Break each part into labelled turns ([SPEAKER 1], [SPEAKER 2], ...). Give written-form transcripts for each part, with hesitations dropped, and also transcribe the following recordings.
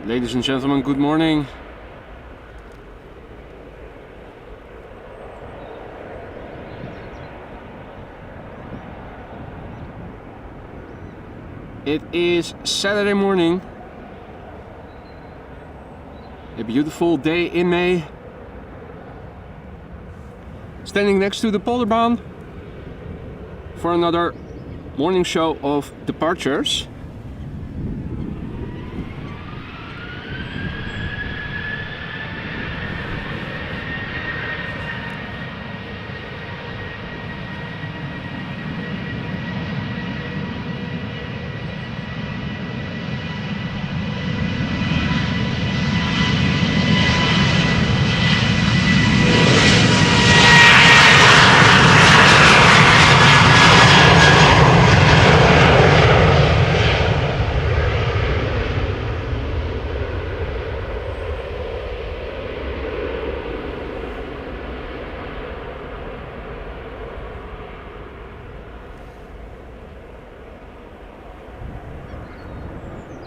[SPEAKER 1] Ladies and gentlemen, good morning. It is Saturday morning. A beautiful day in May. Standing next to the Polderbaan for another morning show of departures.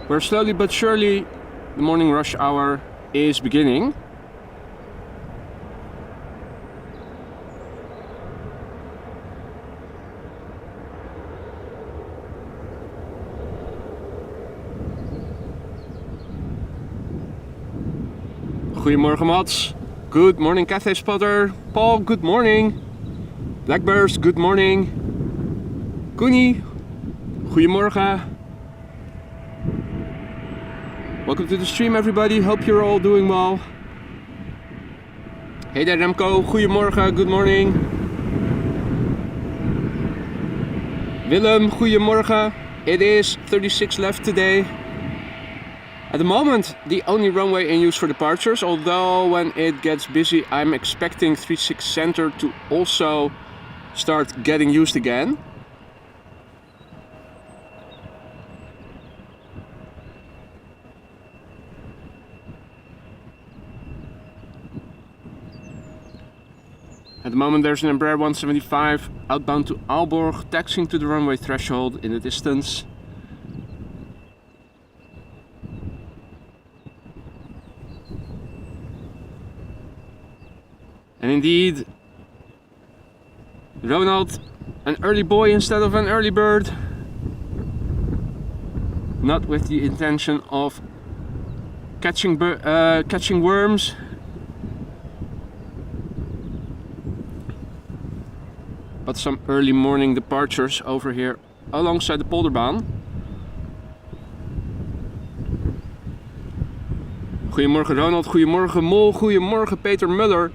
[SPEAKER 1] Where slowly but surely the morning rush hour is beginning. Goedemorgen Mats. Good morning Cafe Spotter. Paul, good morning. Blackburst, good morning. Koenie, goedemorgen. Welcome to the stream everybody, hope you're all doing well. Hey there Remco, goedemorgen, good morning. Willem, goedemorgen. It is 36 left today. At the moment, the only runway in use for departures, although when it gets busy I'm expecting 36 Center to also start getting used again. At the moment there's an Embraer 175 outbound to Aalborg, taxiing to the runway threshold in the distance. And indeed, Ronald, an early boy instead of an early bird. Not with the intention of catching worms. But some early morning departures over here alongside the Polderbaan. Goedemorgen Ronald, goedemorgen Mol, goedemorgen Peter Muller.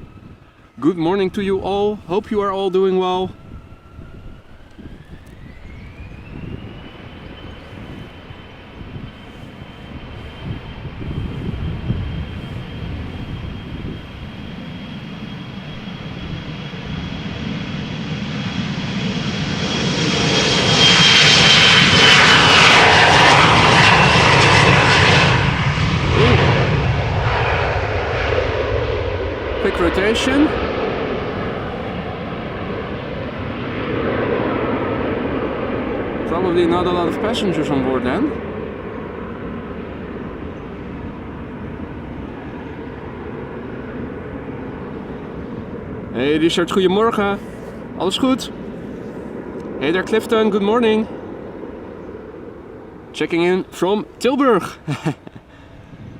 [SPEAKER 1] Good morning to you all, hope you are all doing well. Quick rotation. Probably not a lot of passengers on board then. Hey Richard, goedemorgen. Alles goed? Hey there Clifton, good morning. Checking in from Tilburg.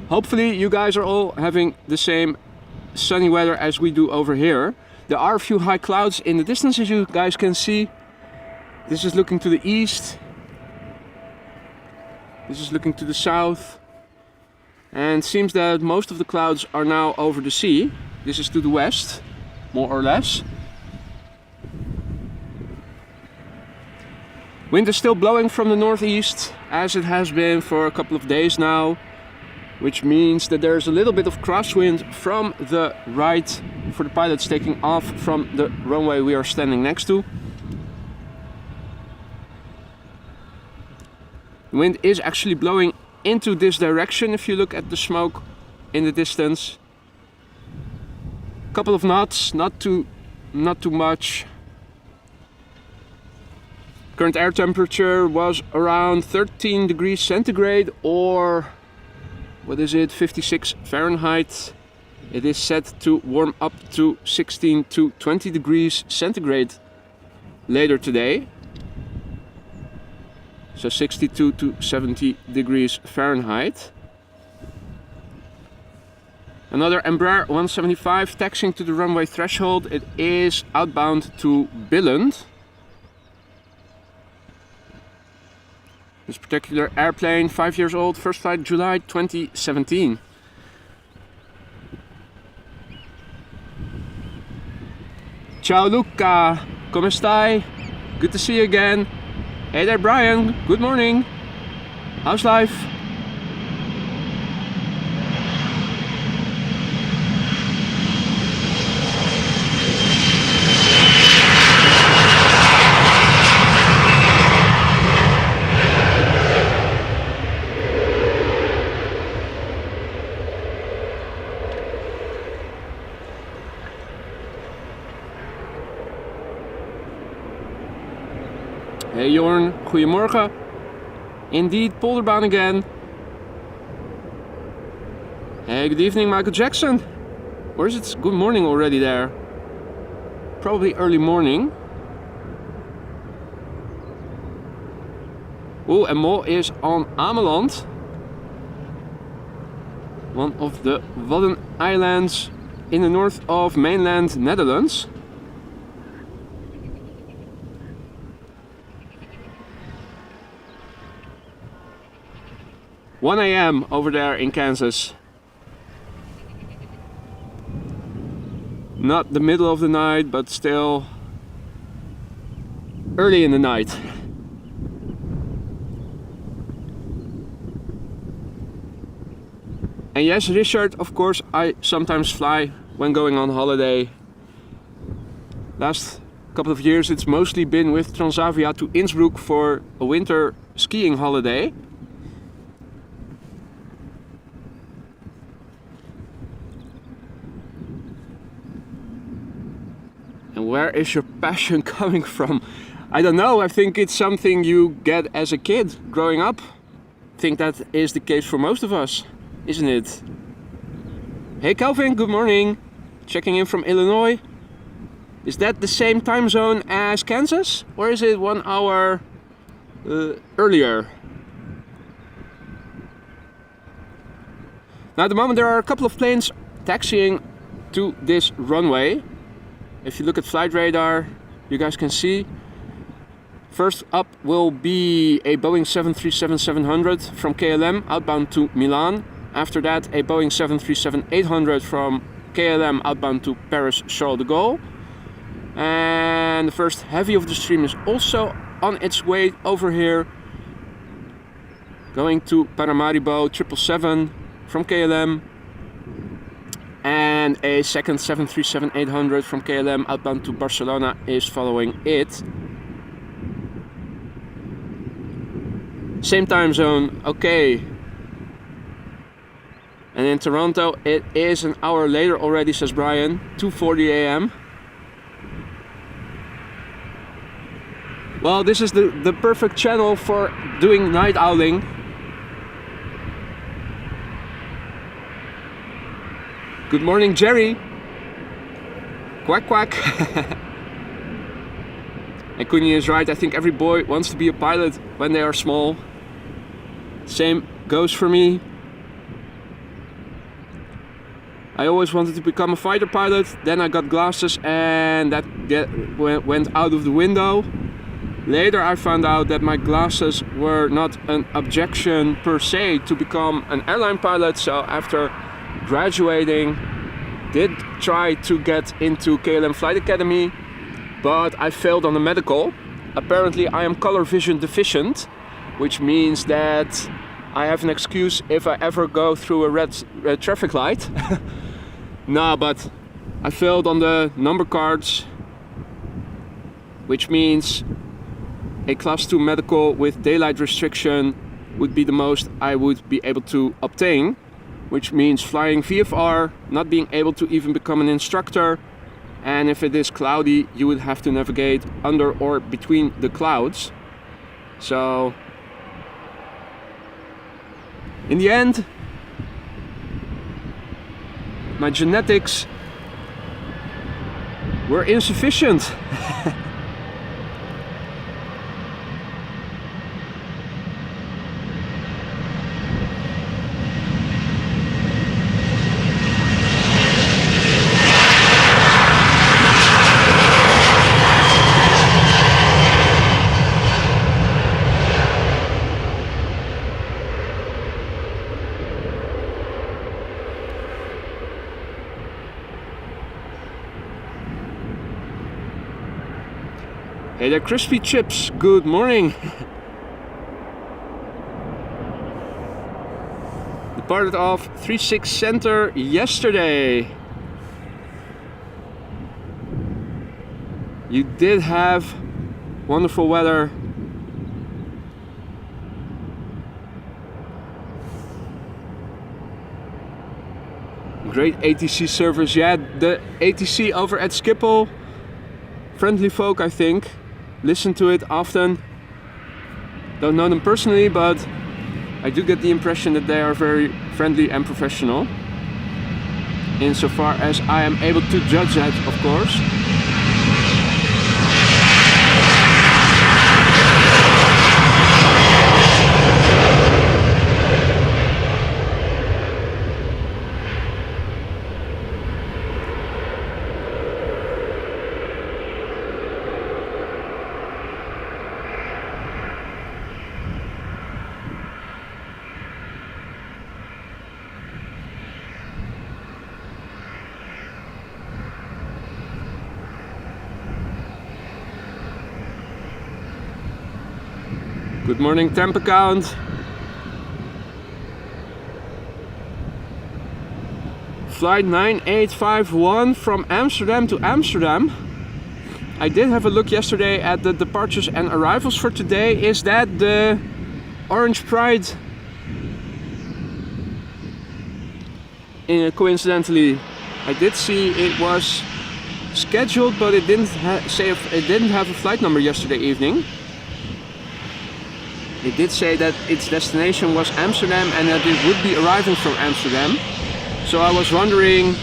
[SPEAKER 1] Hopefully you guys are all having the same sunny weather as we do over here. There are a few high clouds in the distance as you guys can see. This is looking to the east. This is looking to the south. And it seems that most of the clouds are now over the sea. This is to the west, more or less. Wind is still blowing from the northeast, as it has been for a couple of days now, which means that there's a little bit of crosswind from the right for the pilots taking off from the runway we are standing next to. The wind is actually blowing into this direction if you look at the smoke in the distance. A couple of knots, not too much. Current air temperature was around 13 degrees centigrade or what is it, 56 Fahrenheit. It is set to warm up to 16 to 20 degrees centigrade later today. So 62 to 70 degrees Fahrenheit. Another Embraer 175 taxiing to the runway threshold. It is outbound to Billund. This particular airplane, 5 years old, first flight July 2017. Ciao Luca, come stai? Good to see you again. Hey there Brian, good morning. How's life? Hey Jorn, goedemorgen. Indeed, Polderbaan again. Hey, good evening Michael Jackson. Or is it good morning already there? Probably early morning. Oh, and Mo is on Ameland. One of the Wadden Islands in the north of mainland Netherlands. 1 a.m. over there in Kansas. Not the middle of the night, but still early in the night. And yes, Richard, of course, I sometimes fly when going on holiday. Last couple of years it's mostly been with Transavia to Innsbruck for a winter skiing holiday. And where is your passion coming from? I don't know, I think it's something you get as a kid growing up. I think that is the case for most of us, isn't it? Hey Calvin, good morning. Checking in from Illinois. Is that the same time zone as Kansas? Or is it 1 hour earlier? Now at the moment there are a couple of planes taxiing to this runway. If you look at flight radar, you guys can see. First up will be a Boeing 737-700 from KLM outbound to Milan. After that, a Boeing 737-800 from KLM outbound to Paris Charles de Gaulle. And the first heavy of the stream is also on its way over here, going to Paramaribo 777 from KLM. And a second 737-800 from KLM outbound to Barcelona is following it. Same time zone, okay. And in Toronto it is an hour later already, says Brian, 2:40 a.m. Well, this is the perfect channel for doing night owling. Good morning, Jerry. Quack quack. And Kuni is right, I think every boy wants to be a pilot when they are small. Same goes for me. I always wanted to become a fighter pilot, then I got glasses and that went out of the window. Later I found out that my glasses were not an objection per se to become an airline pilot, so after graduating, did try to get into KLM Flight Academy, but I failed on the medical. Apparently I am color vision deficient, which means that I have an excuse if I ever go through a red traffic light. No, but I failed on the number cards, which means a class 2 medical with daylight restriction would be the most I would be able to obtain, which means flying VFR, not being able to even become an instructor, and if it is cloudy you would have to navigate under or between the clouds. So in the end my genetics were insufficient. Hey there, crispy chips, good morning. Departed off 36 Center yesterday. You did have wonderful weather. Great ATC service. Yeah, the ATC over at Schiphol, friendly folk, I think. Listen to it often. Don't know them personally, but I do get the impression that they are very friendly and professional. Insofar as I am able to judge that, of course. Good morning, temp account. Flight 9851 from Amsterdam to Amsterdam. I did have a look yesterday at the departures and arrivals for today. Is that the Orange Pride? Coincidentally, I did see it was scheduled, but it didn't say if it didn't have a flight number yesterday evening. It did say that its destination was Amsterdam and that it would be arriving from Amsterdam. So I was wondering,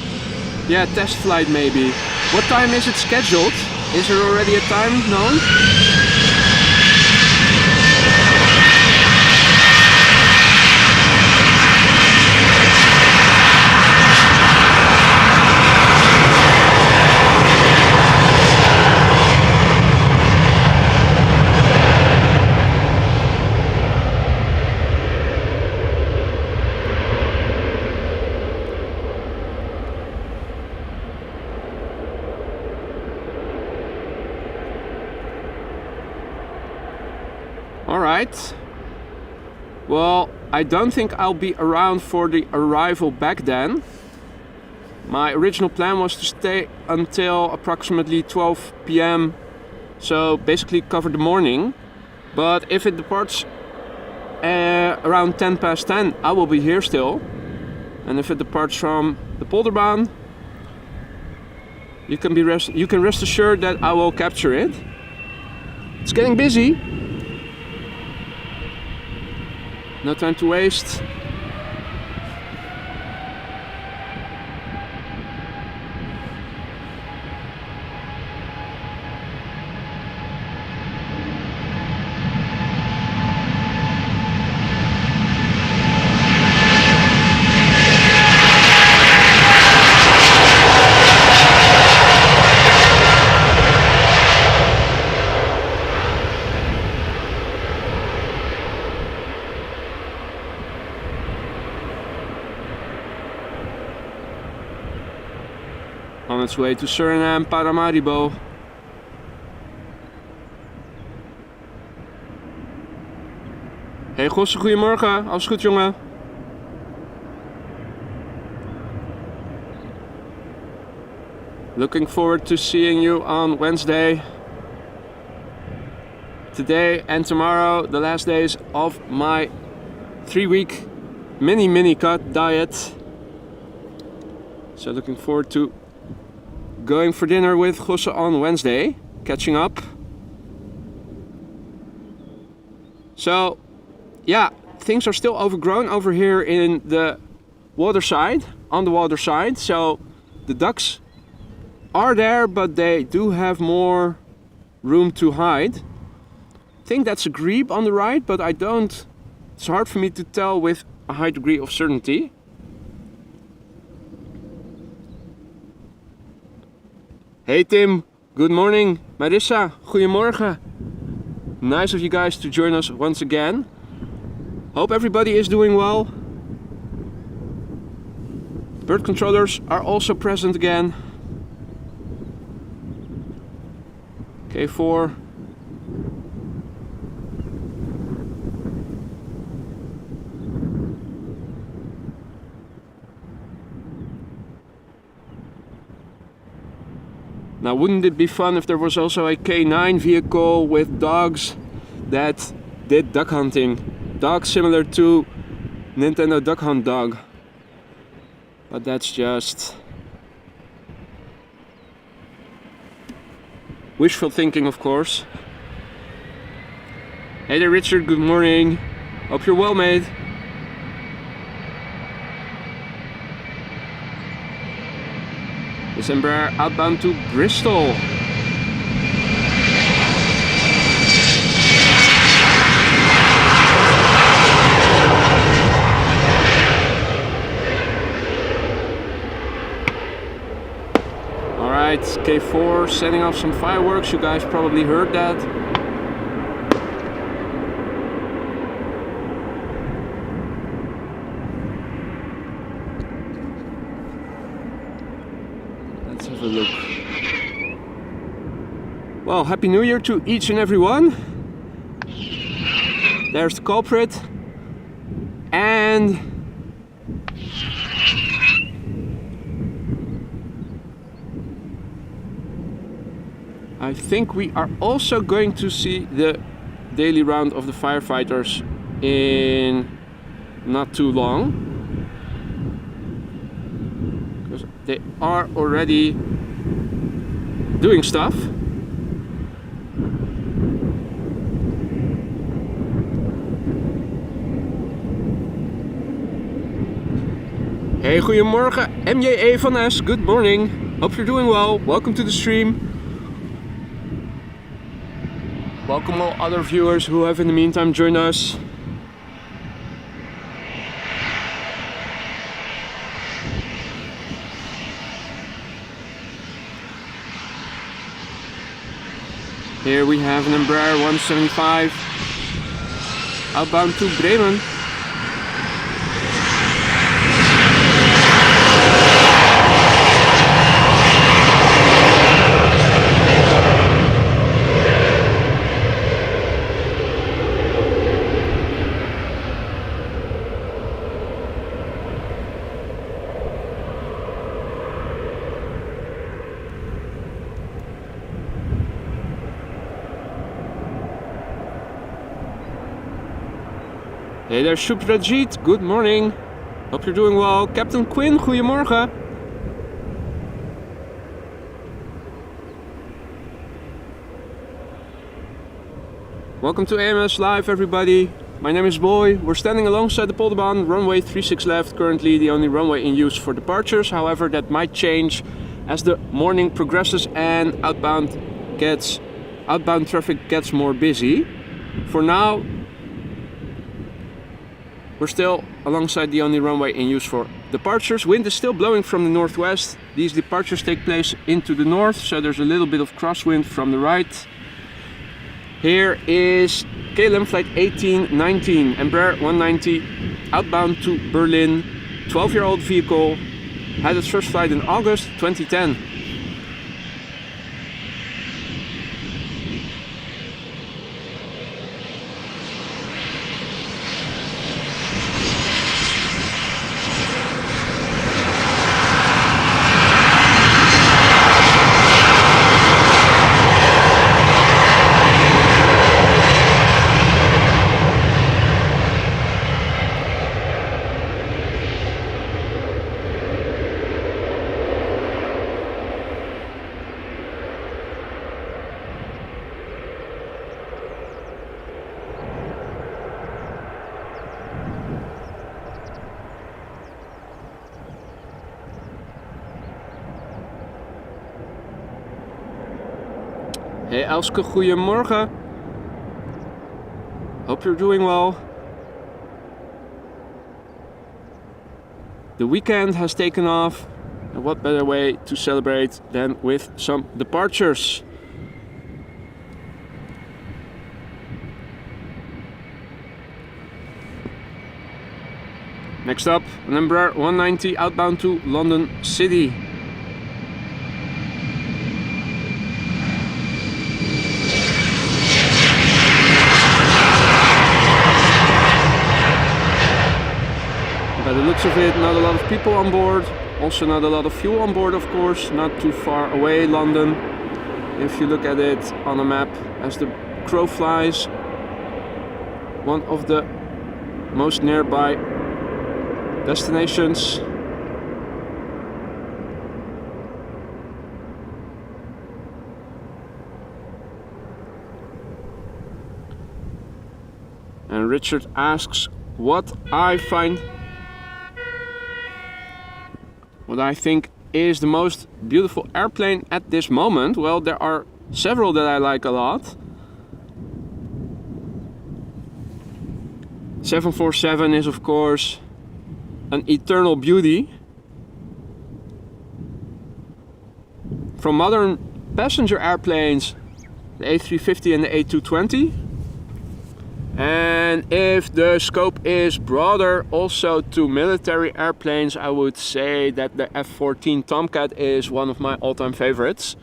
[SPEAKER 1] yeah, test flight maybe. What time is it scheduled? Is there already a time known? Alright, well, I don't think I'll be around for the arrival back then. My original plan was to stay until approximately 12 p.m. So basically cover the morning. But if it departs around 10 past 10, I will be here still. And if it departs from the Polderbaan, you can rest assured that I will capture it. It's getting busy. No time to waste. On its way to Suriname, Paramaribo. Hey Gosse, goedemorgen. Alles goed, jongen? Looking forward to seeing you on Wednesday. Today and tomorrow, the last days of my 3-week mini cut diet. So looking forward to going for dinner with Gosse on Wednesday, catching up. So, yeah, things are still overgrown over here in the water side, on the water side, so the ducks are there, but they do have more room to hide. I think that's a grebe on the right, but it's hard for me to tell with a high degree of certainty. Hey Tim, good morning. Marissa, goedemorgen. Nice of you guys to join us once again. Hope everybody is doing well. Bird controllers are also present again. K4. Now, wouldn't it be fun if there was also a K9 vehicle with dogs that did duck hunting? Dogs similar to Nintendo Duck Hunt Dog. But that's just wishful thinking, of course. Hey there, Richard, good morning. Hope you're well, mate. This Embraer outbound to Bristol. Alright, K4 setting off some fireworks. You guys probably heard that. Let's have a look. Well, Happy New Year to each and every one. There's the culprit. And I think we are also going to see the daily round of the firefighters in not too long, because they are already doing stuff. Hey, goedemorgen, MJE van S, good morning. Hope you're doing well. Welcome to the stream. Welcome all other viewers who have in the meantime joined us. Here we have an Embraer 175 outbound to Bremen. Hey there, Suprajit, good morning. Hope you're doing well. Captain Quinn, goedemorgen. Welcome to AMS Live, everybody. My name is Boy. We're standing alongside the Polderbaan, runway 36 left, currently the only runway in use for departures. However, that might change as the morning progresses and outbound traffic gets more busy. For now, we're still alongside the only runway in use for departures. Wind is still blowing from the northwest. These departures take place into the north, so there's a little bit of crosswind from the right. Here is KLM flight 1819, Embraer 190, outbound to Berlin. 12-year-old vehicle, had its first flight in August 2010. Hey Elske, goedemorgen. Hope you're doing well. The weekend has taken off, and what better way to celebrate than with some departures. Next up, an Embraer 190 outbound to London City. By the looks of it, not a lot of people on board. Also not a lot of fuel on board, of course. Not too far away, London. If you look at it on a map as the crow flies. One of the most nearby destinations. And Richard asks what I think is the most beautiful airplane at this moment. Well, there are several that I like a lot. 747 is of course an eternal beauty. From modern passenger airplanes, the A350 and the A220. And if the scope is broader also to military airplanes, I would say that the F-14 Tomcat is one of my all-time favorites.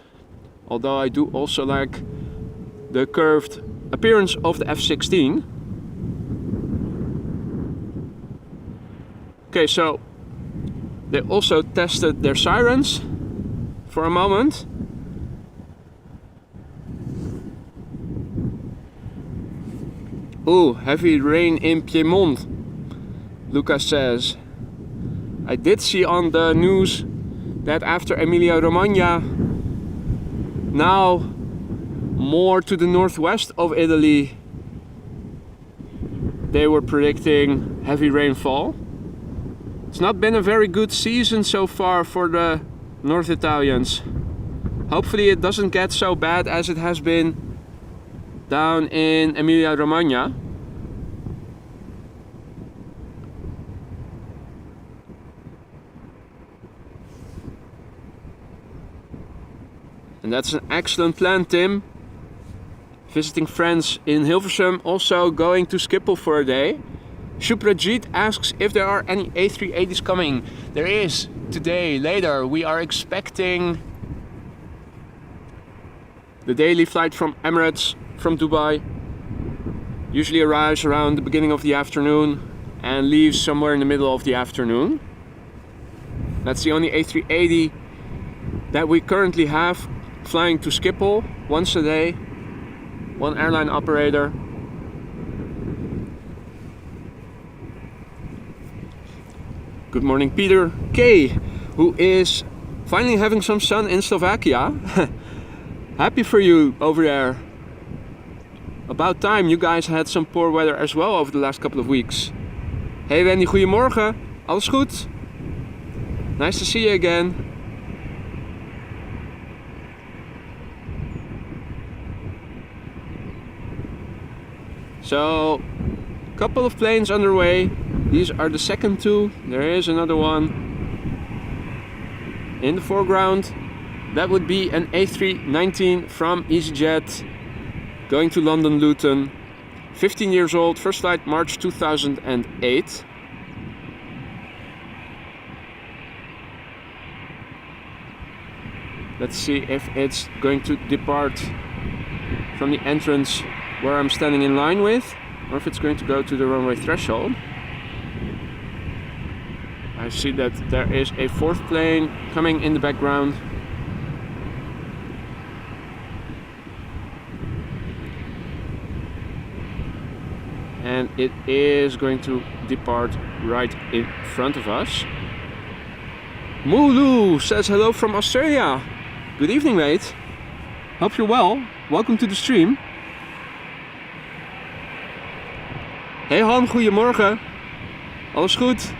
[SPEAKER 1] Although I do also like the curved appearance of the F-16. Okay, so they also tested their sirens for a moment. Ooh, heavy rain in Piedmont, Lucas says. I did see on the news that after Emilia-Romagna, now more to the northwest of Italy, they were predicting heavy rainfall. It's not been a very good season so far for the North Italians. Hopefully it doesn't get so bad as it has been down in Emilia-Romagna. And that's an excellent plan, Tim. Visiting friends in Hilversum, also going to Schiphol for a day. Shuprajit asks if there are any A380s coming. There is today, later. We are expecting the daily flight from Emirates from Dubai. Usually arrives around the beginning of the afternoon and leaves somewhere in the middle of the afternoon. That's the only A380 that we currently have flying to Schiphol once a day. One airline operator. Good morning, Peter K, who is finally having some sun in Slovakia. Happy for you over there. About time, you guys had some poor weather as well over the last couple of weeks. Hey Wendy, goedemorgen. Alles goed? Nice to see you again. So, couple of planes underway. These are the second two. There is another one in the foreground. That would be an A319 from EasyJet going to London Luton. 15 years old, first flight March 2008. Let's see if it's going to depart from the entrance where I'm standing in line with, or if it's going to go to the runway threshold. I see that there is a fourth plane coming in the background. And it is going to depart right in front of us. Mulu says hello from Australia. Good evening, mate. Hope you're well. Welcome to the stream. Hey Han, goedemorgen. Alles goed?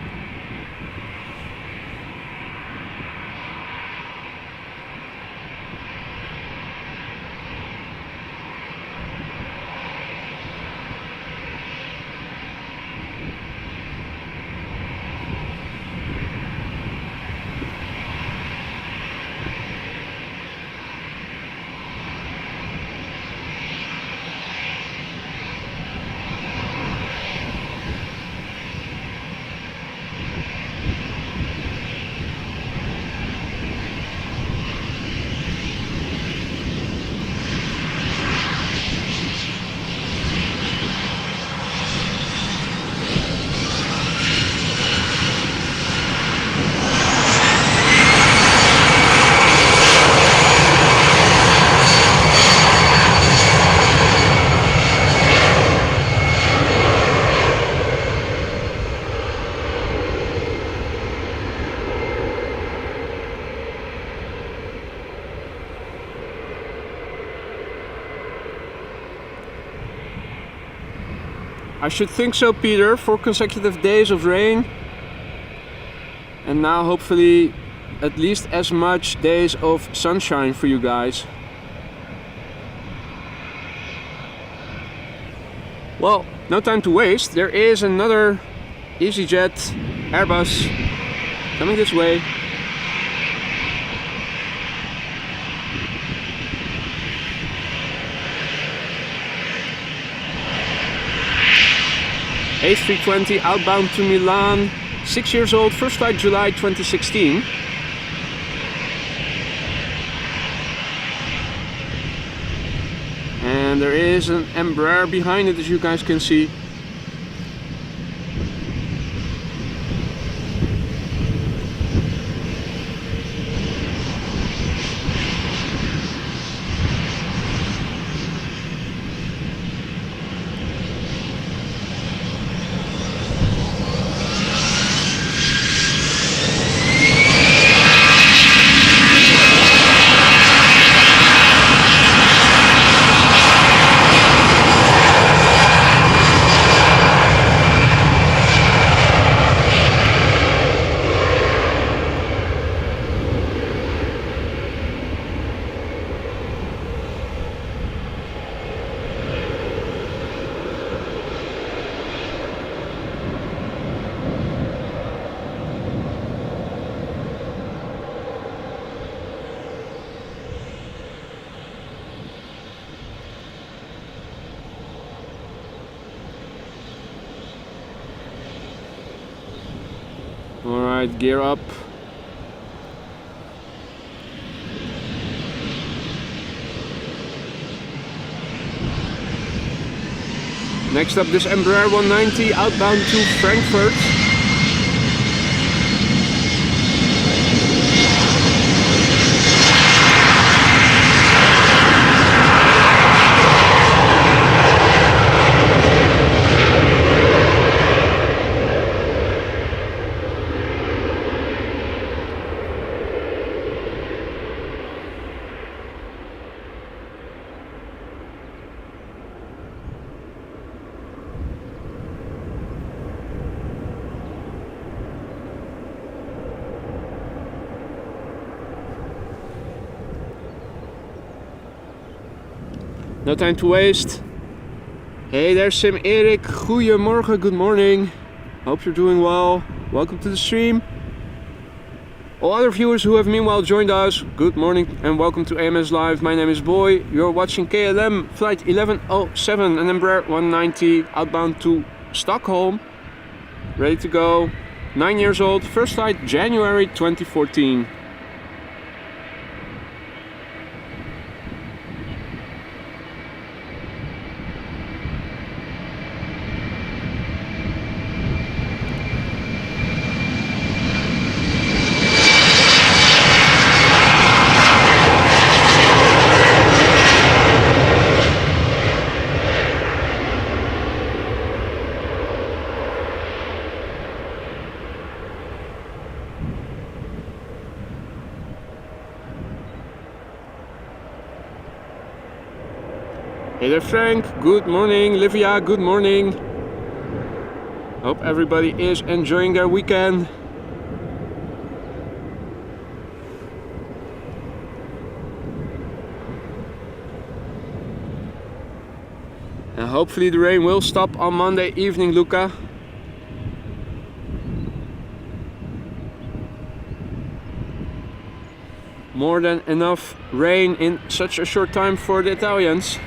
[SPEAKER 1] I should think so, Peter. 4 consecutive days of rain. And now hopefully at least as much days of sunshine for you guys. Well, no time to waste. There is another EasyJet Airbus coming this way. A320 outbound to Milan, 6 years old, first flight July 2016. And there is an Embraer behind it, as you guys can see. Alright, gear up. Next up, this Embraer 190 outbound to Frankfurt. No time to waste. Hey, there's Sim Erik. Goedemorgen, good morning. Hope you're doing well. Welcome to the stream. All other viewers who have meanwhile joined us, good morning and welcome to AMS Live. My name is Boy. You're watching KLM flight 1107, an Embraer 190 outbound to Stockholm. Ready to go. 9 years old, first flight January 2014. Hey there Frank, good morning. Livia, good morning. Hope everybody is enjoying their weekend. And hopefully the rain will stop on Monday evening, Luca. More than enough rain in such a short time for the Italians.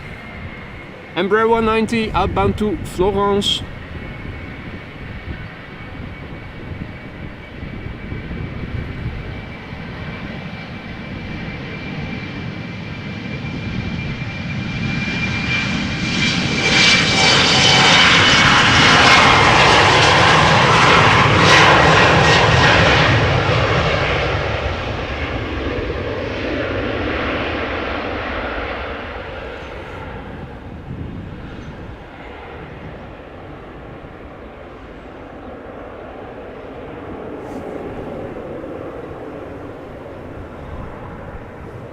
[SPEAKER 1] Embraer 190 outbound to Florence.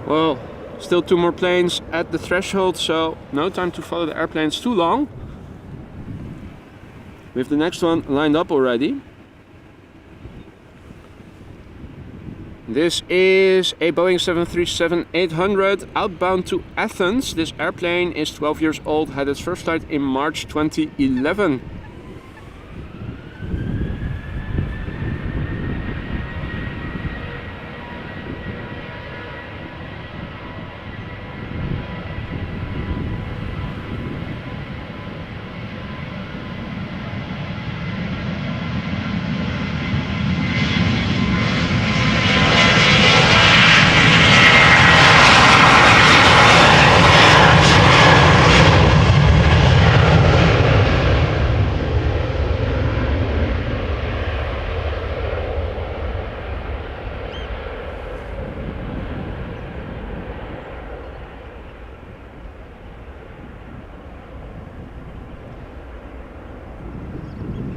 [SPEAKER 1] Well, still 2 more planes at the threshold, so no time to follow the airplanes too long. We have the next one lined up already. This is a Boeing 737-800 outbound to Athens. This airplane is 12 years old, had its first flight in March 2011.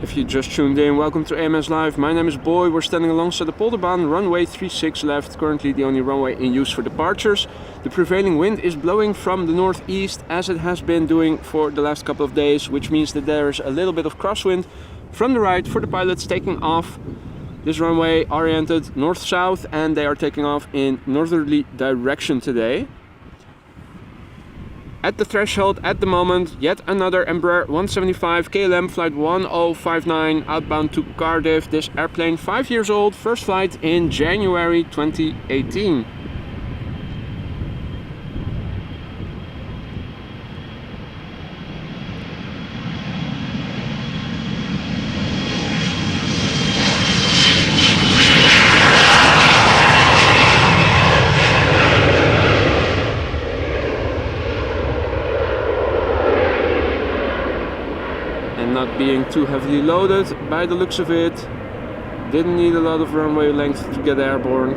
[SPEAKER 1] If you just tuned in, welcome to AMS Live. My name is Boy. We're standing alongside the Polderbaan, runway 36 left, currently the only runway in use for departures. The prevailing wind is blowing from the northeast, as it has been doing for the last couple of days, which means that there's a little bit of crosswind from the right for the pilots taking off. This runway oriented north-south, and they are taking off in northerly direction today. At the threshold at the moment, yet another Embraer 175 KLM flight 1059 outbound to Cardiff. This airplane 5 years old, first flight in January 2018. Not being too heavily loaded by the looks of it. Didn't need a lot of runway length to get airborne.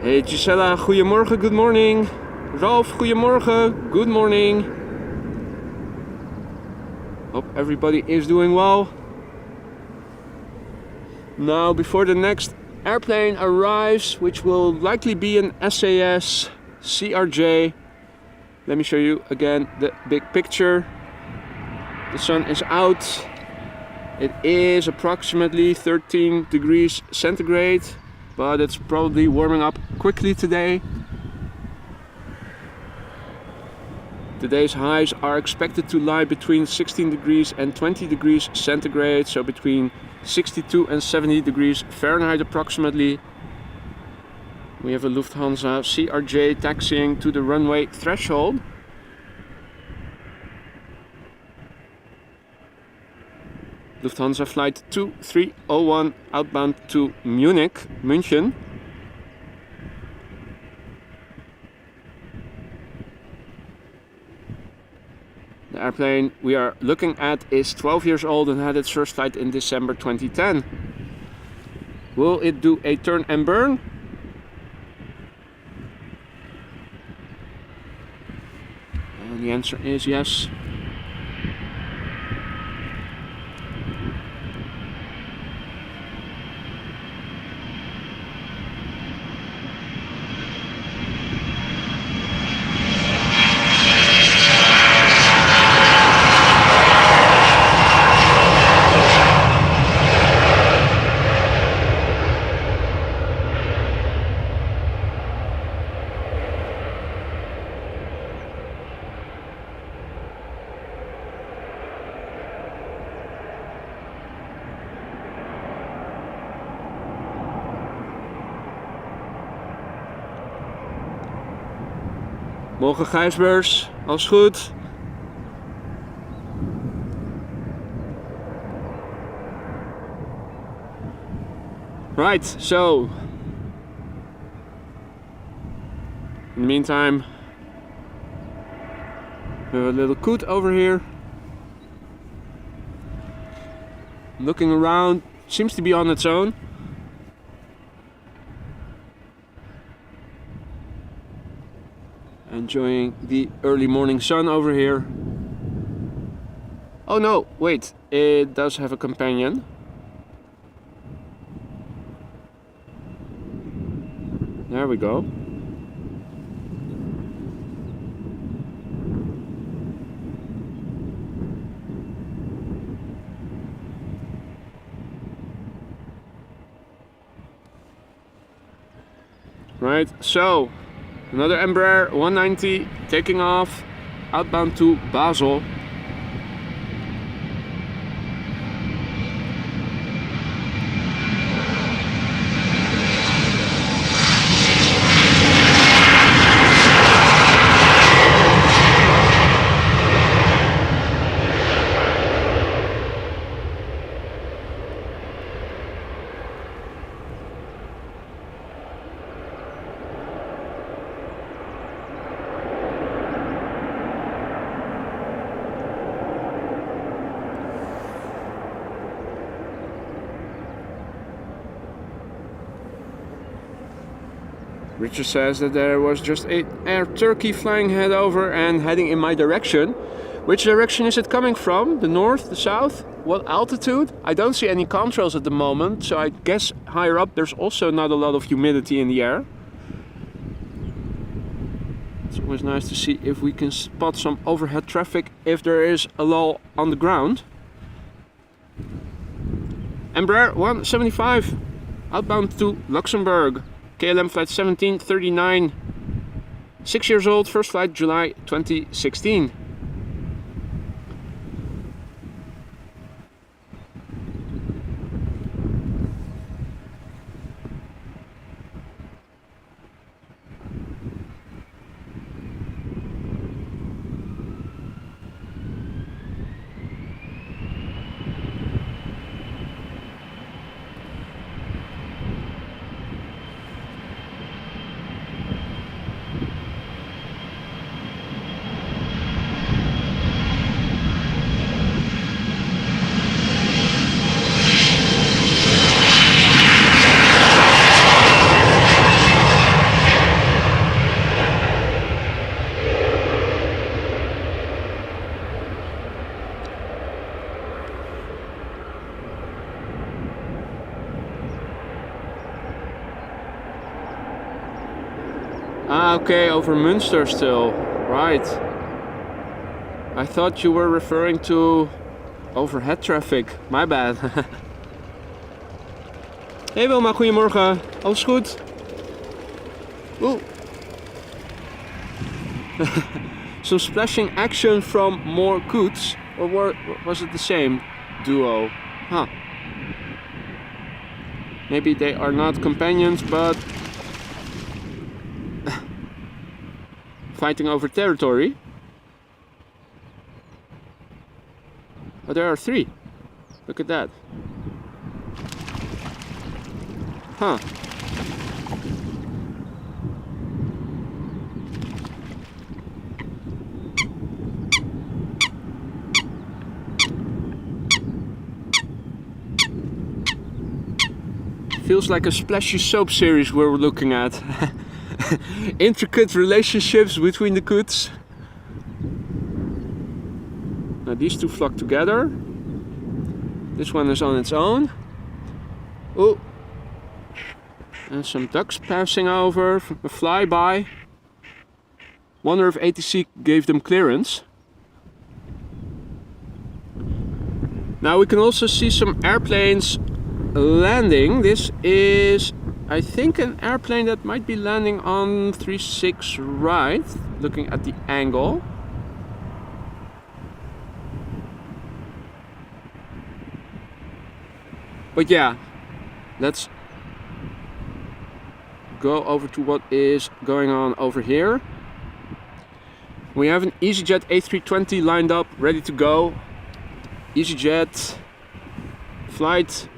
[SPEAKER 1] Hey Gisela, goedemorgen, good morning. Ralph, goedemorgen, good morning. Hope everybody is doing well. Now, before the next airplane arrives, which will likely be an SAS CRJ. Let me show you again the big picture. The sun is out. It is approximately 13 degrees centigrade, but it's probably warming up quickly today. Today's highs are expected to lie between 16 degrees and 20 degrees centigrade, so between 62 and 70 degrees Fahrenheit approximately. We have a Lufthansa CRJ taxiing to the runway threshold. Lufthansa flight 2301 outbound to München. The airplane we are looking at is 12 years old and had its first flight in December 2010. Will it do a turn and burn? And the answer is yes. Morgen Gijsbers, alles goed? Right, so in the meantime, we have a little coot over here. Looking around, seems to be on its own. Enjoying the early morning sun over here. Oh no, wait, it does have a companion. There we go. Right, so another Embraer 190 taking off outbound to Basel. Richard says that there was just a Air Turkey flying head over and heading in my direction. Which direction is it coming from? The north, the south? What altitude? I don't see any contrails at the moment, so I guess higher up there's also not a lot of humidity in the air. It's always nice to see if we can spot some overhead traffic if there is a lull on the ground. Embraer 175 outbound to Luxembourg. KLM flight 1739, 6 years old, first flight July 2016. Ah, okay, over Münster still. Right. I thought you were referring to overhead traffic. My bad. Hey Wilma, goedemorgen. Alles goed? Oeh. Some splashing action from more coots. Or was it the same duo? Huh. Maybe they are not companions, but fighting over territory. Oh, there are three. Look at that. Huh. Feels like a splashy soap series we're looking at. Intricate relationships between the coots. Now these two flock together. This one is on its own. Oh, and some ducks passing over, a flyby. Wonder if ATC gave them clearance. Now we can also see some airplanes landing. This is, I think, an airplane that might be landing on 36 right, looking at the angle. But yeah, let's go over to what is going on over here. We have an EasyJet A320 lined up, ready to go. EasyJet flight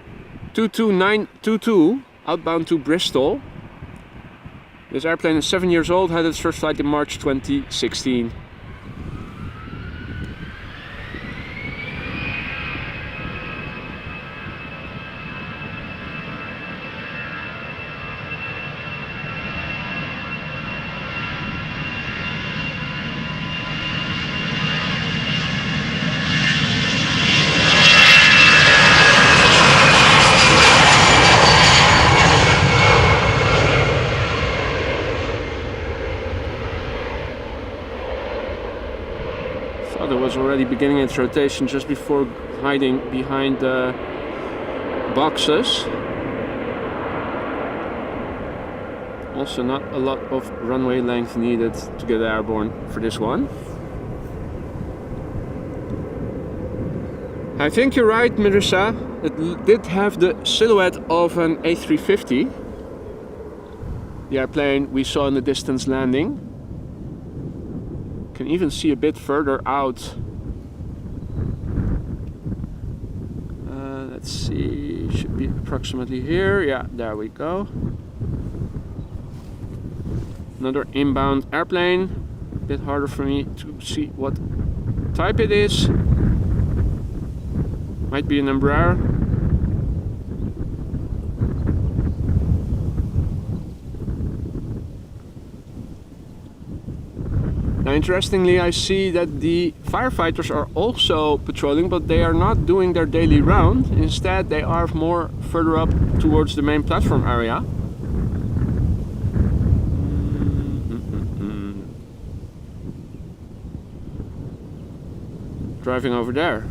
[SPEAKER 1] 22922 outbound to Bristol. This airplane is 7 years old, had its first flight in March 2016. It was already beginning its rotation just before hiding behind the boxes. Also not a lot of runway length needed to get airborne for this one. I think you're right, Marissa. It did have the silhouette of an A350. The airplane we saw in the distance landing. Can even see a bit further out. Let's see, should be approximately here. Yeah, there we go. Another inbound airplane. A bit harder for me to see what type it is. Might be an Embraer. Now, interestingly, I see that the firefighters are also patrolling, but they are not doing their daily round. Instead, they are more further up towards the main platform area. Driving over there.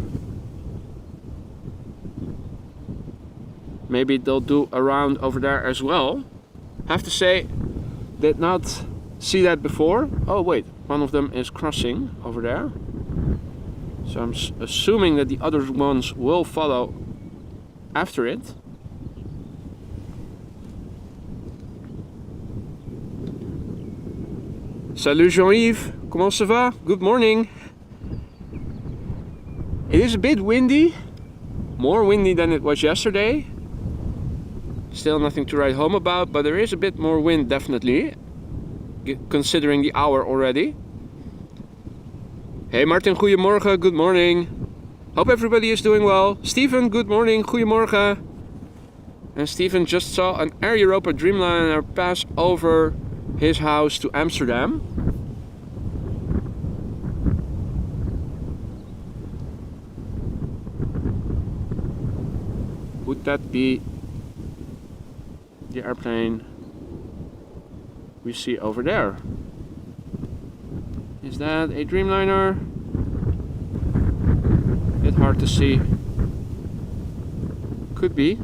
[SPEAKER 1] Maybe they'll do a round over there as well. Have to say, did not see that before. Oh wait, one of them is crossing over there. So I'm assuming that the other ones will follow after it. Salut Jean-Yves, comment ça va? Good morning. It is a bit windy, more windy than it was yesterday. Still nothing to write home about, but there is a bit more wind definitely, considering the hour already. Hey Martin, goedemorgen, good morning. Hope everybody is doing well. Steven, good morning, goedemorgen. And Steven just saw an Air Europa Dreamliner pass over his house to Amsterdam. Would that be the airplane we see over there? Is that a Dreamliner? Bit hard to see. Could be.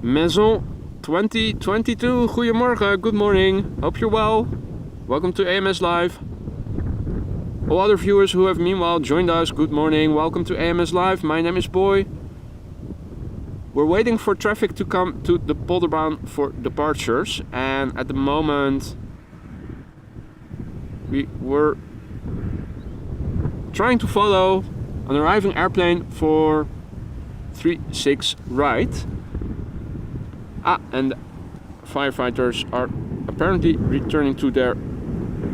[SPEAKER 1] Maison 2022, goedemorgen, good morning, hope you're well. Welcome to AMS Live. All other viewers who have meanwhile joined us, good morning, welcome to AMS Live. My name is Boy. We're waiting for traffic to come to the Polderbaan for departures, and at the moment we were trying to follow an arriving airplane for 36 right. And firefighters are apparently returning to their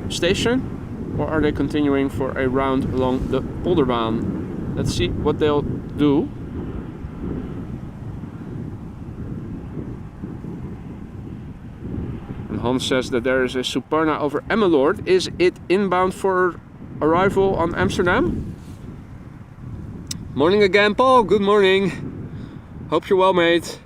[SPEAKER 1] station, or are they continuing for a round along the Polderbaan? Let's see what they'll do. And Hans says that there is a Suparna over Emmeloord. Is it inbound for arrival on Amsterdam? Morning again, Paul. Good morning. Hope you're well, mate.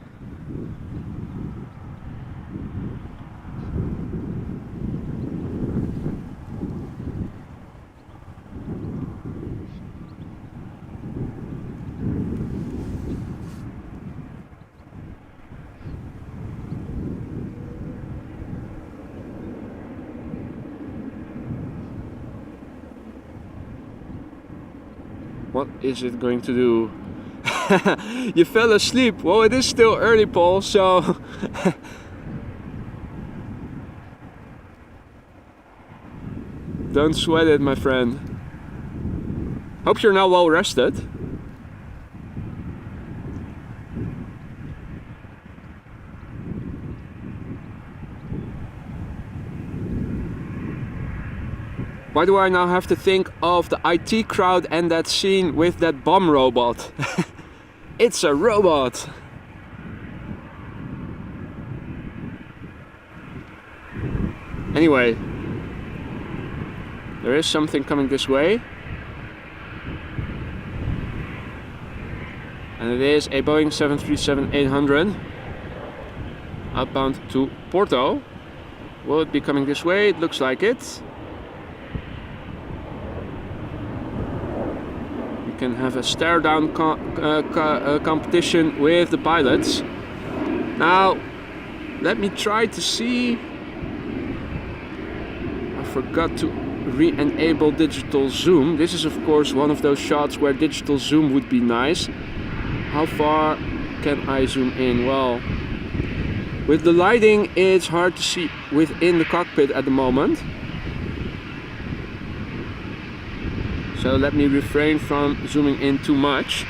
[SPEAKER 1] What is it going to do? You fell asleep. Well, it is still early, Paul, so don't sweat it, my friend. Hope you're now well rested. Why do I now have to think of the IT crowd and that scene with that bomb robot? It's a robot! Anyway, there is something coming this way. And it is a Boeing 737-800. outbound to Porto. Will it be coming this way? It looks like it. You can have a stare down competition with the pilots. Now, let me try to see. I forgot to re-enable digital zoom. This is of course one of those shots where digital zoom would be nice. How far can I zoom in? Well, with the lighting it's hard to see within the cockpit at the moment. So let me refrain from zooming in too much.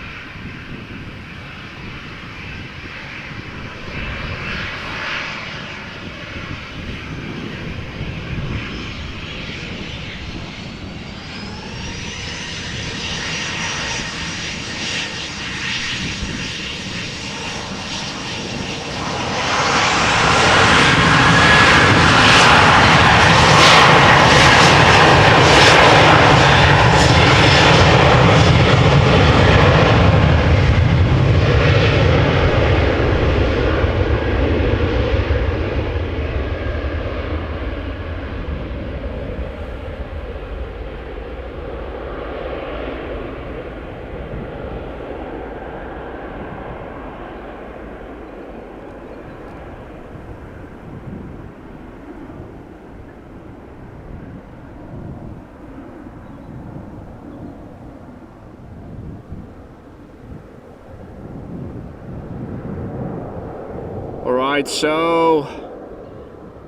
[SPEAKER 1] Alright, so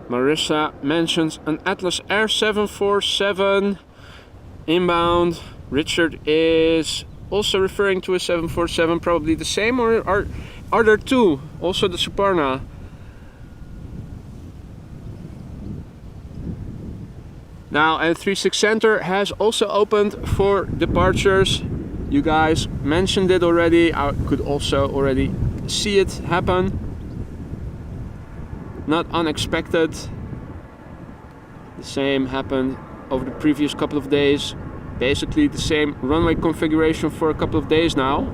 [SPEAKER 1] Marissa mentions an Atlas Air 747 inbound. Richard is also referring to a 747, probably the same, or are there two? Also the Suparna. Now, and 36 Center has also opened for departures. You guys mentioned it already. I could also already see it happen. Not unexpected. The same happened over the previous couple of days. Basically the same runway configuration for a couple of days now.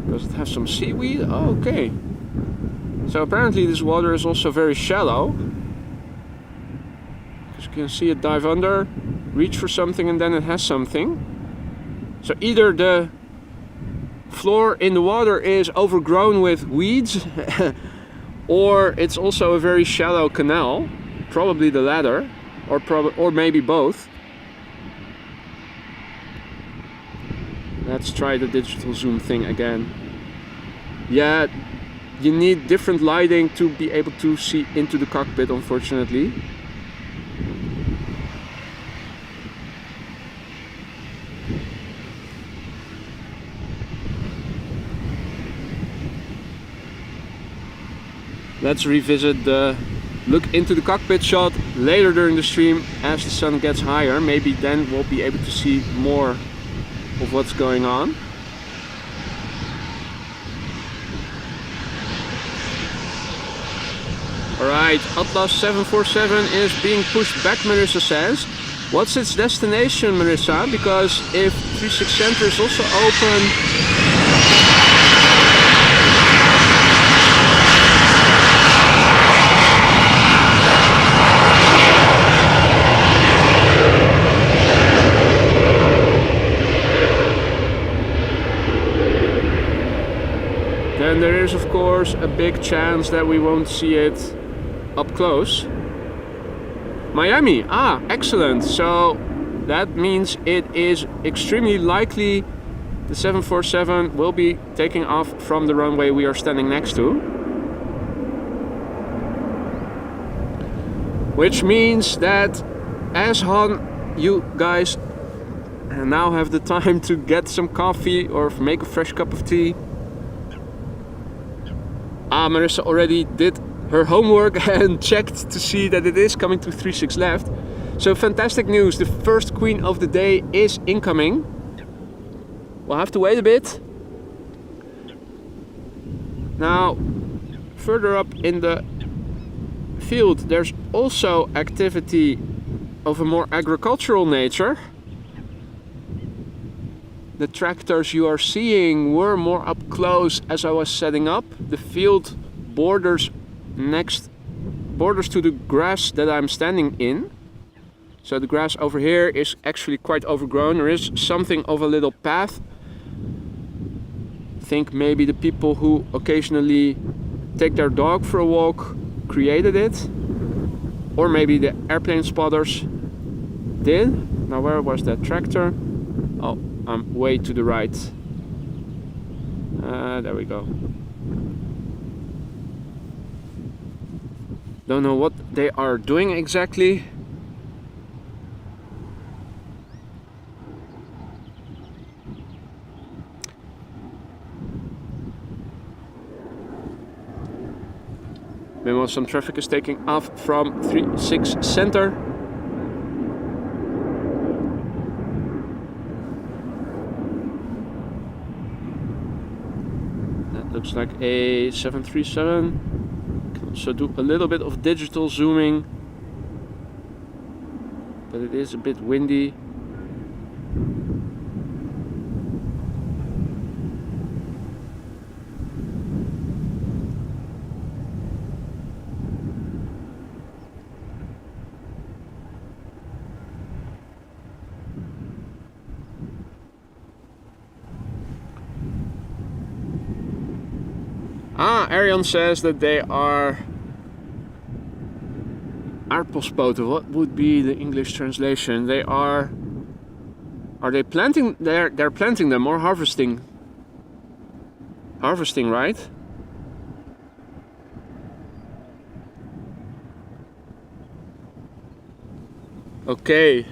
[SPEAKER 1] Does it have some seaweed? Oh, okay. So apparently this water is also very shallow. Because you can see it dive under, reach for something, and then it has something. So either the floor in the water is overgrown with weeds, or it's also a very shallow canal. Probably the latter, or maybe both. Let's try the digital zoom thing again. Yeah, you need different lighting to be able to see into the cockpit, unfortunately. Let's revisit the look into the cockpit shot later during the stream as the sun gets higher. Maybe then we'll be able to see more of what's going on. Alright, Atlas 747 is being pushed back, Marissa says. What's its destination, Marissa? Because if 36 Center is also open... then there is of course a big chance that we won't see it up close. Miami, excellent. So that means it is extremely likely the 747 will be taking off from the runway we are standing next to. Which means that as Han, you guys now have the time to get some coffee or make a fresh cup of tea. Marissa already did her homework and checked to see that it is coming to 36 left. So fantastic news, the first queen of the day is incoming. We'll have to wait a bit. Now, further up in the field, there's also activity of a more agricultural nature. The tractors you are seeing were more up close as I was setting up. The field borders to the grass that I'm standing in. So the grass over here is actually quite overgrown. There is something of a little path. I think maybe the people who occasionally take their dog for a walk created it. Or maybe the airplane spotters did. Now where was that tractor? Oh, I'm way to the right. There we go. Don't know what they are doing exactly. Meanwhile, some traffic is taking off from 36 center. That looks like a 737. Can also do a little bit of digital zooming, but it is a bit windy. Arion says that they are aardbospoten. What would be the English translation? They are they planting? They're planting them or harvesting? Harvesting, right? Okay.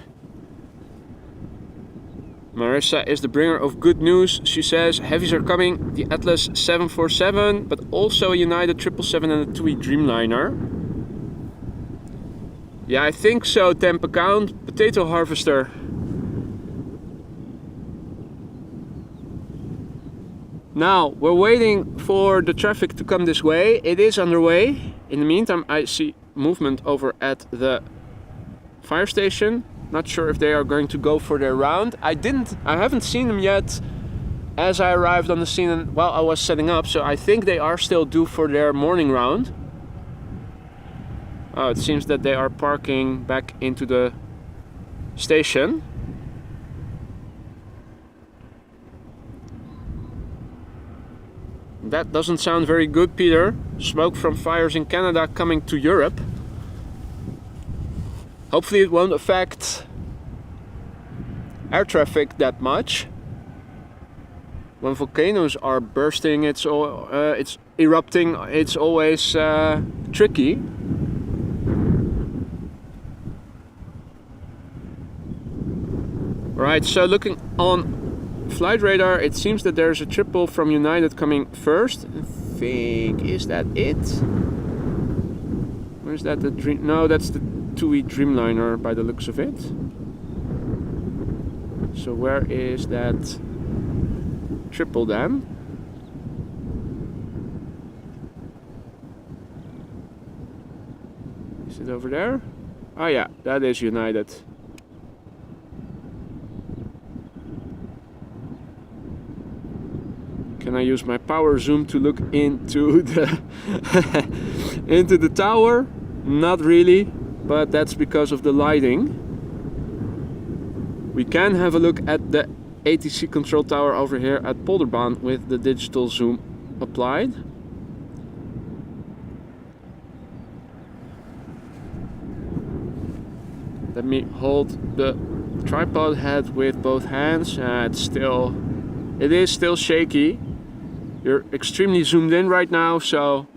[SPEAKER 1] Marissa is the bringer of good news. She says heavies are coming, the Atlas 747, but also a United 777 and a TUI Dreamliner. Yeah, I think so, temp account, potato harvester. Now, we're waiting for the traffic to come this way. It is underway. In the meantime, I see movement over at the fire station. Not sure if they are going to go for their round. I haven't seen them yet as I arrived on the scene and while I was setting up, so I think they are still due for their morning round. Oh, it seems that they are parking back into the station. That doesn't sound very good, Peter. Smoke from fires in Canada coming to Europe. Hopefully it won't affect air traffic that much. When volcanoes are bursting, it's erupting, it's always tricky. Right, so looking on flight radar, it seems that there's a triple from United coming first. I think, is that it? Where's that? The dream? No, that's the TUI Dreamliner by the looks of it. So where is that triple then? Is it over there? Oh yeah, that is United. Can I use my power zoom to look into the into the tower? Not really, but that's because of the lighting. We can have a look at the ATC control tower over here at Polderbaan with the digital zoom applied. Let me hold the tripod head with both hands. It is still shaky. You're extremely zoomed in right now, so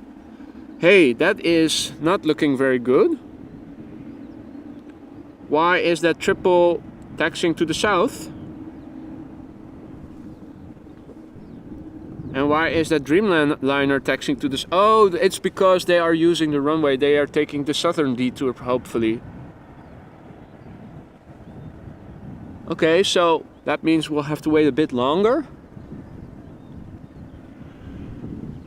[SPEAKER 1] hey, that is not looking very good. Why is that triple taxiing to the south? And why is that Dreamliner taxiing to this? Oh, it's because they are using the runway. They are taking the southern detour, hopefully. Okay, so that means we'll have to wait a bit longer.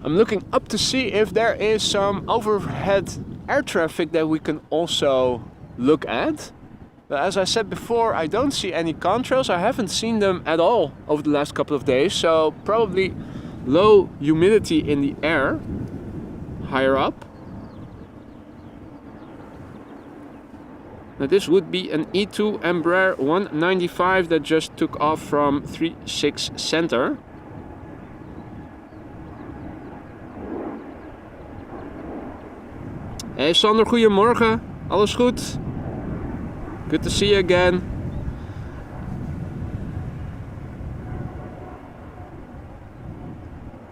[SPEAKER 1] I'm looking up to see if there is some overhead air traffic that we can also look at. But as I said before, I don't see any contrails. I haven't seen them at all over the last couple of days, so probably low humidity in the air higher up. Now this would be an E2 Embraer 195 that just took off from 36 Center. Hey Sander, goedemorgen. Alles goed? Good to see you again.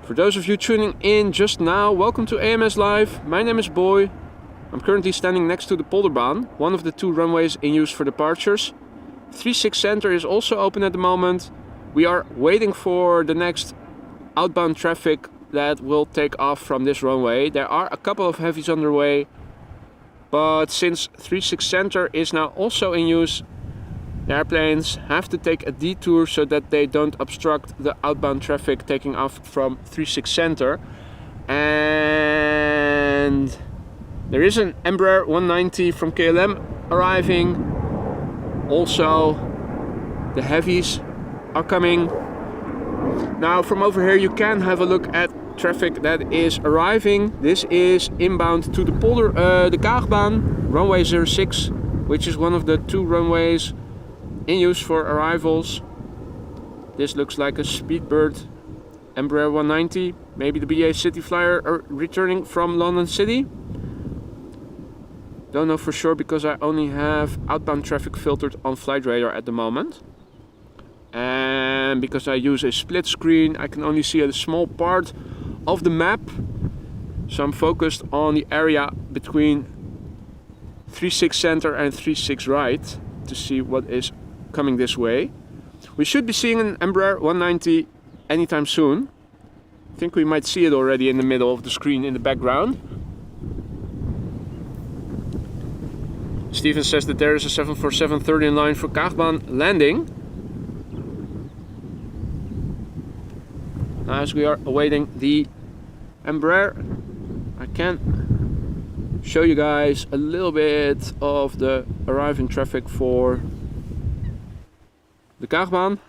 [SPEAKER 1] For those of you tuning in just now, welcome to AMS Live. My name is Boy. I'm currently standing next to the Polderbaan, one of the two runways in use for departures. 36 Center is also open at the moment. We are waiting for the next outbound traffic that will take off from this runway. There are a couple of heavies underway, but since 36 Center is now also in use, the airplanes have to take a detour so that they don't obstruct the outbound traffic taking off from 36 Center. And there is an Embraer 190 from KLM arriving. Also, the heavies are coming. Now from over here you can have a look at traffic that is arriving. This is inbound to the Kaagbaan, runway 06, which is one of the two runways in use for arrivals. This looks like a Speedbird Embraer 190, maybe the BA City Flyer returning from London City. Don't know for sure because I only have outbound traffic filtered on Flight Radar at the moment. And because I use a split screen, I can only see a small part of the map. So I'm focused on the area between 36 Center and 36 Right to see what is coming this way. We should be seeing an Embraer 190 anytime soon. I think we might see it already in the middle of the screen in the background. Steven says that there is a 747-30 in line for Kaagbaan landing. As we are awaiting the Embraer, I can show you guys a little bit of the arriving traffic for the Kaagbaan.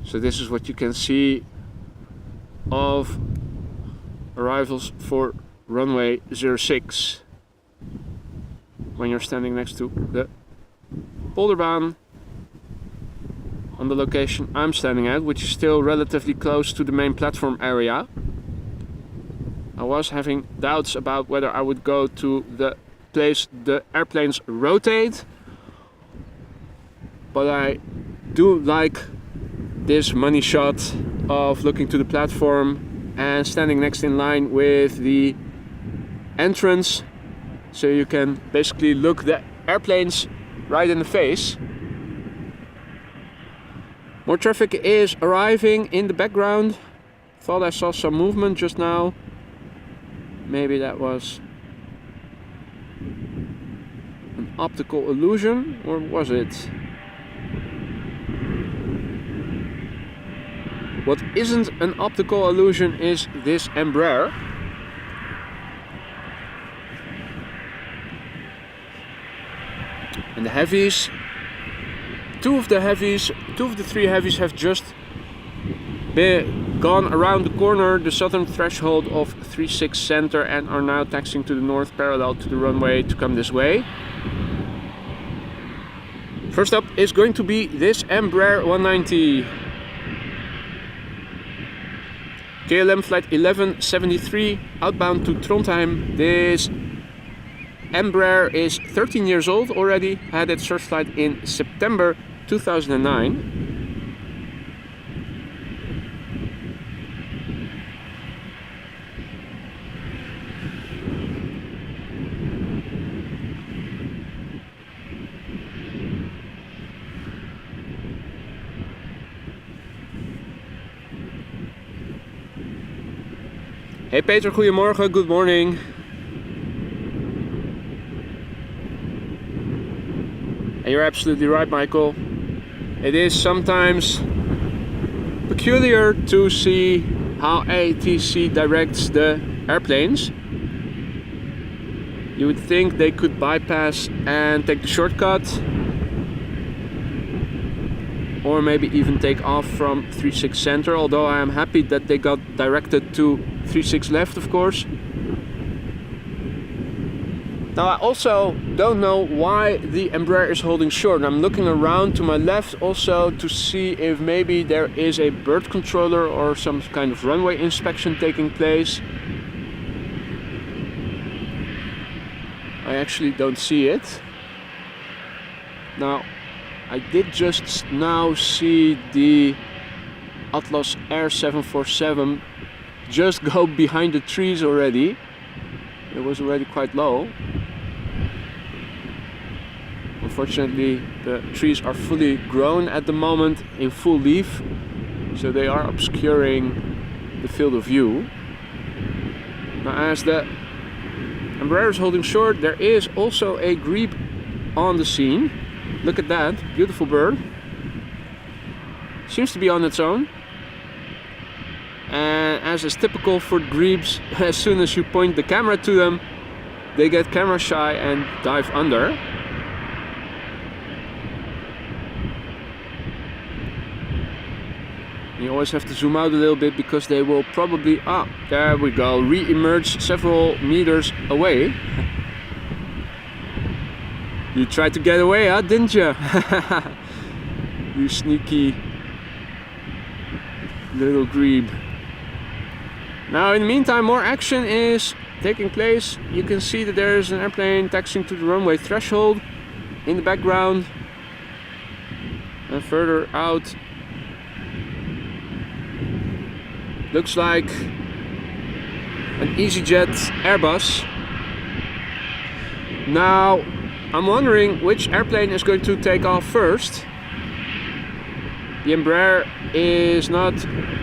[SPEAKER 1] So this is what you can see of arrivals for runway 06 when you're standing next to the Polderbaan on the location I'm standing at, which is still relatively close to the main platform area. I was having doubts about whether I would go to the place the airplanes rotate, but I do like this money shot of looking to the platform and standing next in line with the entrance, so you can basically look the airplanes right in the face. More traffic is arriving in the background. Thought I saw some movement just now. Maybe that was an optical illusion, or was it? What isn't an optical illusion is this Embraer. And the heavies, two of the three heavies have just gone around the corner, the southern threshold of 36 Center, and are now taxiing to the north parallel to the runway to come this way. First up is going to be this Embraer 190. KLM flight 1173 outbound to Trondheim. This Embraer is 13 years old already, had its first flight in September 2009. Hey Peter, goedemorgen, good morning. And you're absolutely right, Michael. It is sometimes peculiar to see how ATC directs the airplanes. You would think they could bypass and take the shortcut, or maybe even take off from 36 center, although I am happy that they got directed to 36 left, of course. Now I also don't know why the Embraer is holding short. I'm looking around to my left also to see if maybe there is a bird controller or some kind of runway inspection taking place. I actually don't see it. Now, I did just now see the Atlas Air 747 just go behind the trees already. It was already quite low. Unfortunately, the trees are fully grown at the moment in full leaf, so they are obscuring the field of view. Now, as the Embraer is holding short, there is also a grebe on the scene. Look at that, beautiful bird. Seems to be on its own. And as is typical for grebes, as soon as you point the camera to them, they get camera shy and dive under. You always have to zoom out a little bit because they will probably, there we go, re-emerge several meters away. You tried to get away, huh, didn't you? You sneaky little grebe. Now in the meantime, more action is taking place. You can see that there is an airplane taxiing to the runway threshold in the background. And further out, looks like an EasyJet Airbus. Now, I'm wondering which airplane is going to take off first. The Embraer is not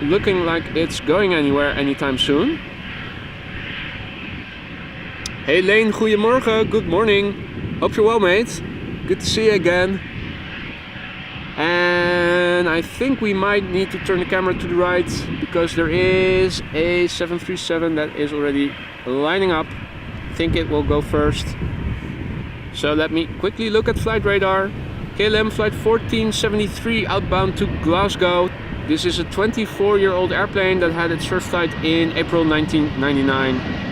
[SPEAKER 1] looking like it's going anywhere anytime soon. Hey Lane, goedemorgen, good morning. Hope you're well, mate. Good to see you again. And I think we might need to turn the camera to the right because there is a 737 that is already lining up. I think it will go first. So let me quickly look at flight radar. KLM flight 1473 outbound to Glasgow. This is a 24-year-old airplane that had its first flight in April 1999.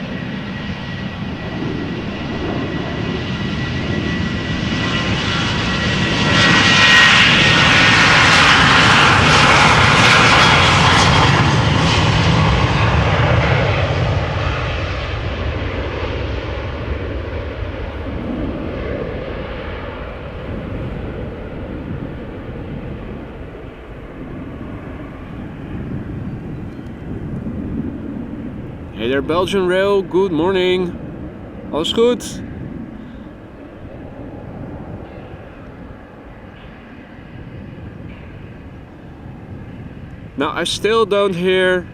[SPEAKER 1] Hey there Belgian Rail, good morning. Alles goed? Now I still don't hear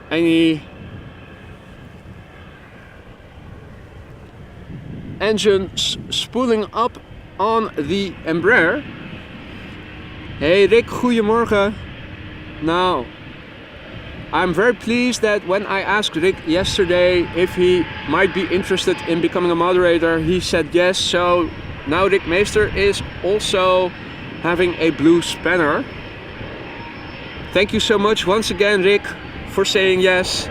[SPEAKER 1] any engines spooling up on the Embraer. Hey Rick, goedemorgen. Now, I'm very pleased that when I asked Rick yesterday if he might be interested in becoming a moderator, he said yes. So now Rick Meester is also having a blue spanner. Thank you so much once again, Rick, for saying yes.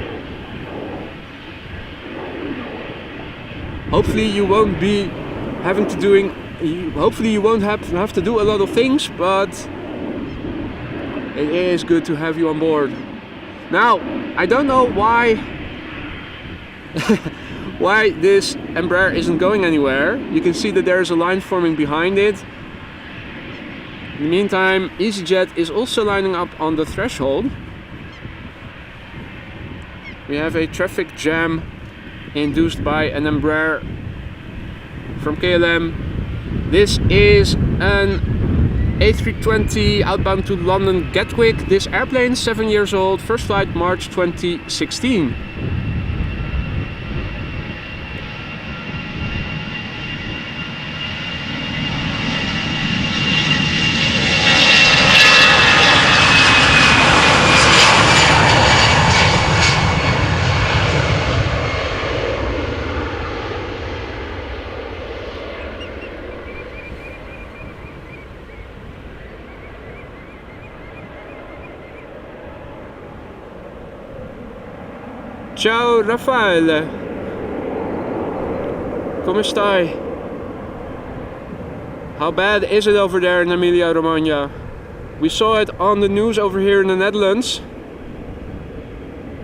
[SPEAKER 1] Hopefully you won't be having to doing. Hopefully you won't have to do a lot of things, but it is good to have you on board. Now, I don't know why why this Embraer isn't going anywhere. You can see that there is a line forming behind it. In the meantime, EasyJet is also lining up on the threshold. We have a traffic jam induced by an Embraer from KLM. This is an A320 outbound to London Gatwick. This airplane, 7 years old, first flight March 2016. Ciao Raffaele, come stai? How bad is it over there in Emilia Romagna? We saw it on the news over here in the Netherlands.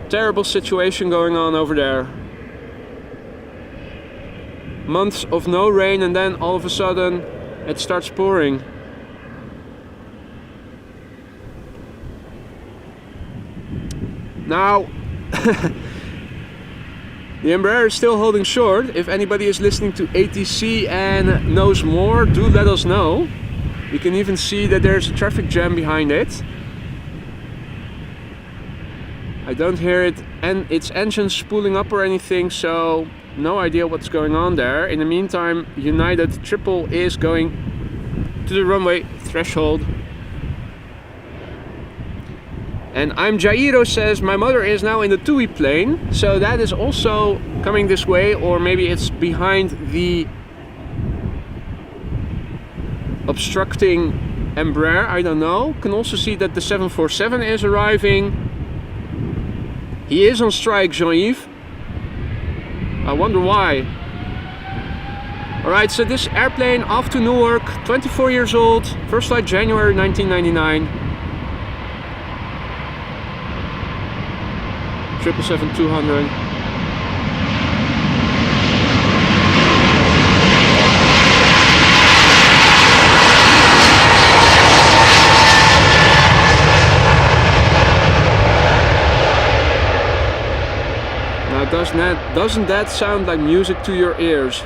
[SPEAKER 1] Terrible situation going on over there. Months of no rain and then all of a sudden it starts pouring. Now the Embraer is still holding short. If anybody is listening to ATC and knows more, do let us know. You can even see that there's a traffic jam behind it. I don't hear it and its engine spooling up or anything, so no idea what's going on there. In the meantime, United Schiphol is going to the runway threshold. And I'm Jairo says my mother is now in the TUI plane, so that is also coming this way, or maybe it's behind the obstructing Embraer, I don't know. Can also see that the 747 is arriving. He is on strike, Jean-Yves. I wonder why. Alright, so this airplane off to Newark, 24 years old, first flight January 1999. 777-200. Now doesn't that sound like music to your ears?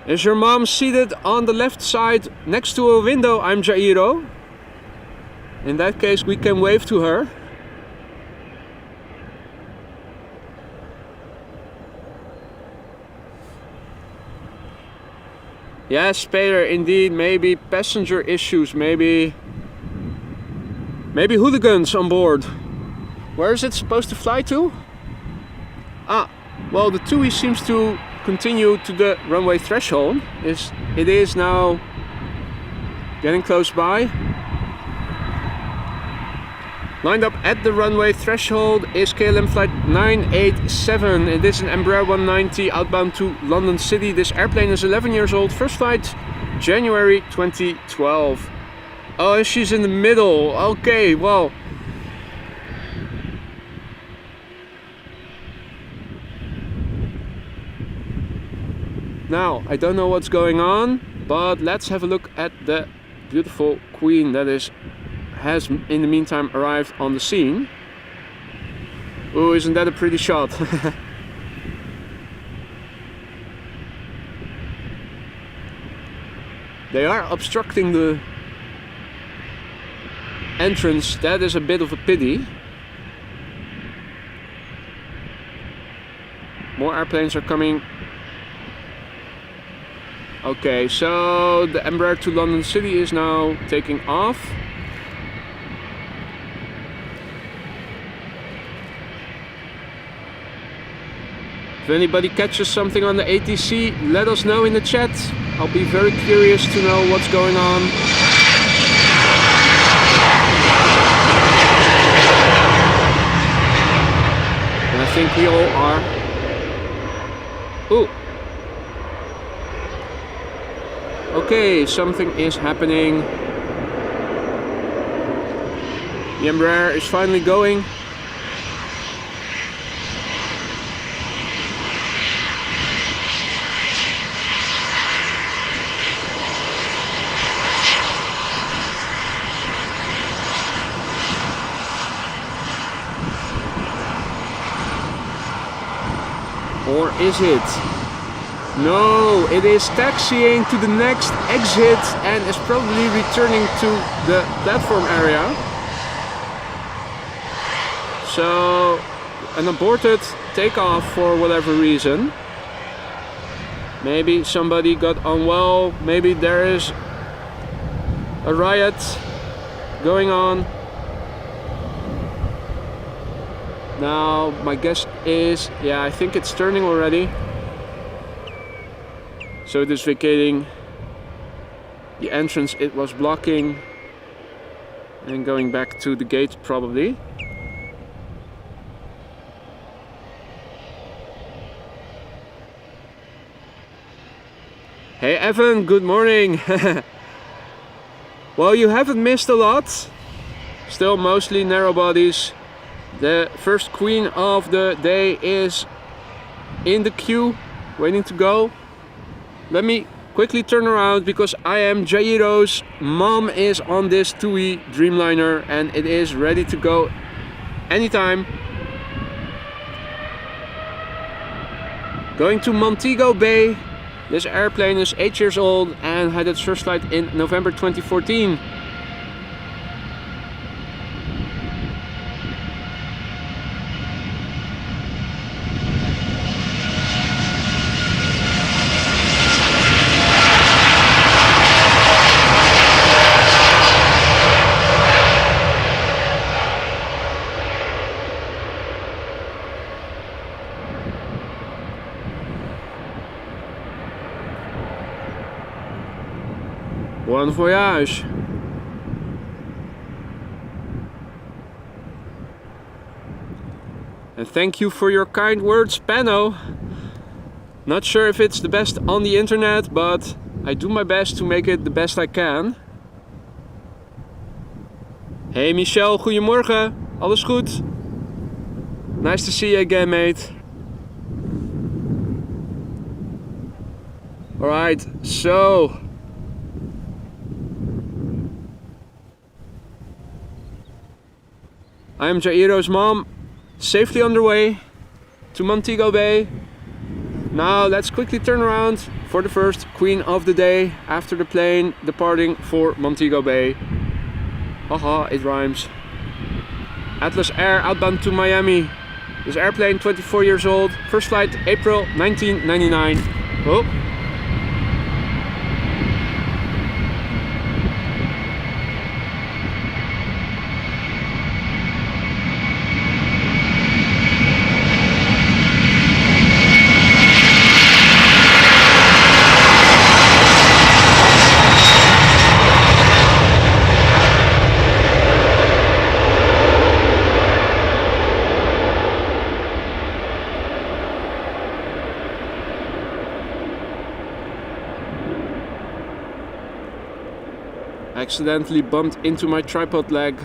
[SPEAKER 1] Is your mom seated on the left side next to a window? I'm Jairo. In that case, we can wave to her. Yes, Peter, indeed, maybe passenger issues, maybe hooligans on board. Where is it supposed to fly to? Ah, well, the TUI seems to continue to the runway threshold. It is now getting close by. Lined up at the runway threshold is KLM flight 987. It is an Embraer 190 outbound to London City. This airplane is 11 years old, first flight January 2012. Oh, she's in the middle. Okay, well. Now, I don't know what's going on, but let's have a look at the beautiful queen that has in the meantime arrived on the scene. Oh, isn't that a pretty shot? They are obstructing the entrance. That is a bit of a pity. More airplanes are coming. Okay, so the Embraer to London City is now taking off. If anybody catches something on the ATC, let us know in the chat. I'll be very curious to know what's going on. And I think we all are. Ooh. Okay, something is happening. The Embraer is finally going. Or is it? No, it is taxiing to the next exit and is probably returning to the platform area. So, an aborted takeoff for whatever reason. Maybe somebody got unwell, maybe there is a riot going on. Now, my guess is, yeah, I think it's turning already. So it is vacating the entrance it was blocking and going back to the gate probably. Hey Evan, good morning. Well, you haven't missed a lot. Still mostly narrow bodies. The first queen of the day is in the queue, waiting to go. Let me quickly turn around because I am Jairo's mom is on this TUI Dreamliner and it is ready to go anytime. Going to Montego Bay. This airplane is 8 years old and had its first flight in November 2014. Bon voyage. And thank you for your kind words, Pano. Not sure if it's the best on the internet, but I do my best to make it the best I can. Hey Michel, goedemorgen. Alles goed? Nice to see you again, mate. Alright, so I am Jairo's mom, safely underway to Montego Bay. Now let's quickly turn around for the first queen of the day after the plane departing for Montego Bay. Haha, it rhymes. Atlas Air outbound to Miami. This airplane 24 years old, first flight April 1999. Oh. Accidentally bumped into my tripod leg.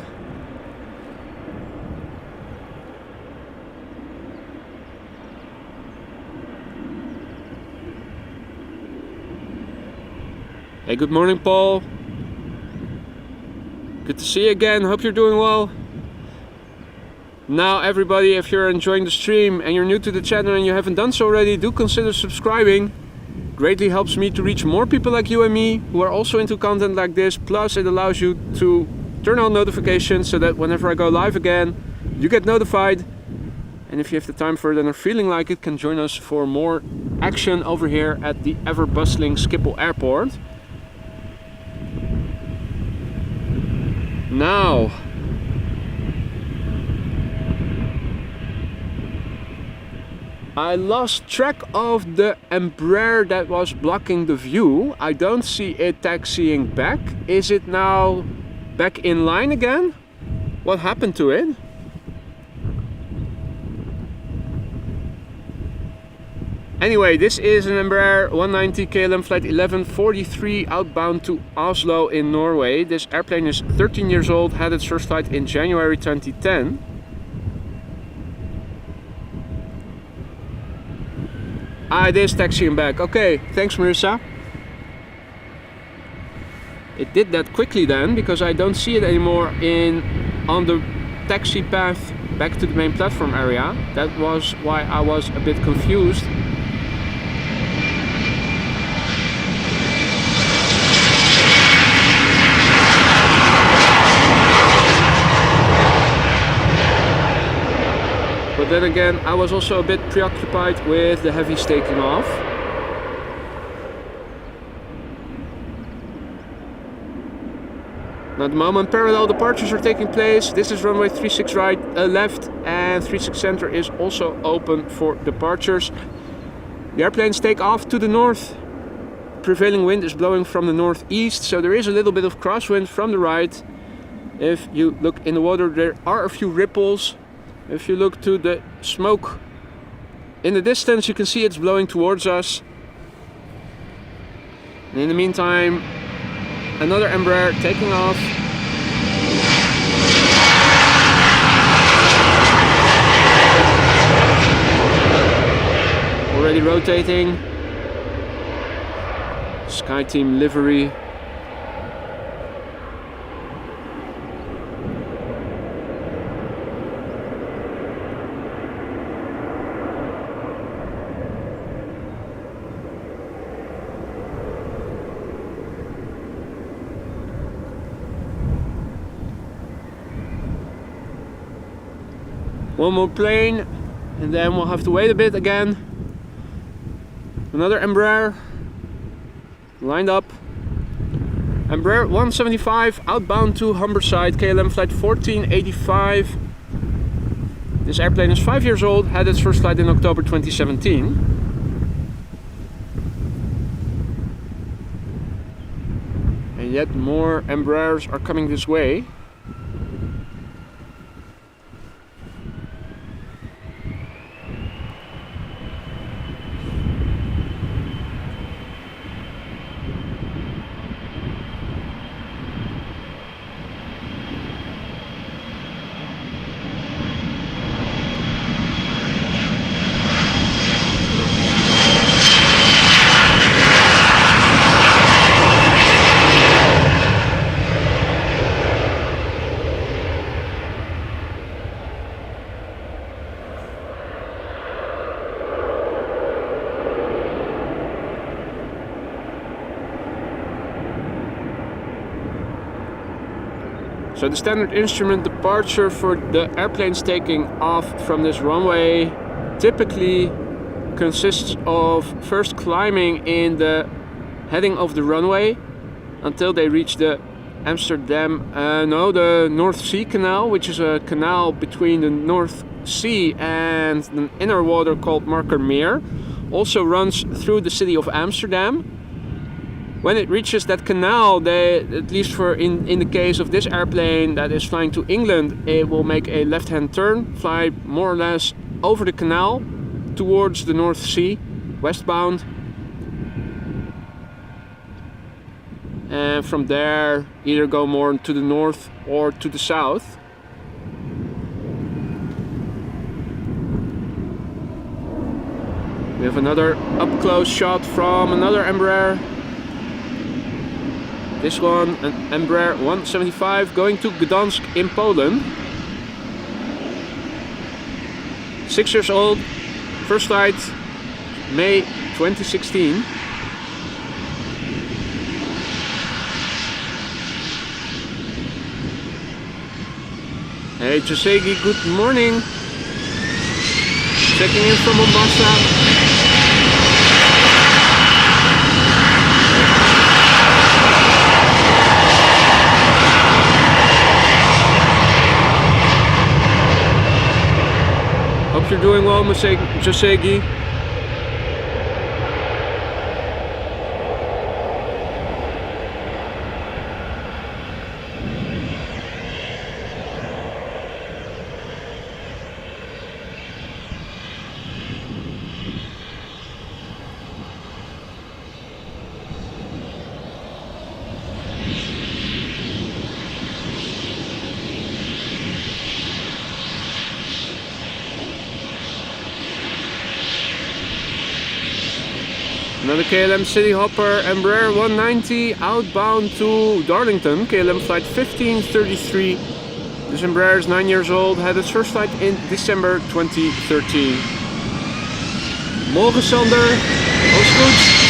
[SPEAKER 1] Hey, good morning, Paul. Good to see you again. Hope you're doing well. Now, everybody, if you're enjoying the stream and you're new to the channel and you haven't done so already, do consider subscribing. Greatly helps me to reach more people like you and me who are also into content like this. Plus it allows you to turn on notifications so that whenever I go live again, you get notified. And if you have the time for it and are feeling like it, can join us for more action over here at the ever bustling Schiphol airport. Now, I lost track of the Embraer that was blocking the view. I don't see it taxiing back. Is it now back in line again? What happened to it? Anyway, this is an Embraer 190 KLM flight 1143 outbound to Oslo in Norway. This airplane is 13 years old, had its first flight in January 2010. It is taxiing back. Okay, thanks Marissa. It did that quickly then, because I don't see it anymore on the taxi path back to the main platform area. That was why I was a bit confused. But then again, I was also a bit preoccupied with the heavies taking off. Now at the moment, parallel departures are taking place. This is runway 36 right, left, and 36 center is also open for departures. The airplanes take off to the north. Prevailing wind is blowing from the northeast, so there is a little bit of crosswind from the right. If you look in the water, there are a few ripples. If you look to the smoke in the distance, you can see it's blowing towards us. And in the meantime, another Embraer taking off. Already rotating. SkyTeam livery. One more plane, and then we'll have to wait a bit again. Another Embraer lined up. Embraer 175 outbound to Humberside, KLM flight 1485. This airplane is 5 years old, had its first flight in October 2017. And yet more Embraers are coming this way. So the standard instrument departure for the airplanes taking off from this runway typically consists of first climbing in the heading of the runway until they reach the the North Sea Canal, which is a canal between the North Sea and an inner water called Markermeer. Also runs through the city of Amsterdam. When it reaches that canal, at least in the case of this airplane that is flying to England, it will make a left-hand turn, fly more or less over the canal towards the North Sea, westbound. And from there, either go more to the north or to the south. We have another up-close shot from another Embraer. This one, an Embraer 175 going to Gdansk in Poland. 6 years old, first flight May 2016. Hey Josegi, good morning. Checking in from Mombasa. Hope you're doing well, Josegi. Another KLM City Hopper Embraer 190 outbound to Darlington, KLM flight 1533. This Embraer is 9 years old, had its first flight in December 2013. Morgen Sander, alles goed?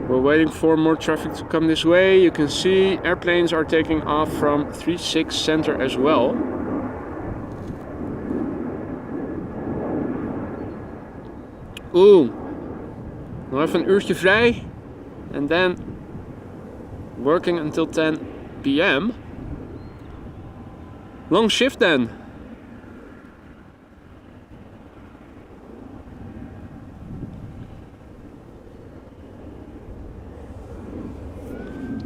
[SPEAKER 1] We're waiting for more traffic to come this way. You can see airplanes are taking off from 36 center as well. Oeh, nog even een uurtje vrij. And then working until 10 p.m. Long shift then.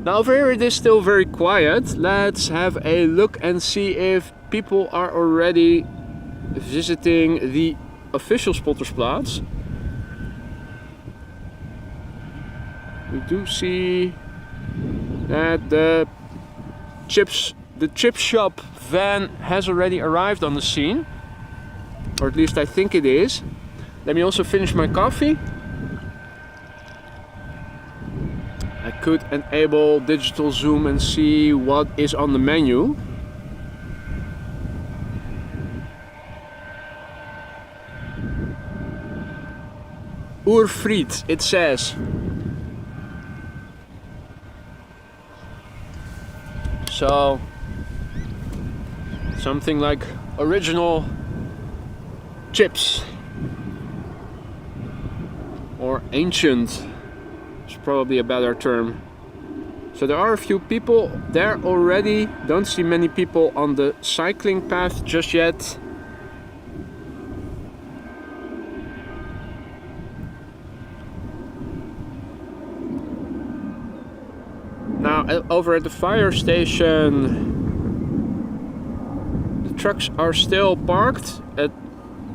[SPEAKER 1] Now over here it is still very quiet. Let's have a look and see if people are already visiting the official Spottersplaats. We do see that the chip shop van has already arrived on the scene, or at least I think it is. Let me also finish my coffee. I could enable digital zoom and see what is on the menu. Oerfried, it says. So, something like original chips. Or ancient. Probably a better term. So there are a few people there already. Don't see many people on the cycling path just yet. Now over at the fire station, the trucks are still parked.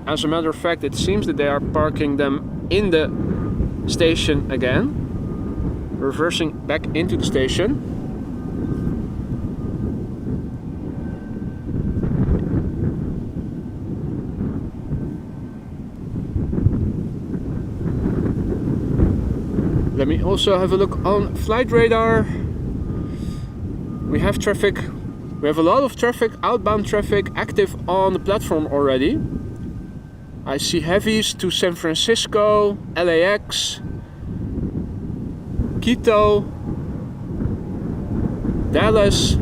[SPEAKER 1] As a matter of fact, it seems that they are parking them in the station again. Reversing back into the station. Let me also have a look on flight radar. We have traffic. We have a lot of traffic, outbound traffic active on the platform already. I see heavies to San Francisco, LAX, Quito, Dallas.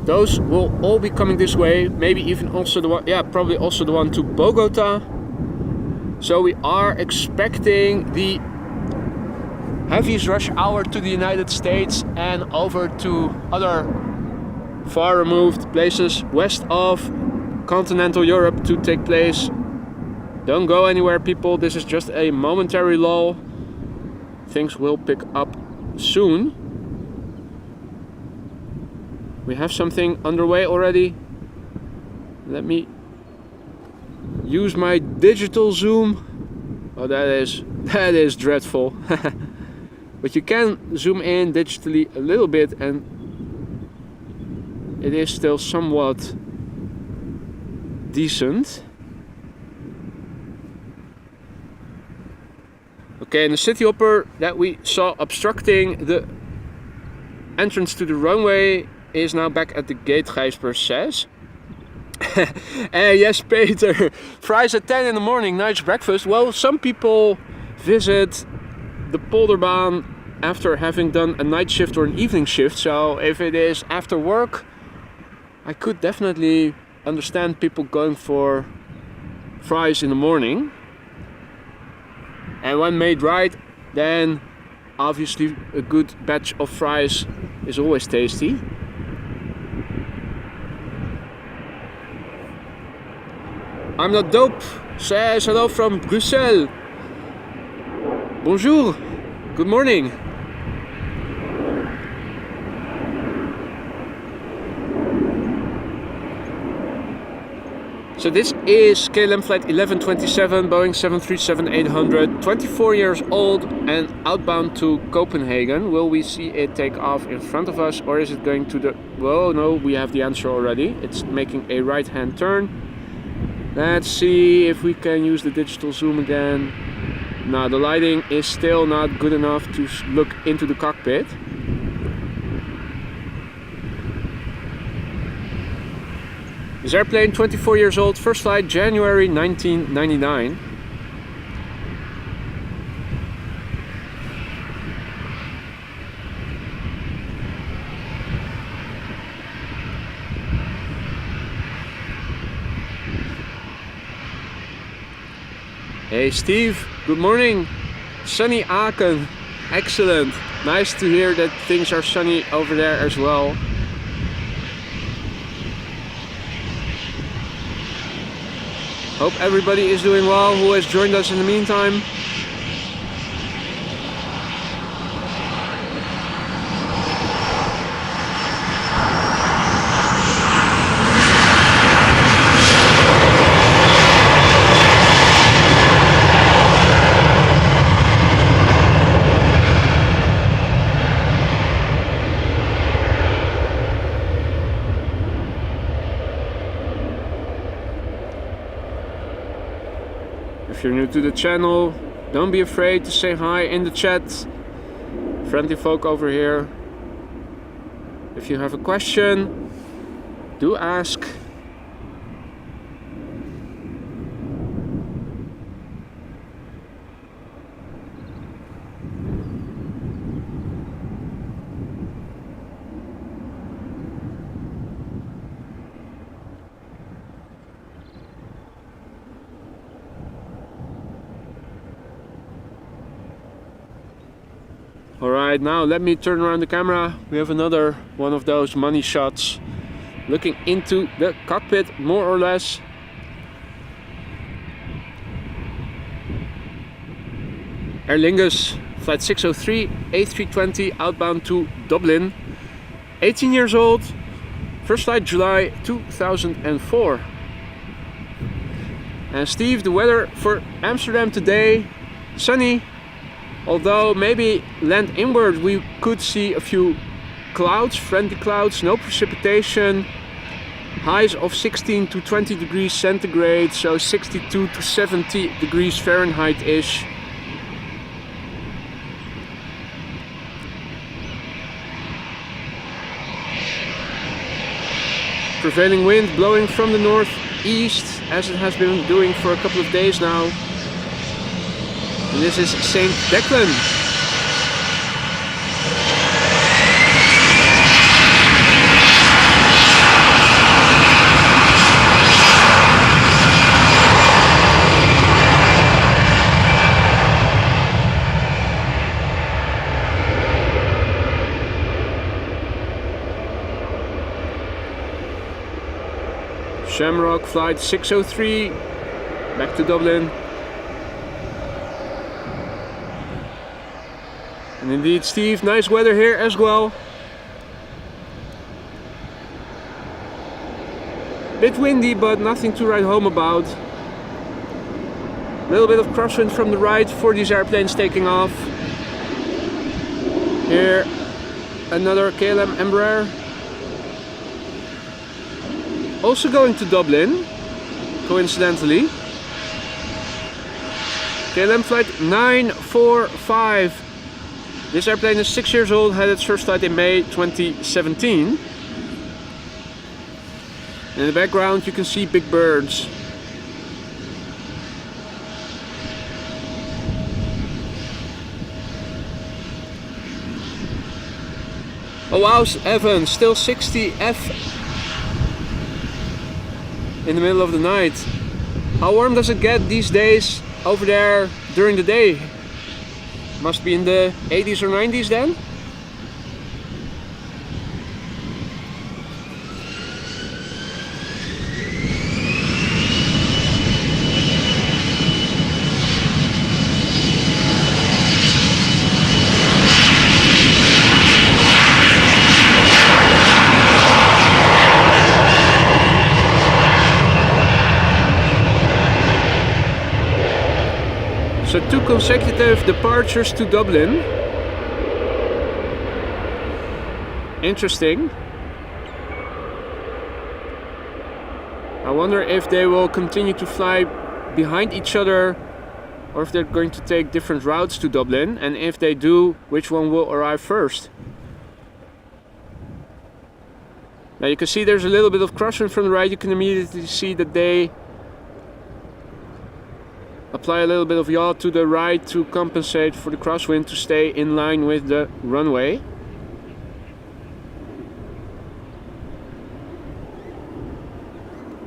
[SPEAKER 1] Those will all be coming this way. Maybe even also the one, probably also the one to Bogota. So we are expecting the heaviest rush hour to the United States and over to other far removed places west of continental Europe to take place. Don't go anywhere, people. This is just a momentary lull. Things will pick up soon. We have something underway already. Let me use my digital zoom. Oh, that is dreadful. But you can zoom in digitally a little bit and it is still somewhat decent. Okay, and the city hopper that we saw obstructing the entrance to the runway is now back at the gate, Gijsper says. Yes, Peter, fries at 10 in the morning, nice breakfast. Well, some people visit the Polderbaan after having done a night shift or an evening shift. So if it is after work, I could definitely understand people going for fries in the morning. And when made right, then obviously a good batch of fries is always tasty. I'm not dope says hello from Brussels. Bonjour, good morning. So this is KLM flight 1127, Boeing 737-800, 24 years old and outbound to Copenhagen. Will we see it take off in front of us, or is it going to the... Well, no, we have the answer already. It's making a right-hand turn. Let's see if we can use the digital zoom again. No, the lighting is still not good enough to look into the cockpit. This airplane, 24 years old, first flight January 1999. Hey Steve, good morning. Sunny Aachen, excellent. Nice to hear that things are sunny over there as well. Hope everybody is doing well who has joined us in the meantime. If you're new to the channel, don't be afraid to say hi in the chat. Friendly folk over here. If you have a question, do ask. Alright, now let me turn around the camera. We have another one of those money shots. Looking into the cockpit, more or less. Aer Lingus, flight 603, A320, outbound to Dublin. 18 years old, first flight July 2004. And Steve, the weather for Amsterdam today, sunny. Although maybe land inward we could see a few clouds, friendly clouds, no precipitation. Highs of 16 to 20 degrees centigrade, so 62 to 70 degrees Fahrenheit-ish. Prevailing wind blowing from the northeast, as it has been doing for a couple of days now. And this is St. Declan. Shamrock flight 603, back to Dublin. And indeed, Steve, nice weather here as well. Bit windy, but nothing to write home about. A little bit of crosswind from the right for these airplanes taking off. Here, another KLM Embraer. Also going to Dublin, coincidentally. KLM flight 945. This airplane is 6 years old, had its first flight in May 2017. In the background you can see big birds. Oh wow, Evan, still 60 F in the middle of the night. How warm does it get these days over there during the day? Must be in the 80s or 90s then. So 2 consecutive departures to Dublin. Interesting. I wonder if they will continue to fly behind each other or if they're going to take different routes to Dublin, and if they do, which one will arrive first. Now you can see there's a little bit of crosswind from the right. You can immediately see that they apply a little bit of yaw to the right to compensate for the crosswind to stay in line with the runway.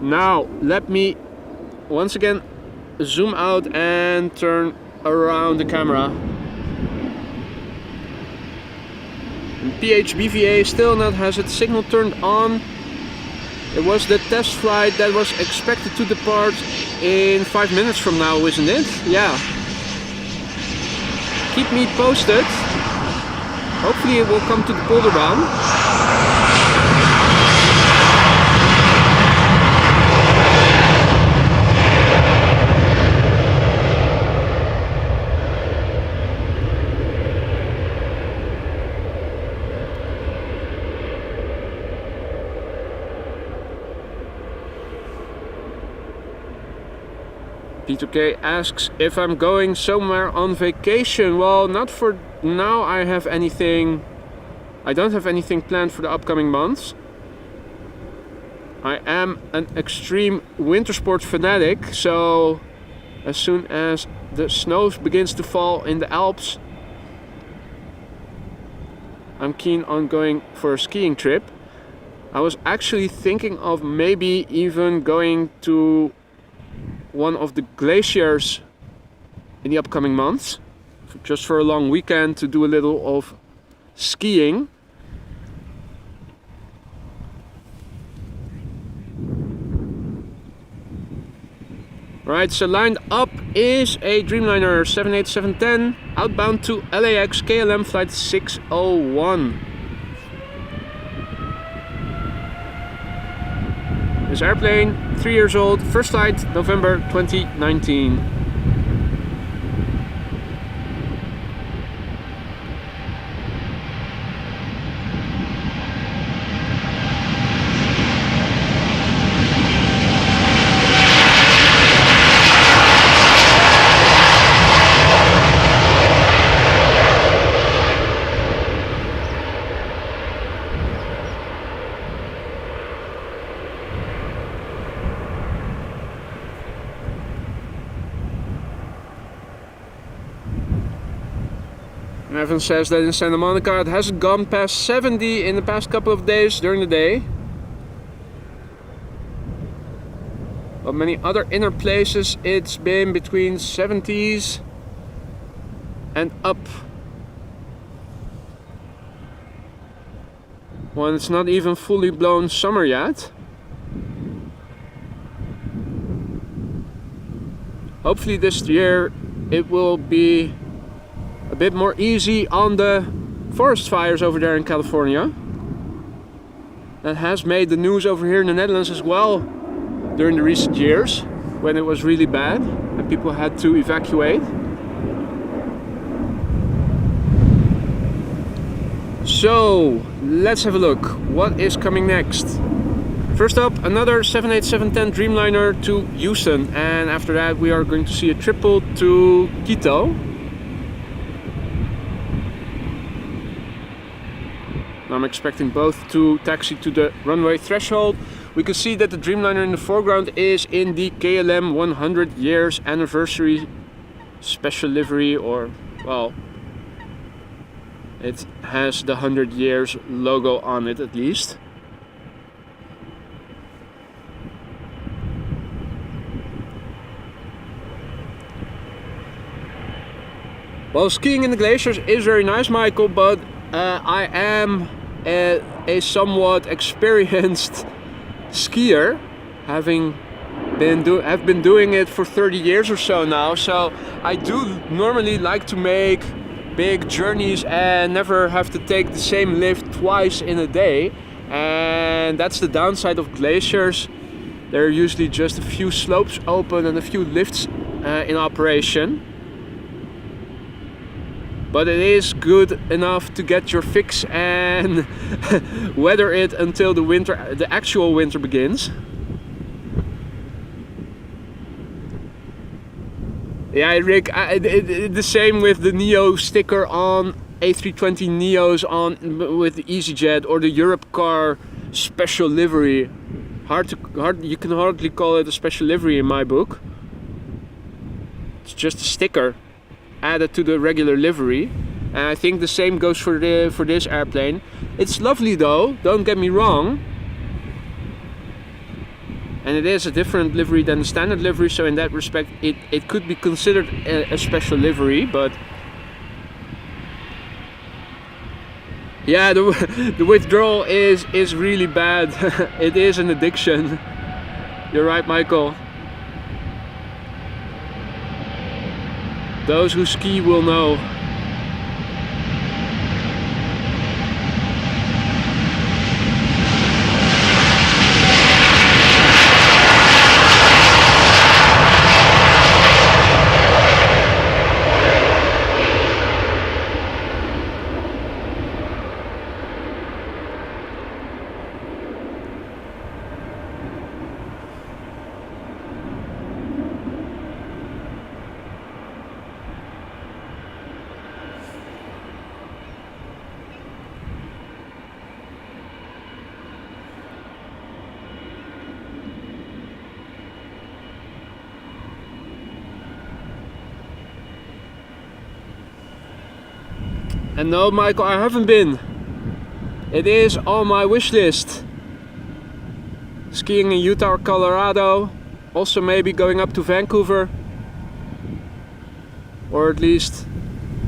[SPEAKER 1] Now let me once again zoom out and turn around the camera. And PH-BVA still not has its signal turned on. It was the test flight that was expected to depart in 5 minutes from now, isn't it? Yeah. Keep me posted. Hopefully it will come to the Polderbaan. P2K asks if I'm going somewhere on vacation. Well, not for now. I don't have anything planned for the upcoming months. I am an extreme winter sports fanatic, so as soon as the snow begins to fall in the Alps, I'm keen on going for a skiing trip. I was actually thinking of maybe even going to one of the glaciers in the upcoming months, just for a long weekend to do a little of skiing. Right, so lined up is a Dreamliner 787-10 outbound to LAX KLM flight 601. This airplane, 3 years old, first flight November 2019. Evan says that in Santa Monica it hasn't gone past 70 in the past couple of days during the day. But many other inner places it's been between 70s and up. Well, it's not even fully blown summer yet. Hopefully this year it will be a bit more easy on the forest fires over there in California. That has made the news over here in the Netherlands as well during the recent years, when it was really bad and people had to evacuate. So let's have a look. What is coming next? First up, another 787-10 Dreamliner to Houston, and after that we are going to see a triple to Quito. I'm expecting both to taxi to the runway threshold. We can see that the Dreamliner in the foreground is in the KLM 100 years anniversary special livery, or well, it has the 100 years logo on it at least. Well, skiing in the glaciers is very nice, Michael, but I am a somewhat experienced skier, having I've been doing it for 30 years or so now, so I do normally like to make big journeys and never have to take the same lift twice in a day, and that's the downside of glaciers. There are usually just a few slopes open and a few lifts in operation, but it is good enough to get your fix and weather it until the actual winter begins. Yeah, Rick, the same with the Neo sticker on A320 Neos with the EasyJet or the Europcar special livery. You can hardly call it a special livery in my book. It's just a sticker added to the regular livery, and I think the same goes for this airplane. It's lovely though, don't get me wrong. And it is a different livery than the standard livery, so in that respect it could be considered a special livery, but yeah, the withdrawal is really bad. It is an addiction. You're right, Michael. Those who ski will know. And no, Michael, I haven't been. It is on my wish list. Skiing in Utah or Colorado. Also maybe going up to Vancouver. Or at least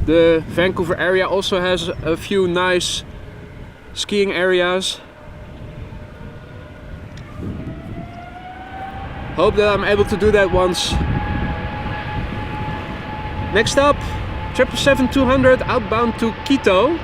[SPEAKER 1] the Vancouver area also has a few nice skiing areas. Hope that I'm able to do that once. Next up, 777-200 outbound to Quito.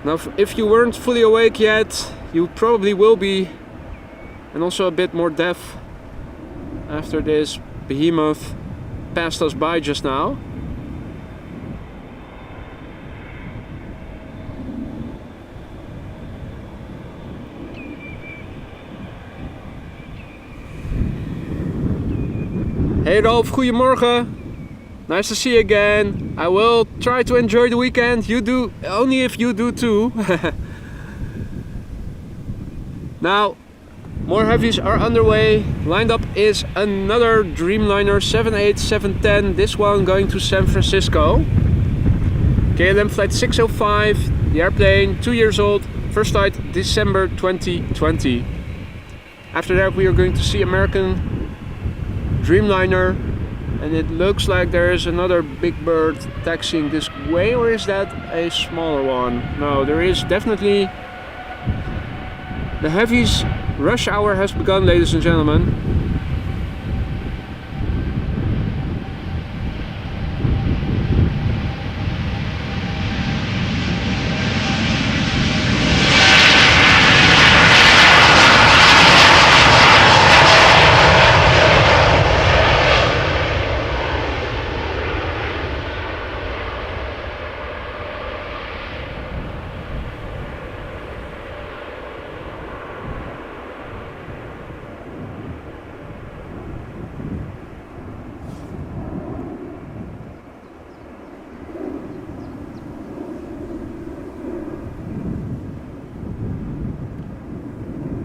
[SPEAKER 1] Now, if you weren't fully awake yet, you probably will be, and also a bit more deaf after this behemoth passed us by just now. Hey Rolf, goedemorgen. Nice to see you again. I will try to enjoy the weekend. You do, only if you do too. Now, more heavies are underway. Lined up is another Dreamliner 787-10. This one going to San Francisco. KLM flight 605. The airplane 2 years old. First flight December 2020. After that we are going to see American Dreamliner. And it looks like there is another big bird taxiing this way, or is that a smaller one? No, there is definitely. The heavies rush hour has begun, ladies and gentlemen.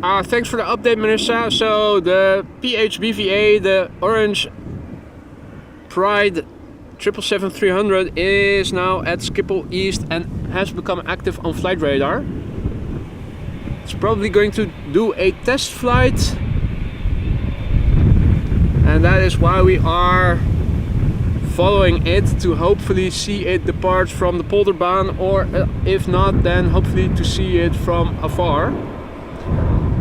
[SPEAKER 1] Thanks for the update, Marissa. So the PH-BVA, the orange Pride 777-300 is now at Schiphol East and has become active on flight radar. It's probably going to do a test flight, and that is why we are following it to hopefully see it depart from the Polderbaan, or if not, then hopefully to see it from afar.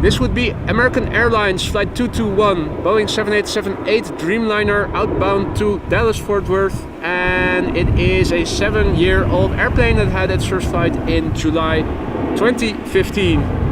[SPEAKER 1] This would be American Airlines Flight 221, Boeing 7878 Dreamliner outbound to Dallas-Fort Worth, and it is a 7-year-old airplane that had its first flight in July 2015.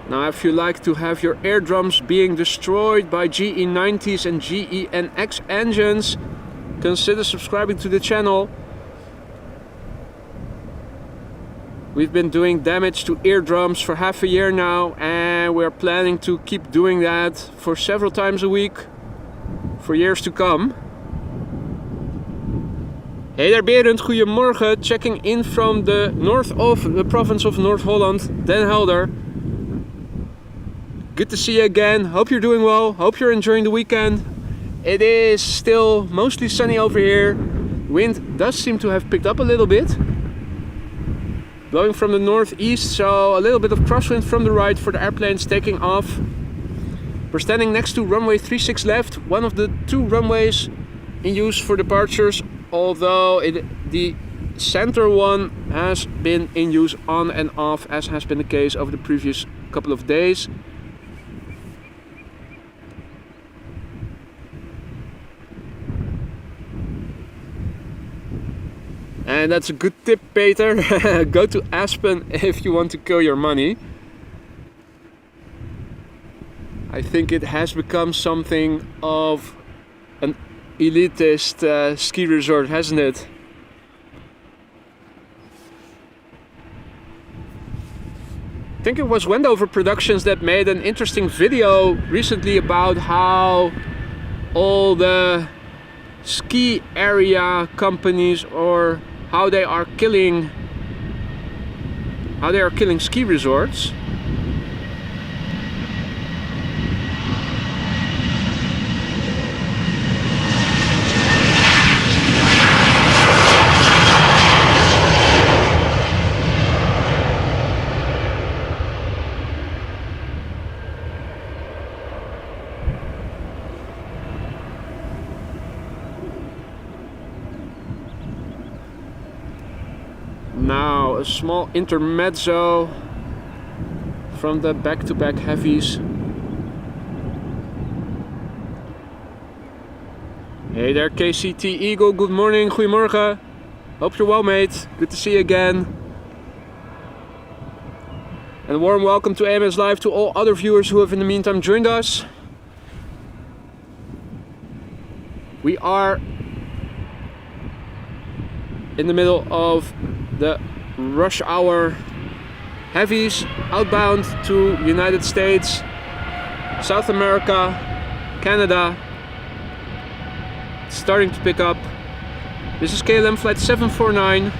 [SPEAKER 1] Now, if you like to have your eardrums being destroyed by GE90s and GEnx engines, consider subscribing to the channel. We've been doing damage to eardrums for half a year now, and we're planning to keep doing that for several times a week for years to come. Hey there Berend, goedemorgen. Checking in from the north of the province of North Holland, Den Helder. Good to see you again. Hope you're doing well. Hope you're enjoying the weekend. It is still mostly sunny over here. Wind does seem to have picked up a little bit, blowing from the northeast, so a little bit of crosswind from the right for the airplanes taking off. We're standing next to runway 36 left, one of the 2 runways in use for departures, although the center one has been in use on and off, as has been the case over the previous couple of days. And that's a good tip, Peter. Go to Aspen if you want to kill your money. I think it has become something of an elitist ski resort, hasn't it? I think it was Wendover Productions that made an interesting video recently about how all the ski area companies, or how they are killing ski resorts. Now a small intermezzo from the back-to-back heavies. Hey there KCT Eagle, good morning, goedemorgen. Hope you're well, mate. Good to see you again. And a warm welcome to AMS Live to all other viewers who have in the meantime joined us. We are in the middle of the rush hour heavies outbound to United States, South America, Canada. It's starting to pick up. This is KLM flight 749.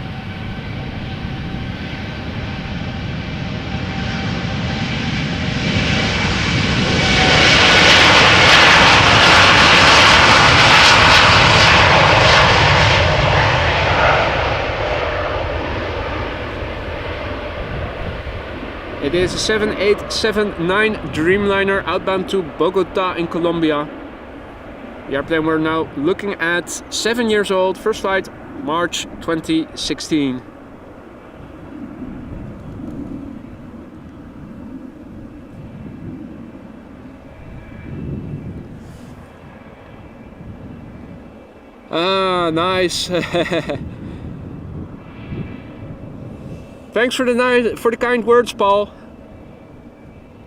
[SPEAKER 1] It is a 7879 Dreamliner outbound to Bogota in Colombia. The airplane we're now looking at, 7 years old, first flight March 2016. Ah, nice. Thanks for the kind words, Paul.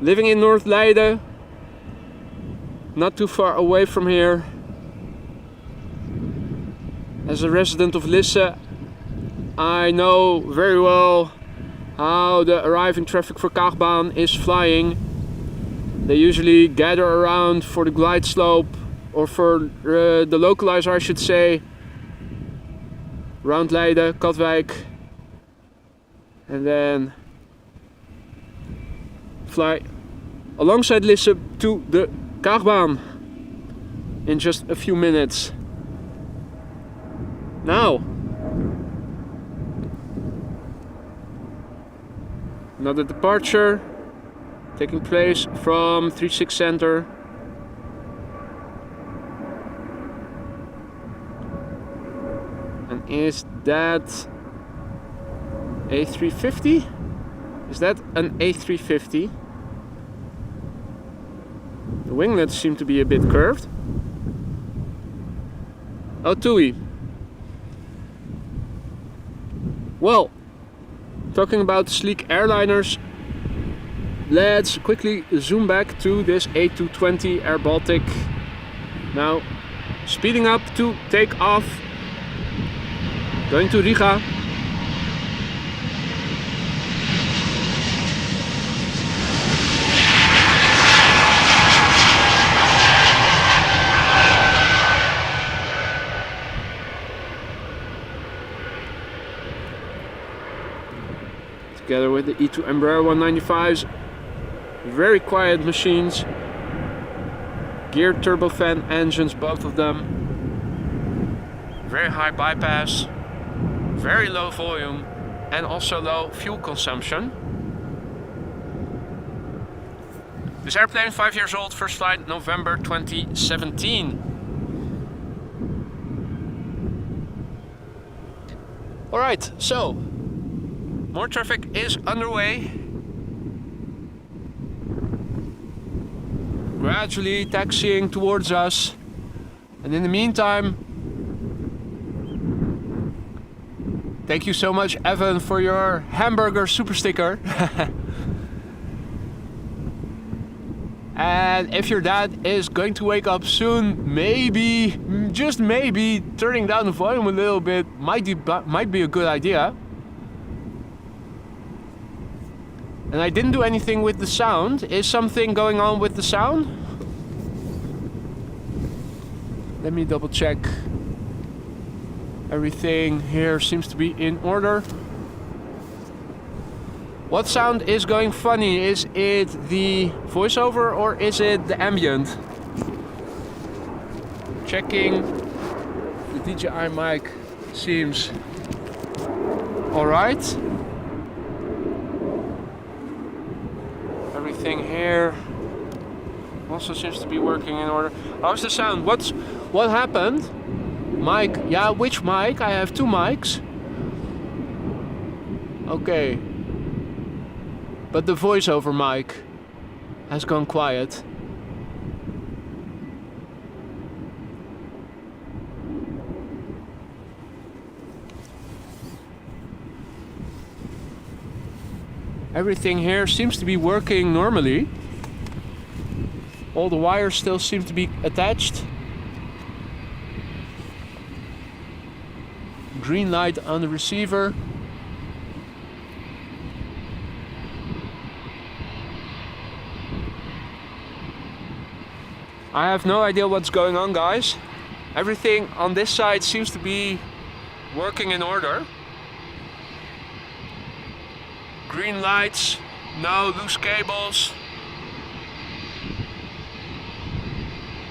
[SPEAKER 1] Living in North Leiden, not too far away from here. As a resident of Lisse, I know very well how the arriving traffic for Kaagbaan is flying. They usually gather around for the glide slope, or for the localizer I should say, around Leiden, Katwijk, and then fly alongside Lisse to the Kaagbaan in just a few minutes. Now, another departure taking place from 36 Center. And is that A350? Is that an A350? The winglets seem to be a bit curved. Oh, TUI. Well, talking about sleek airliners, let's quickly zoom back to this A220 Air Baltic. Now, speeding up to take off, going to Riga. Together with the E2 Embraer 195s, very quiet machines, geared turbofan engines, both of them, very high bypass, very low volume, and also low fuel consumption. This airplane, 5 years old, first flight November 2017. Alright, so more traffic is underway. Gradually taxiing towards us. And in the meantime, thank you so much, Evan, for your hamburger super sticker. And if your dad is going to wake up soon, maybe, just maybe, turning down the volume a little bit might be a good idea. And I didn't do anything with the sound. Is something going on with the sound? Let me double check. Everything here seems to be in order. What sound is going funny? Is it the voiceover or is it the ambient? Checking. The DJI mic seems alright. Everything here also seems to be working in order. How's the sound? What happened? Mic? Yeah, which mic? I have two mics. Okay. But the voiceover mic has gone quiet. Everything here seems to be working normally. All the wires still seem to be attached. Green light on the receiver. I have no idea what's going on, guys. Everything on this side seems to be working in order. Green lights, no loose cables.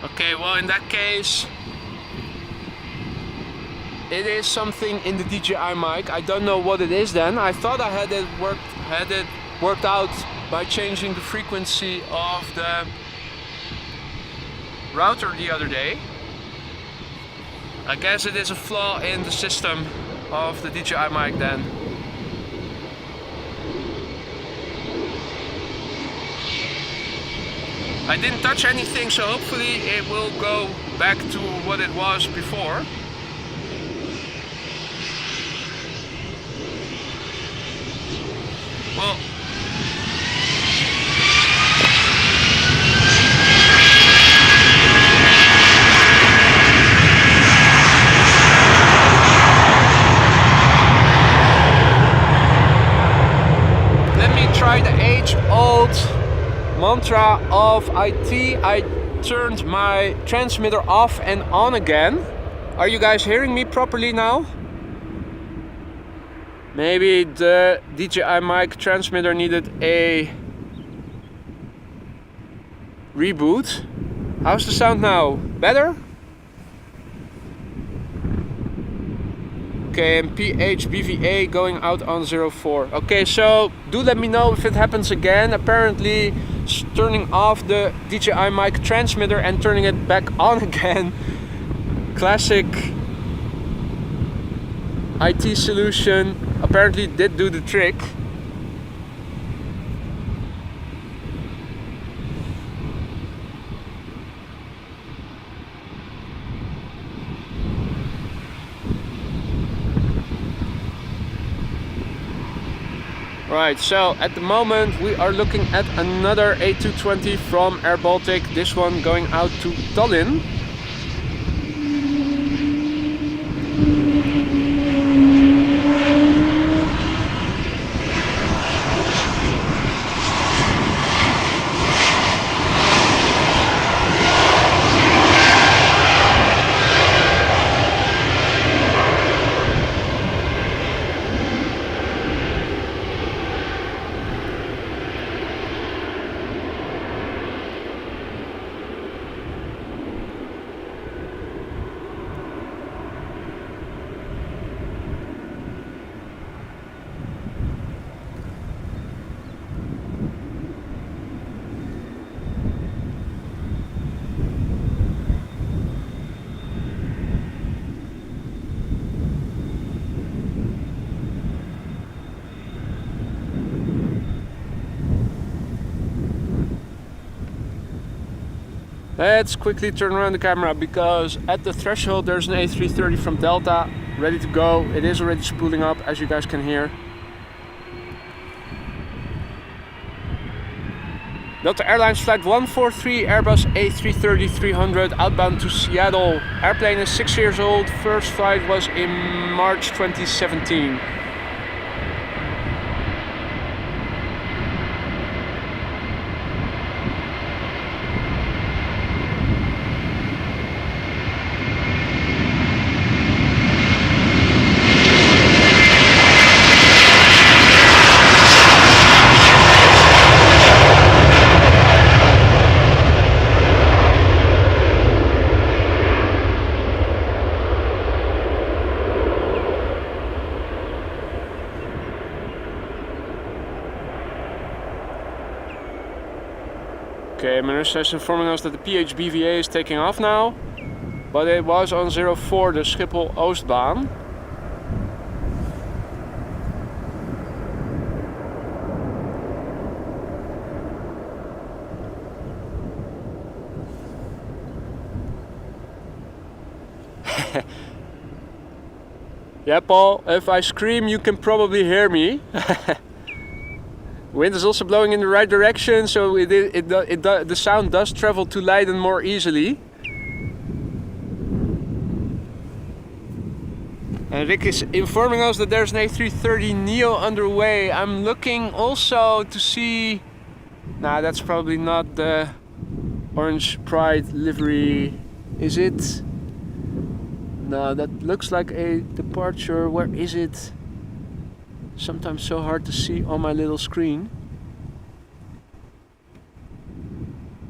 [SPEAKER 1] Okay, well, in that case, it is something in the DJI mic. I don't know what it is then. I thought I had it worked out by changing the frequency of the router the other day. I guess it is a flaw in the system of the DJI mic then. I didn't touch anything, so hopefully it will go back to what it was before. Well, let me try the age-old mantra of IT. I turned my transmitter off and on again. Are you guys hearing me properly now? Maybe the DJI mic transmitter needed a reboot. How's the sound now? Better? Okay, and PH-BVA going out on 04. Okay, so do let me know if it happens again. Apparently turning off the DJI mic transmitter and turning it back on again. Classic IT solution apparently did do the trick. Right, so at the moment we are looking at another A220 from Air Baltic, this one going out to Tallinn. Let's quickly turn around the camera because at the threshold there's an A330 from Delta ready to go. It is already spooling up, as you guys can hear. Delta Airlines flight 143 Airbus A330-300 outbound to Seattle. Airplane is 6 years old. First flight was in March 2017. Okay, Minister is informing us that the PH-BVA is taking off now, but it was on 04, the Schiphol Oostbaan. Yeah, Paul, if I scream you can probably hear me. Wind is also blowing in the right direction, so the sound does travel to Leiden more easily. And Rick is informing us that there's an A330neo underway. I'm looking also to see... Nah, that's probably not the Orange Pride livery, is it? No, that looks like a departure. Where is it? Sometimes so hard to see on my little screen.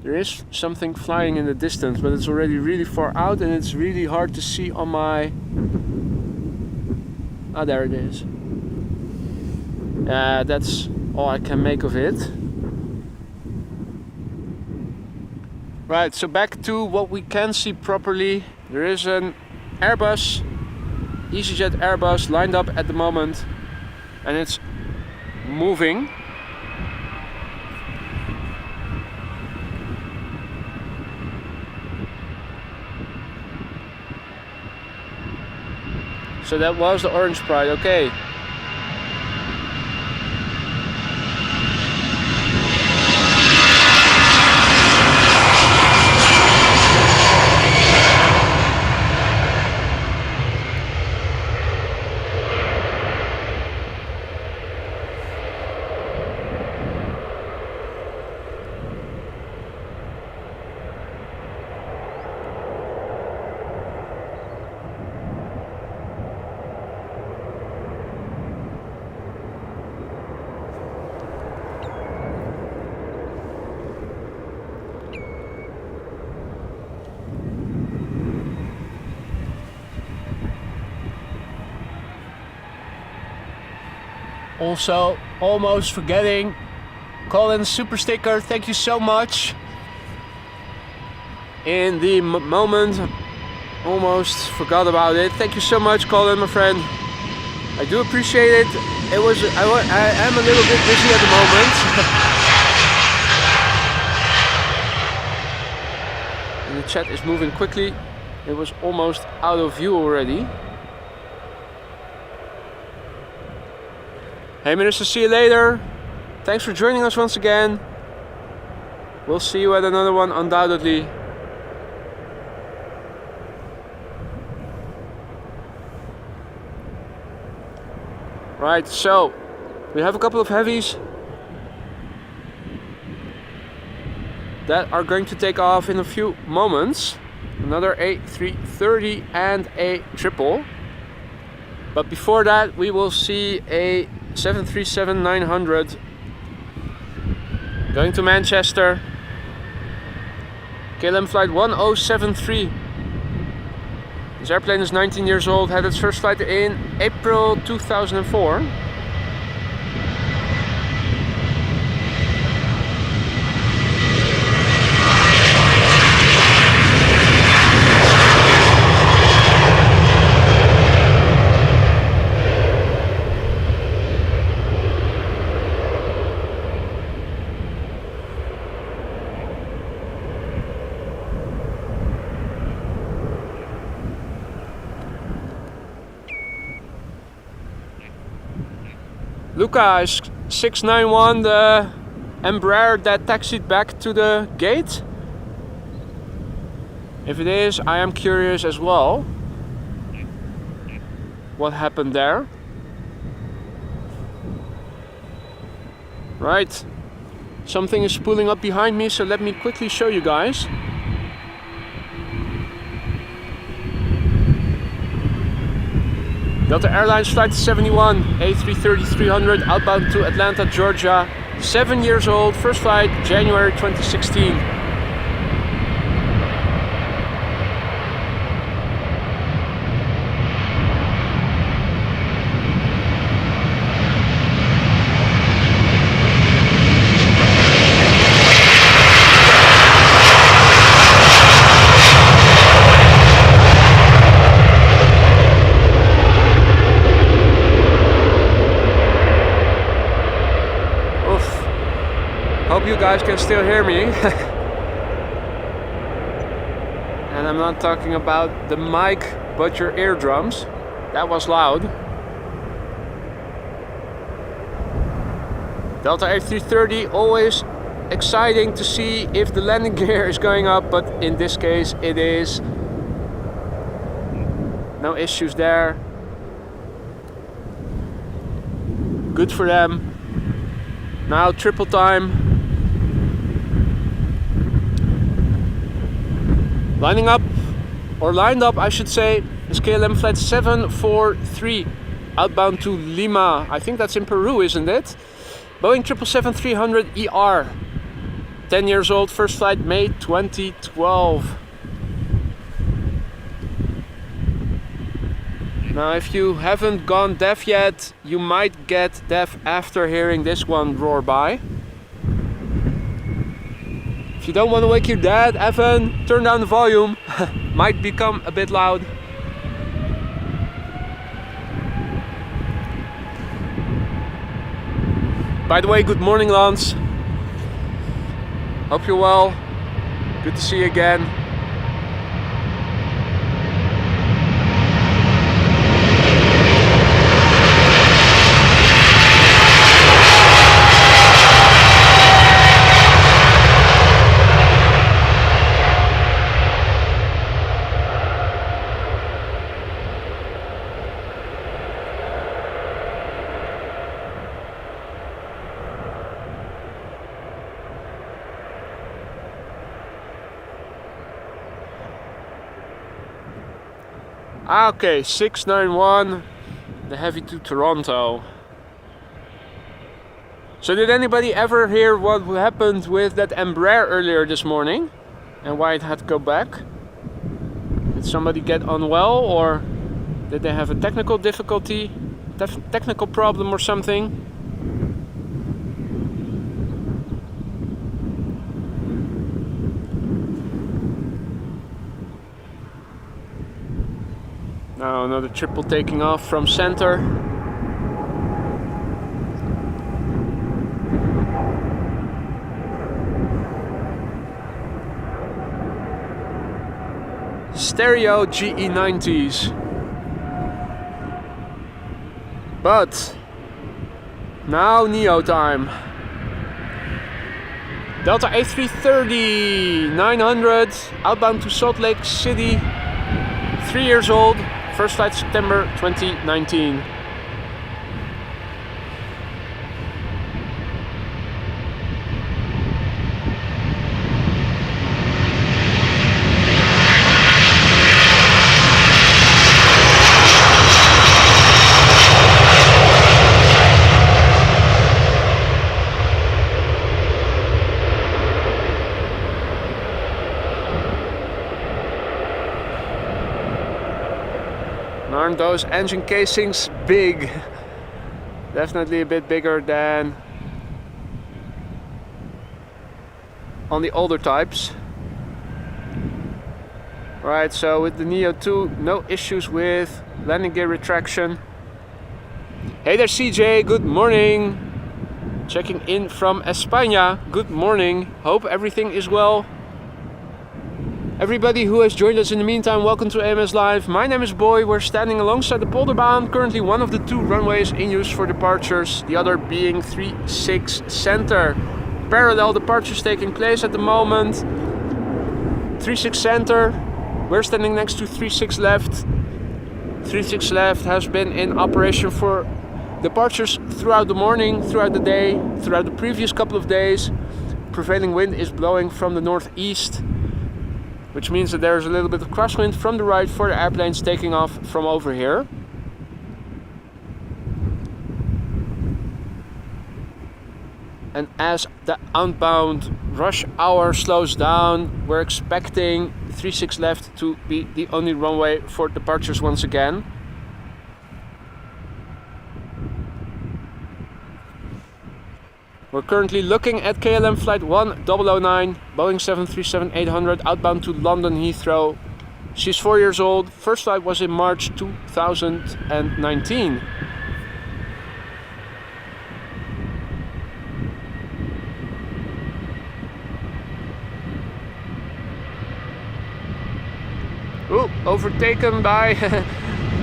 [SPEAKER 1] There is something flying in the distance, but it's already really far out and it's really hard to see on my... Ah, there it is. That's all I can make of it. Right, so back to what we can see properly. There is an Airbus, EasyJet Airbus lined up at the moment. And it's moving. So that was the Orange Pride, okay. Also, almost forgetting, Colin Super Sticker, thank you so much. In the moment, almost forgot about it. Thank you so much, Colin, my friend. I do appreciate it. I am a little bit busy at the moment. And the chat is moving quickly. It was almost out of view already. Hey Minister, see you later. Thanks for joining us once again. We'll see you at another one, undoubtedly. Right, so we have a couple of heavies that are going to take off in a few moments. Another A330 and a triple. But before that, we will see a 737-900 going to Manchester. KLM flight 1073. This airplane is 19 years old, had its first flight in April 2004. Luca, is 691 the Embraer that taxied back to the gate? If it is, I am curious as well. What happened there? Right. Something is spooling up behind me, so let me quickly show you guys. Delta Airlines flight 71, A330-300 outbound to Atlanta, Georgia. 7 years old, first flight January 2016. Hope you guys can still hear me. And I'm not talking about the mic, but your eardrums. That was loud. Delta A330, always exciting to see if the landing gear is going up, but in this case it is. No issues there. Good for them. Now triple time. Lining up, or lined up I should say, is KLM flight 743 outbound to Lima. I think that's in Peru, isn't it? Boeing 777-300ER. 10 years old, first flight May 2012. Now if you haven't gone deaf yet, you might get deaf after hearing this one roar by. If you don't want to wake your dad, Evan, turn down the volume. Might become a bit loud. By the way, good morning, Lance. Hope you're well. Good to see you again. Okay, 691, the heavy to Toronto. So did anybody ever hear what happened with that Embraer earlier this morning? And why it had to go back? Did somebody get unwell, or did they have a technical difficulty, technical problem or something? Now another triple taking off from center. Stereo GE90s. But now Neo time. Delta A330 900 outbound to Salt Lake City. 3 years old. First flight September 2019. Aren't those engine casings big? Definitely a bit bigger than on the older types. Right, so with the Neo 2, no issues with landing gear retraction. Hey there CJ, good morning. Checking in from España, good morning. Hope everything is well. Everybody who has joined us in the meantime, welcome to AMS Live. My name is Boy, we're standing alongside the Polderbaan, currently one of the two runways in use for departures, the other being 36 center. Parallel departures taking place at the moment. 36 center, we're standing next to 36 left. 36 left has been in operation for departures throughout the morning, throughout the day, throughout the previous couple of days. Prevailing wind is blowing from the northeast, which means that there's a little bit of crosswind from the right for the airplanes taking off from over here. And as the outbound rush hour slows down, we're expecting 36 left to be the only runway for departures once again. We're currently looking at KLM flight 1009, Boeing 737-800 outbound to London Heathrow. She's 4 years old. First flight was in March 2019. Ooh, overtaken by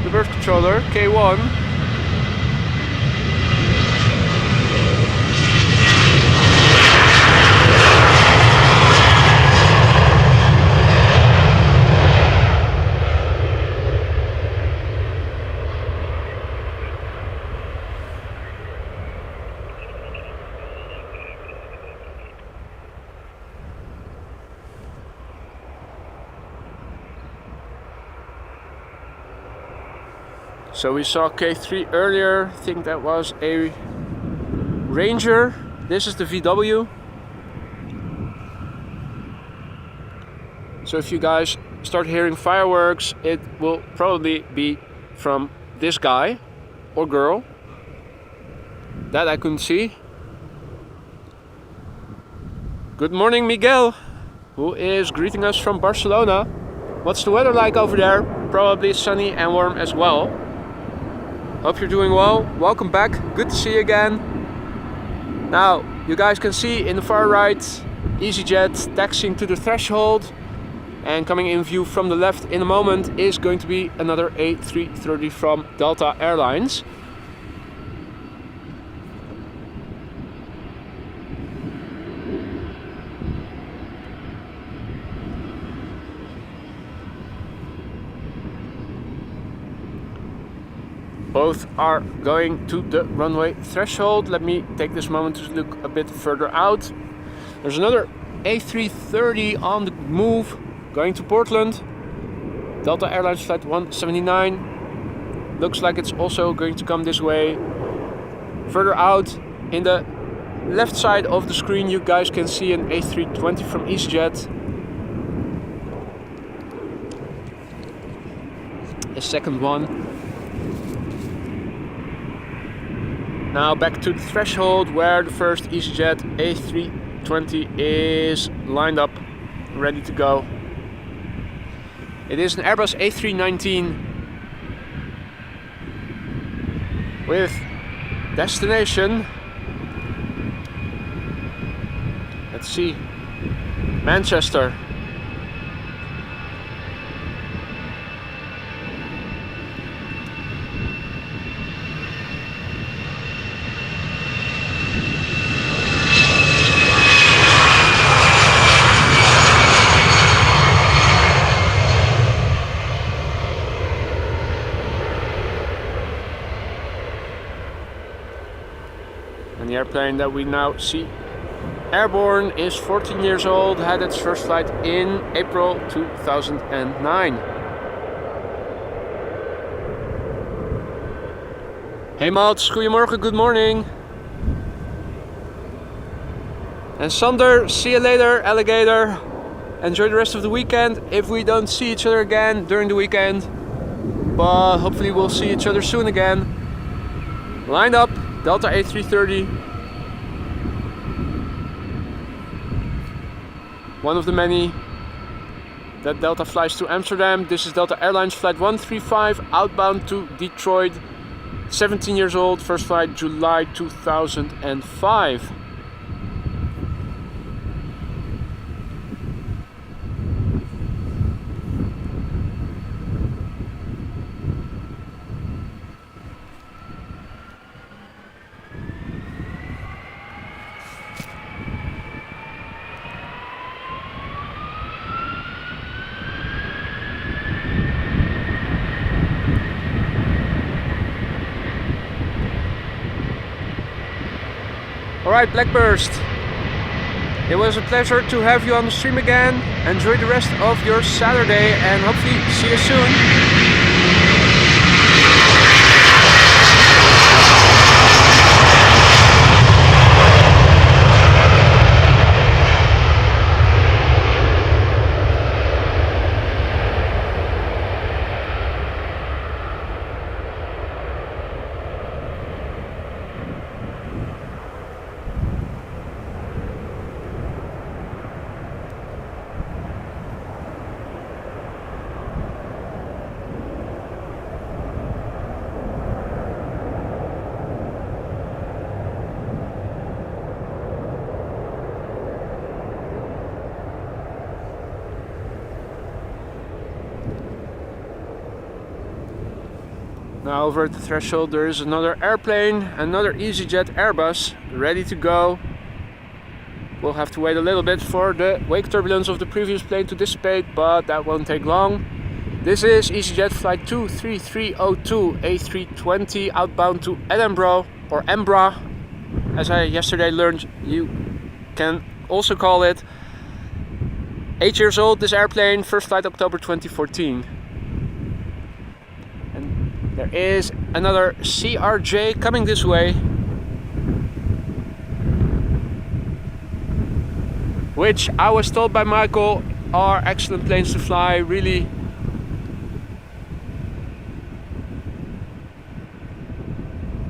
[SPEAKER 1] the bird controller, K1. So we saw K3 earlier, I think that was a Ranger. This is the VW. So if you guys start hearing fireworks, it will probably be from this guy or girl. That I couldn't see. Good morning, Miguel, who is greeting us from Barcelona. What's the weather like over there? Probably sunny and warm as well. Hope you're doing well. Welcome back. Good to see you again. Now, you guys can see in the far right, EasyJet taxiing to the threshold. And coming in view from the left in a moment is going to be another A330 from Delta Airlines. Both are going to the runway threshold. Let me take this moment to look a bit further out. There's another A330 on the move, going to Portland. Delta Airlines flight 179. Looks like it's also going to come this way. Further out, in the left side of the screen, you guys can see an A320 from EasyJet. A second one. Now back to the threshold where the first EasyJet A320 is lined up, ready to go. It is an Airbus A319 with destination, let's see, Manchester. And the airplane that we now see airborne is 14 years old, had its first flight in April 2009. Hey Mats, goedemorgen, good morning. And Sander, see you later, alligator. Enjoy the rest of the weekend if we don't see each other again during the weekend. But hopefully we'll see each other soon again. Lined up, Delta A330. One of the many that Delta flies to Amsterdam. This is Delta Airlines flight 135 outbound to Detroit. 17 years old, first flight July 2005. Alright, Blackburst, it was a pleasure to have you on the stream again. Enjoy the rest of your Saturday and hopefully see you soon. Now over at the threshold there is another airplane, another EasyJet Airbus ready to go. We'll have to wait a little bit for the wake turbulence of the previous plane to dissipate, but that won't take long. This is EasyJet flight 23302 A320 outbound to Edinburgh, or Embra, as I yesterday learned you can also call it. 8 years old, this airplane, first flight October 2014. There is another CRJ coming this way, which I was told by Michael are excellent planes to fly, really.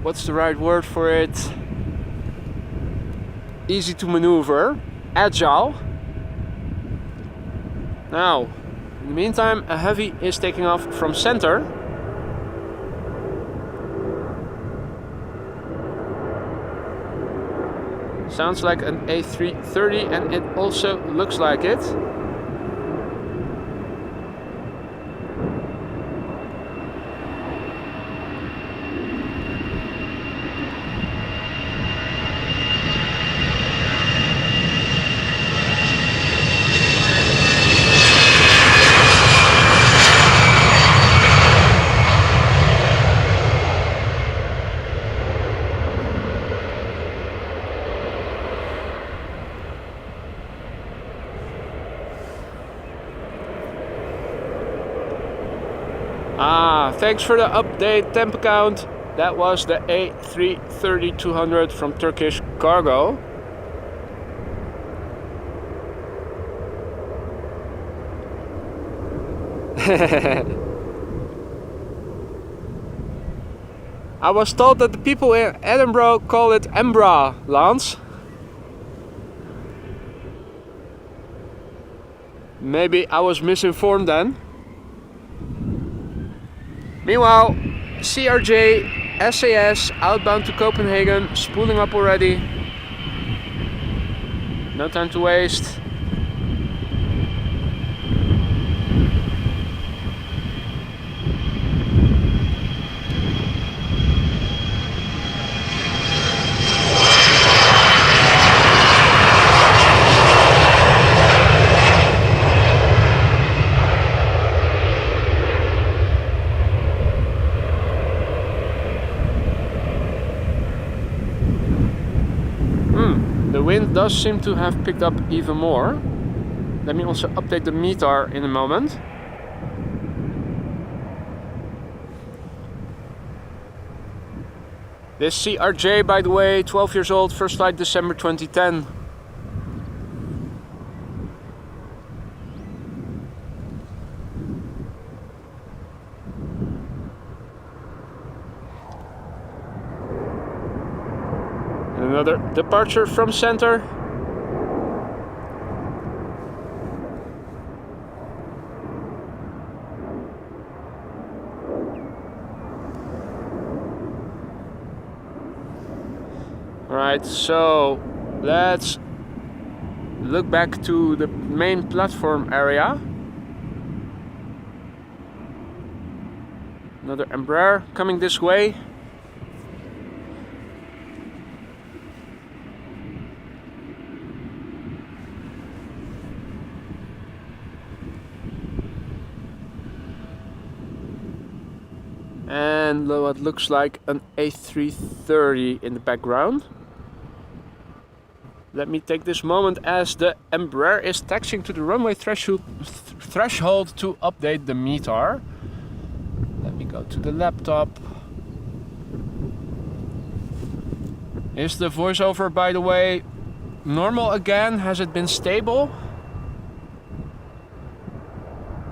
[SPEAKER 1] What's the right word for it? Easy to maneuver, agile. Now, in the meantime, a heavy is taking off from center. Sounds like an A330 and it also looks like it. Thanks for the update, temp count. That was the A330-200 from Turkish Cargo. I was told that the people in Edinburgh call it Embra, Lance. Maybe I was misinformed then. Meanwhile, CRJ SAS outbound to Copenhagen, spooling up already. No time to waste. The wind does seem to have picked up even more. Let me also update the METAR in a moment. This CRJ, by the way, 12 years old, first flight December 2010. Another departure from center. Alright, so let's look back to the main platform area. Another Embraer coming this way. And what looks like an A330 in the background. Let me take this moment as the Embraer is taxiing to the runway threshold to update the METAR. Let me go to the laptop. Is the voiceover, by the way, normal again? Has it been stable?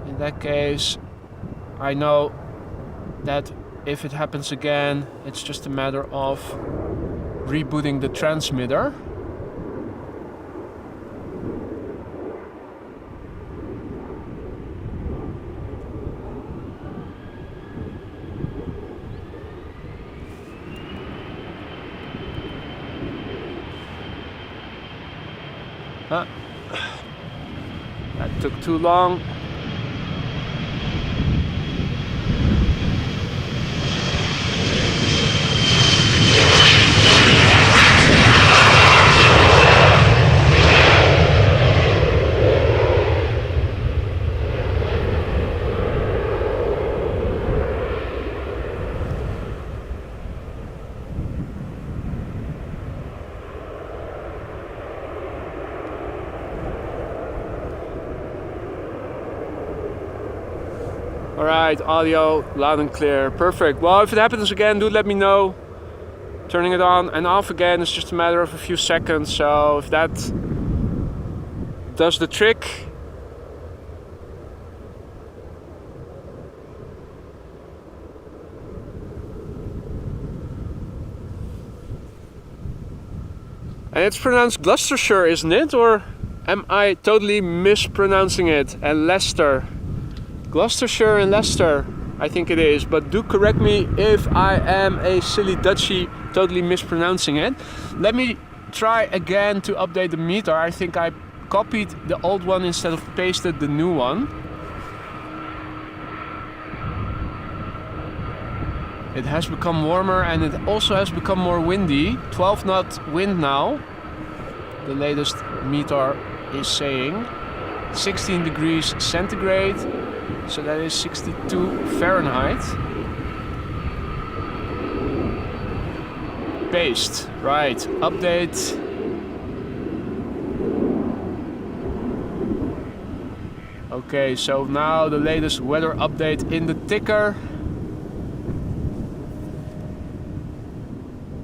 [SPEAKER 1] In that case, I know that if it happens again, it's just a matter of rebooting the transmitter. That took too long. Alright, audio loud and clear. Perfect. Well, if it happens again, do let me know. Turning it on and off again is just a matter of a few seconds. So if that does the trick. And it's pronounced Gloucestershire, isn't it? Or am I totally mispronouncing it? And Leicester. Gloucestershire and Leicester, I think it is, but do correct me if I am a silly Dutchie totally mispronouncing it. Let me try again to update the METAR. I think I copied the old one instead of pasted the new one. It has become warmer and it also has become more windy. 12 knot wind now, the latest METAR is saying. 16 degrees centigrade. So that is 62 Fahrenheit. Paste, right, update. Okay, so now the latest weather update in the ticker.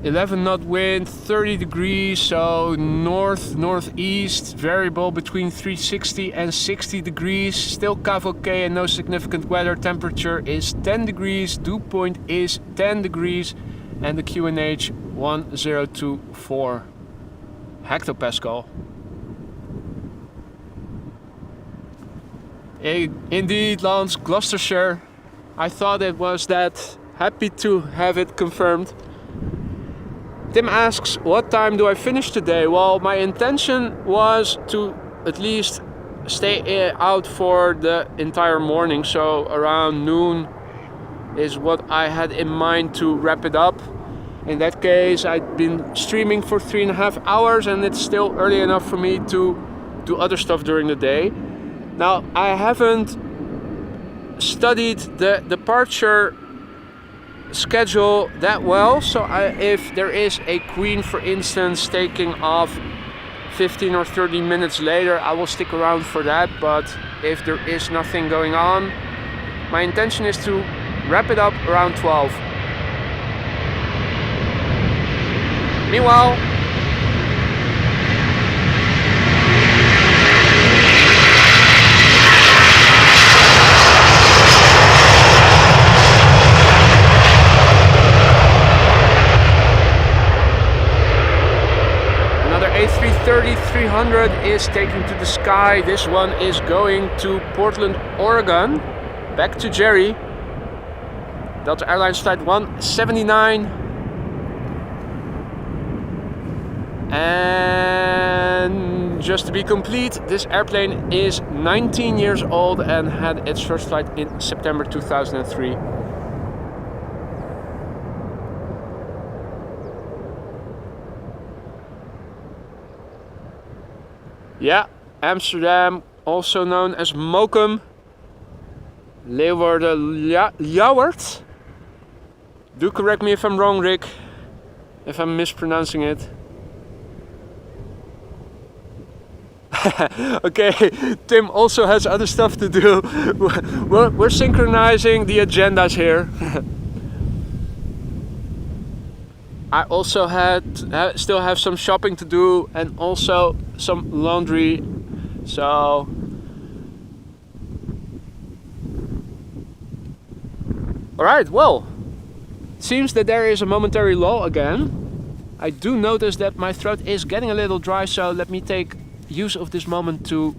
[SPEAKER 1] 11 knot wind, 30 degrees, so north-northeast, variable between 360 and 60 degrees. Still KVK and no significant weather. Temperature is 10 degrees, dew point is 10 degrees, and the QNH 1024 hectopascal. Indeed, Lance, Gloucestershire. I thought it was that Happy to have it confirmed. Tim asks, what time do I finish today? Well, my intention was to at least stay out for the entire morning, so around noon is what I had in mind to wrap it up. In that case, I'd been streaming for 3.5 hours and it's still early enough for me to do other stuff during the day. Now, I haven't studied the departure schedule that well, so if there is a queen, for instance, taking off 15 or 30 minutes later, I will stick around for that. But if there is nothing going on, my intention is to wrap it up around 12. Meanwhile, A330-300 is taking to the sky. This one is going to Portland, Oregon. Back to Jerry. Delta Airlines flight 179. And just to be complete, this airplane is 19 years old and had its first flight in September 2003. Yeah, Amsterdam, also known as Mokum. Leeuwarden. Do correct me if I'm wrong, Rick, if I'm mispronouncing it. Okay, Tim also has other stuff to do. We're synchronizing the agendas here. I also still have some shopping to do and also some laundry. So alright, well, it seems that there is a momentary lull again. I do notice that my throat is getting a little dry, so let me take use of this moment to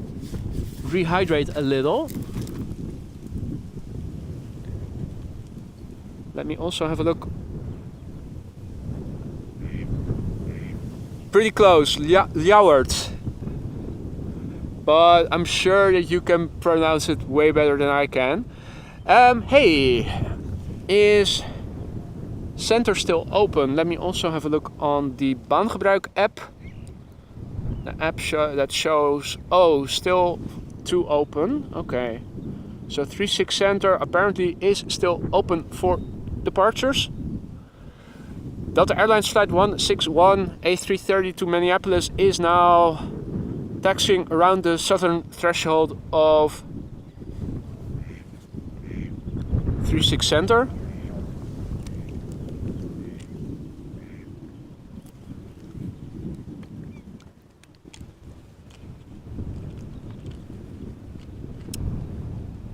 [SPEAKER 1] rehydrate a little. Let me also have a look. Pretty close, Leeuwarden. But I'm sure that you can pronounce it way better than I can. Hey, is center still open? Let me also have a look on the baangebruik app. The app that shows, oh, still 2 open. Okay, so 36 center apparently is still open for departures. Delta Airlines flight 161 A330 to Minneapolis is now taxiing around the southern threshold of 36 center.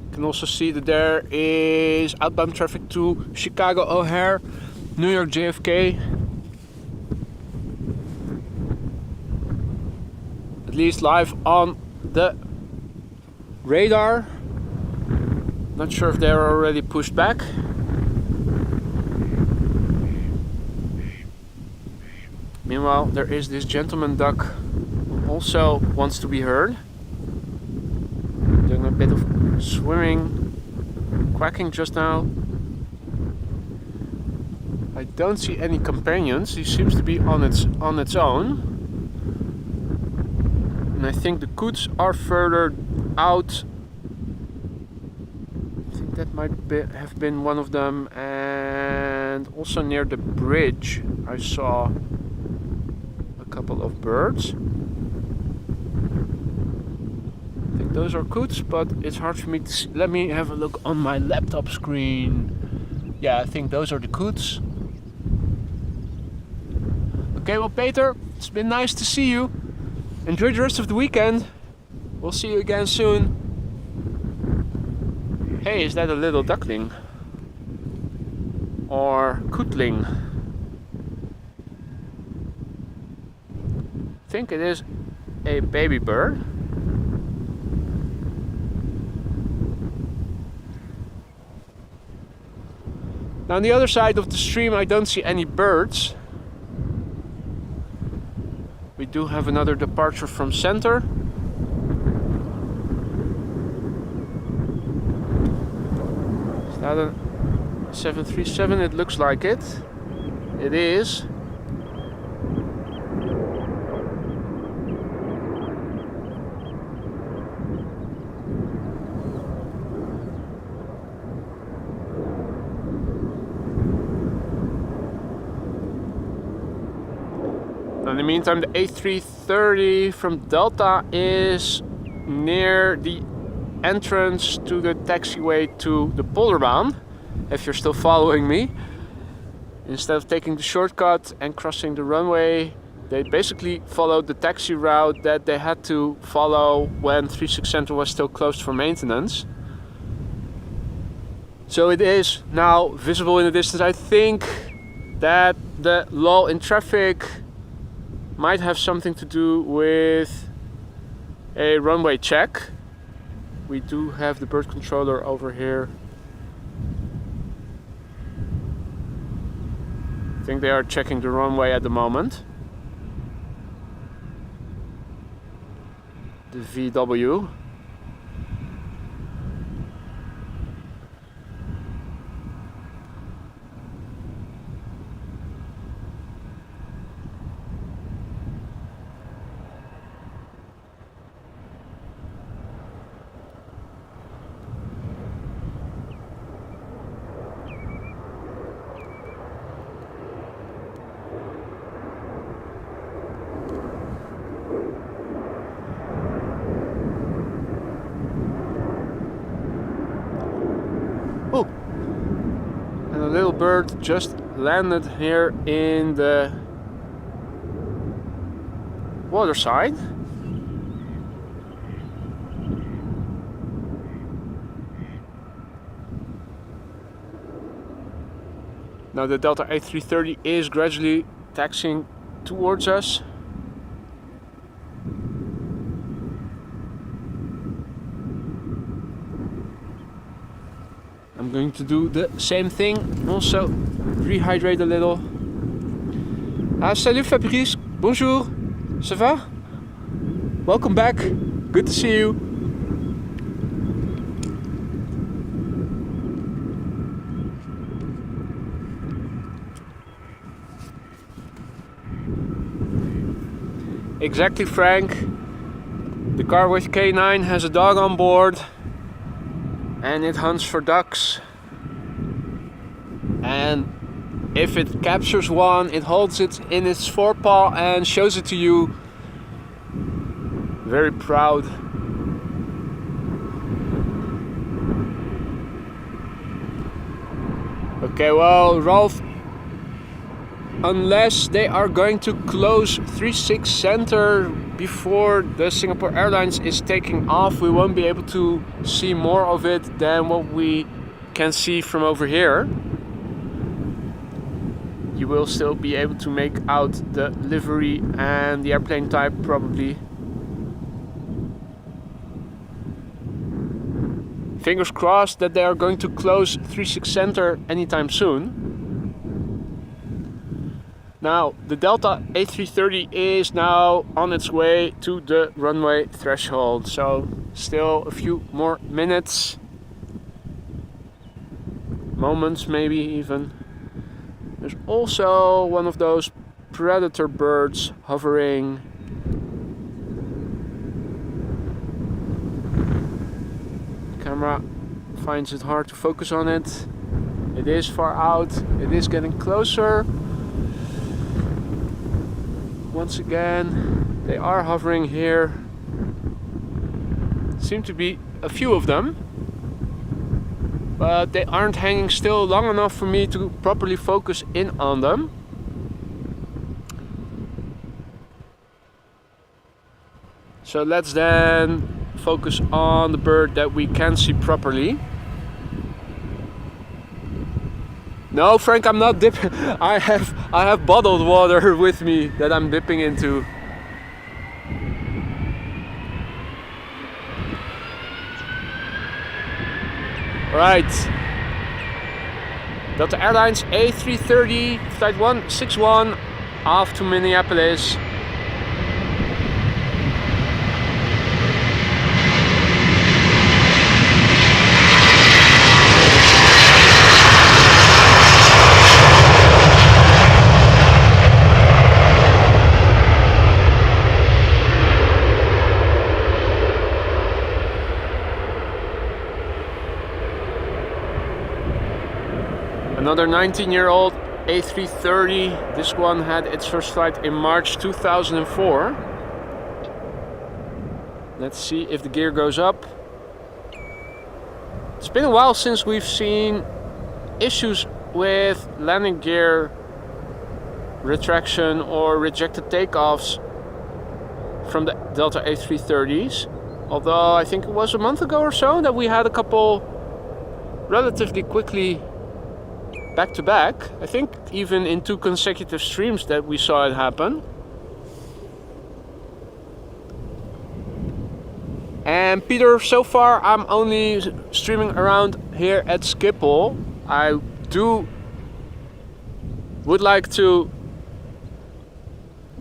[SPEAKER 1] You can also see that there is outbound traffic to Chicago O'Hare, New York JFK. At least live on the radar. Not sure if they're already pushed back. Meanwhile, there is this gentleman duck who also wants to be heard. Doing a bit of swimming, quacking just now. I don't see any companions. He seems to be on its own. And I think the coots are further out. I think that might have been one of them. And also near the bridge I saw a couple of birds. I think those are coots, but it's hard for me to see. Let me have a look on my laptop screen. Yeah, I think those are the coots. Okay, well, Peter, it's been nice to see you. Enjoy the rest of the weekend. We'll see you again soon. Hey, is that a little duckling? Or cootling? I think it is a baby bird. Now on the other side of the stream I don't see any birds. We do have another departure from center. Is that a 737? It looks like it. It is. In the meantime, the A330 from Delta is near the entrance to the taxiway to the Polderbaan, if you're still following me. Instead of taking the shortcut and crossing the runway, they basically followed the taxi route that they had to follow when 36 Center was still closed for maintenance. So it is now visible in the distance. I think that the lull in traffic might have something to do with a runway check. We do have the bird controller over here. I think they are checking the runway at the moment. The VW. Oh, and a little bird just landed here in the water side. Now the Delta A330 is gradually taxiing towards us. I'm going to do the same thing, also rehydrate a little. Ah, salut Fabrice, bonjour, ça va? Welcome back, good to see you. Exactly, Frank. The car with K9 has a dog on board. And it hunts for ducks, and if it captures one, it holds it in its forepaw and shows it to you. Very proud. Okay, well, Rolf, unless they are going to close 36 Center before the Singapore Airlines is taking off, we won't be able to see more of it than what we can see from over here. You will still be able to make out the livery and the airplane type probably. Fingers crossed that they are going to close 36 Center anytime soon. Now, the Delta A330 is now on its way to the runway threshold, so still a few more minutes, moments maybe even. There's also one of those predator birds hovering. The camera finds it hard to focus on it. It is far out, it is getting closer. Once again, they are hovering here. Seem to be a few of them, but they aren't hanging still long enough for me to properly focus in on them. So let's then focus on the bird that we can see properly. No, Frank, I'm not dipping. I have bottled water with me that I'm dipping into. Right. Delta Airlines A330 flight 161 off to Minneapolis. Another 19-year-old A330. This one had its first flight in March 2004. Let's see if the gear goes up. It's been a while since we've seen issues with landing gear retraction or rejected takeoffs from the Delta A330s. Although I think it was a month ago or so that we had a couple relatively quickly back to back. I think even in 2 consecutive streams that we saw it happen. And Peter, so far I'm only streaming around here at Schiphol. I would like to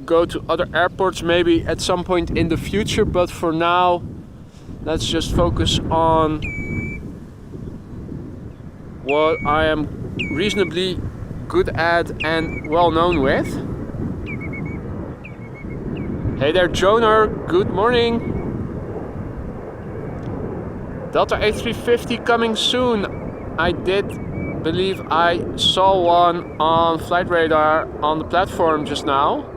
[SPEAKER 1] go to other airports maybe at some point in the future, but for now let's just focus on what I am reasonably good at and well known with. Hey there, Joner, good morning. Delta A350 coming soon. I did believe I saw one on flight radar on the platform just now.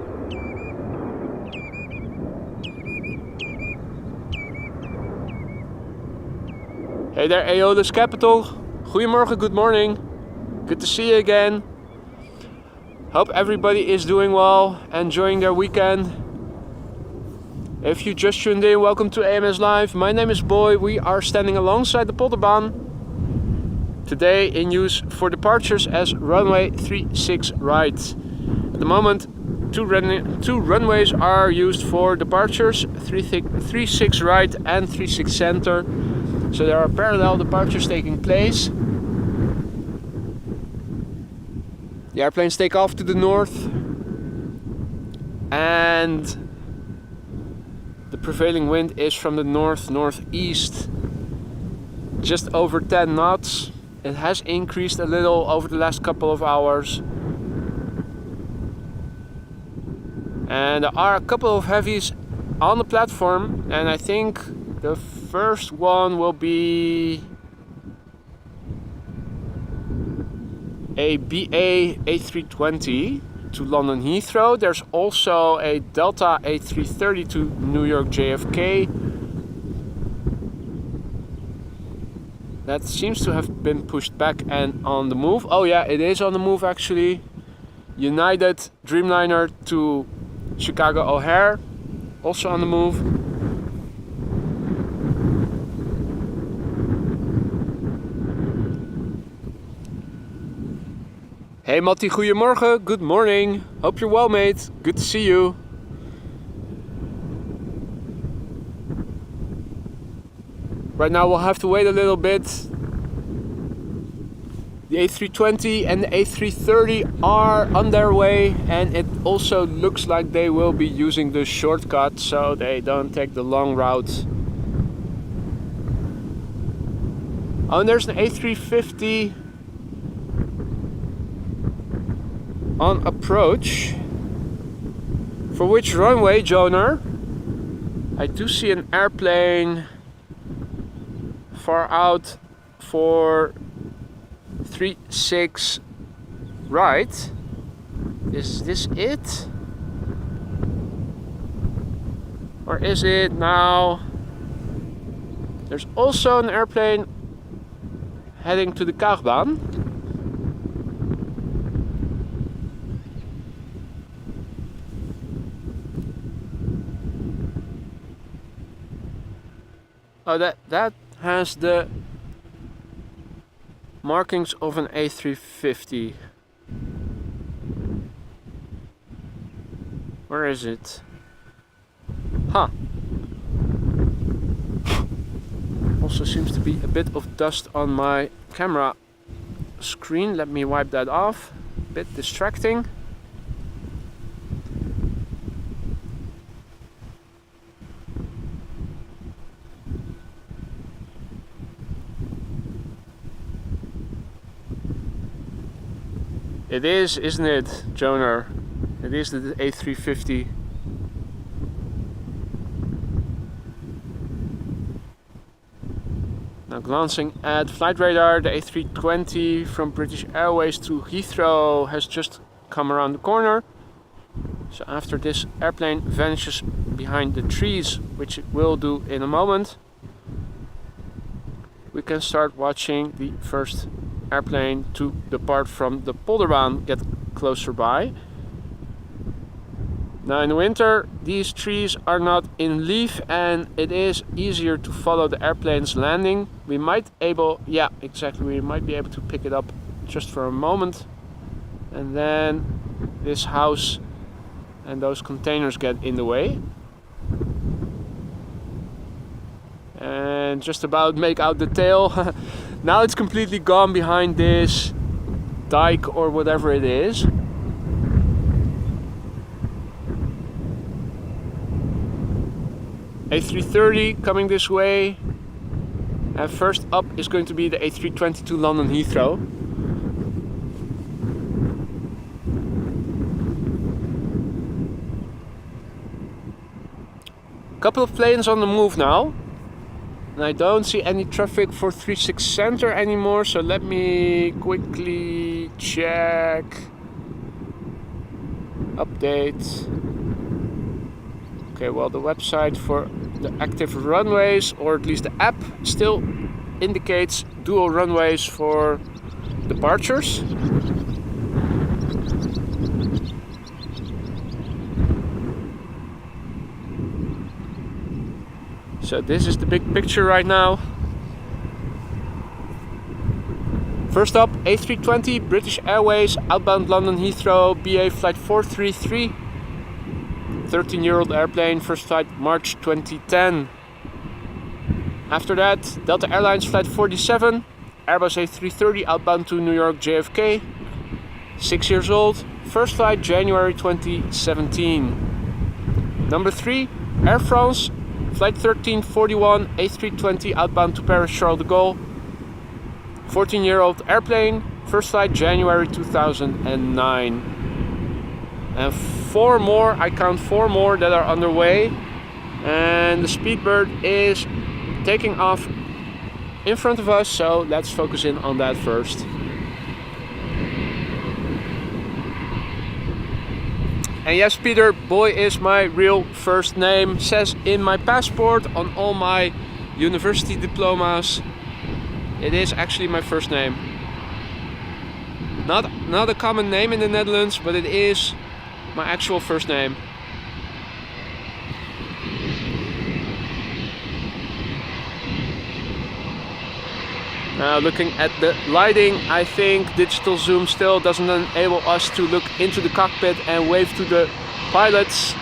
[SPEAKER 1] Hey there, Aeolus Capital. Goedemorgen, good morning. Good to see you again. Hope everybody is doing well, enjoying their weekend. If you just tuned in, welcome to AMS Live. My name is Boy. We are standing alongside the Polderbaan. Today in use for departures as runway 36 right. At the moment, two runways are used for departures, 36 right and 36 center. So there are parallel departures taking place. The airplanes take off to the north, and the prevailing wind is from the north-northeast, just over 10 knots. It has increased a little over the last couple of hours. And there are a couple of heavies on the platform, and I think the first one will be a BA A320 to London Heathrow. There's also a Delta A330 to New York JFK. That seems to have been pushed back and on the move. Oh yeah, it is on the move actually. United Dreamliner to Chicago O'Hare, also on the move. Hey Matti, goedemorgen, good morning. Hope you're well, mate. Good to see you. Right now we'll have to wait a little bit. The A320 and the A330 are on their way, and it also looks like they will be using the shortcut so they don't take the long route. Oh, and there's an A350 on approach. For which runway, Joner? I do see an airplane far out for 36 right. Is this it? Or is it now? There's also an airplane heading to the Kaagbaan. Oh, that has the markings of an A350. Where is it? Huh. Also seems to be a bit of dust on my camera screen. Let me wipe that off. A bit distracting. It is, isn't it, Joner? It is the A350. Now glancing at flight radar, the A320 from British Airways to Heathrow has just come around the corner. So after this airplane vanishes behind the trees, which it will do in a moment, we can start watching the first airplane to depart from the Polderbaan get closer by. Now in the winter these trees are not in leaf and it is easier to follow the airplane's landing. We might be able to pick it up just for a moment, and then this house and those containers get in the way. And just about make out the tail. Now it's completely gone behind this dike or whatever it is. A330 coming this way. And first up is going to be the A320 to London Heathrow. Couple of planes on the move now. And I don't see any traffic for 36 Center anymore, so let me quickly check. Update. Okay, well the website for the active runways, or at least the app, still indicates dual runways for departures. So this is the big picture right now. First up, A320 British Airways outbound London Heathrow BA flight 433. 13-year-old airplane, first flight March 2010. After that, Delta Airlines flight 47, Airbus A330 outbound to New York JFK. 6 years old, first flight January 2017. Number 3, Air France flight 1341 A320 outbound to Paris Charles de Gaulle. 14-year-old airplane, first flight January 2009. And 4 more, I count 4 more that are underway. And the Speedbird is taking off in front of us, so let's focus in on that first. And yes, Peter, boy is my real first name. Says in my passport, on all my university diplomas. It is actually my first name. Not a common name in the Netherlands, but it is my actual first name. Now looking at the lighting, I think digital zoom still doesn't enable us to look into the cockpit and wave to the pilots.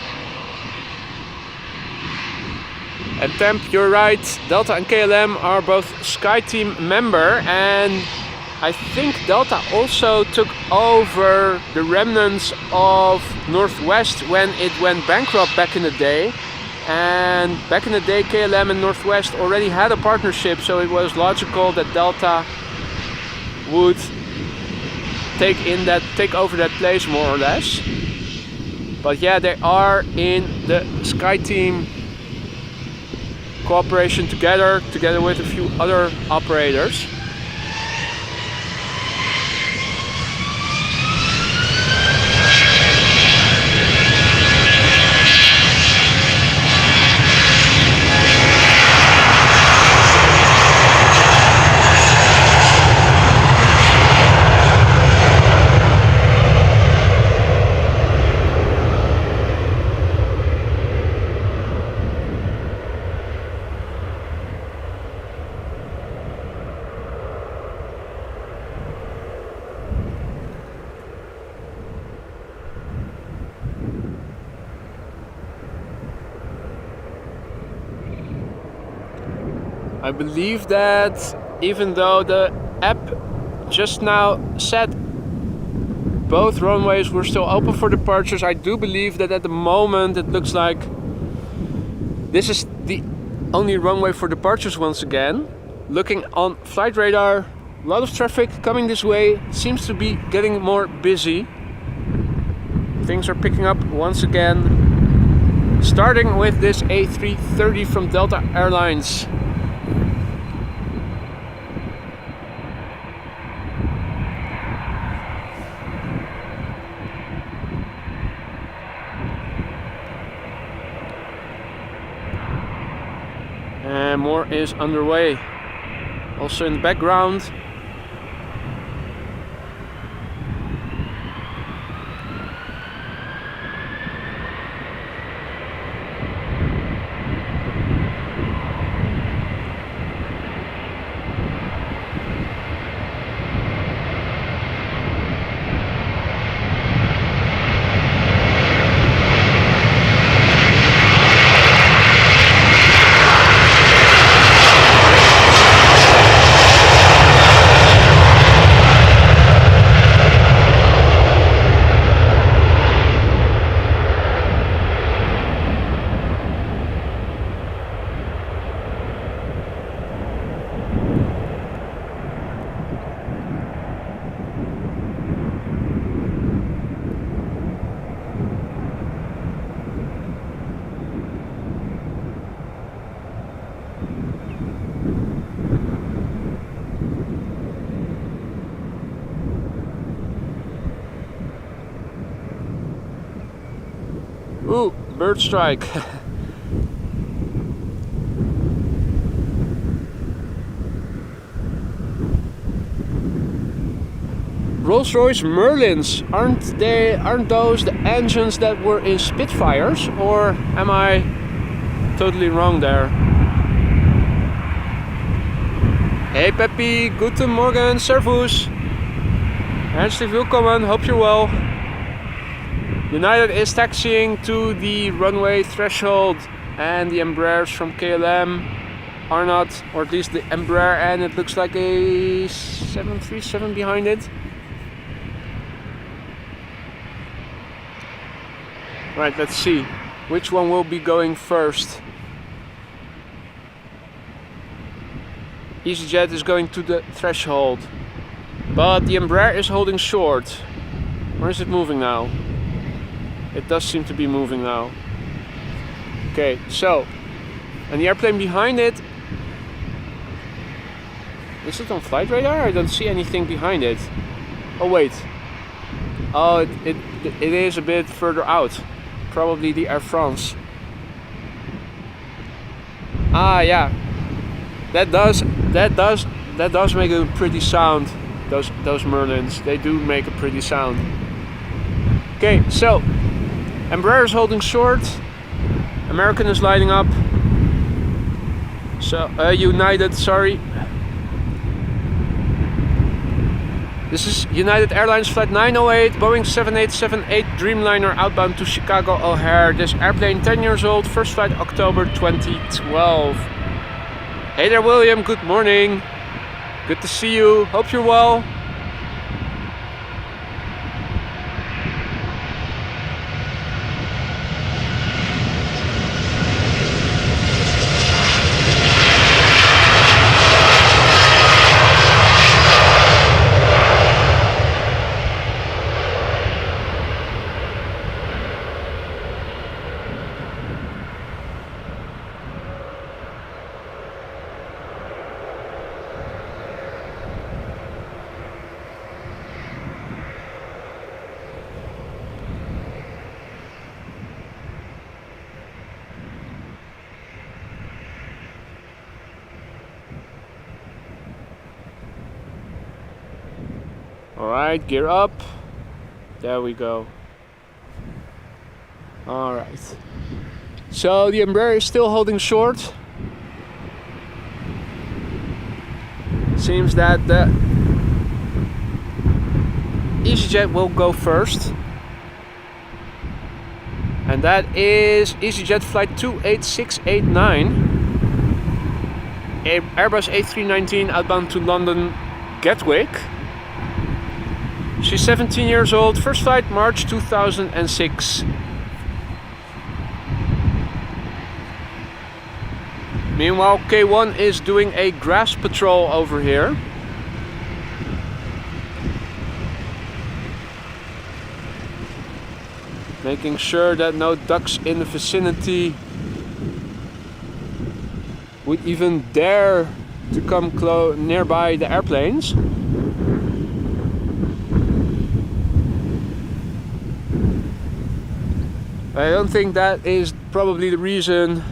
[SPEAKER 1] And Temp, you're right, Delta and KLM are both SkyTeam member, and I think Delta also took over the remnants of Northwest when it went bankrupt back in the day. And back in the day, KLM and Northwest already had a partnership, so it was logical that Delta would take over that place more or less. But yeah, they are in the SkyTeam cooperation together with a few other operators. I believe that even though the app just now said both runways were still open for departures. I do believe that at the moment it looks like this is the only runway for departures once again. Looking on flight radar, a lot of traffic coming this way. It seems to be getting more busy. Things are picking up once again. Starting with this A330 from Delta Airlines. And more is underway. Also in the background. Ooh, bird strike. Rolls-Royce Merlins, aren't those the engines that were in Spitfires, or am I totally wrong there? Hey Peppy, guten Morgen, servus. Herzlich willkommen, hope you're well. United is taxiing to the runway threshold, and the Embraers from KLM are not, or at least the Embraer, and it looks like a 737 behind it. Right, let's see which one will be going first. EasyJet is going to the threshold, but the Embraer is holding short. Or is it moving now? It does seem to be moving now. Okay, so, and the airplane behind it, is it on flight radar? I don't see anything behind it. Oh wait, oh it is a bit further out, probably the Air France. Ah yeah, that does make a pretty sound. Those Merlins, they do make a pretty sound. Okay, so Embraer is holding short, American is lining up, so United, sorry. This is United Airlines Flight 908, Boeing 7878 Dreamliner outbound to Chicago O'Hare. This airplane 10 years old, first flight October 2012. Hey there William, good morning. Good to see you, hope you're well. Alright, gear up. There we go. Alright. So the Embraer is still holding short. Seems that the EasyJet will go first. And that is EasyJet flight 28689. Airbus A319 outbound to London Gatwick. She's 17 years old, first flight March 2006. Meanwhile, K1 is doing a grass patrol over here. Making sure that no ducks in the vicinity would even dare to come nearby the airplanes. I don't think that is probably the reason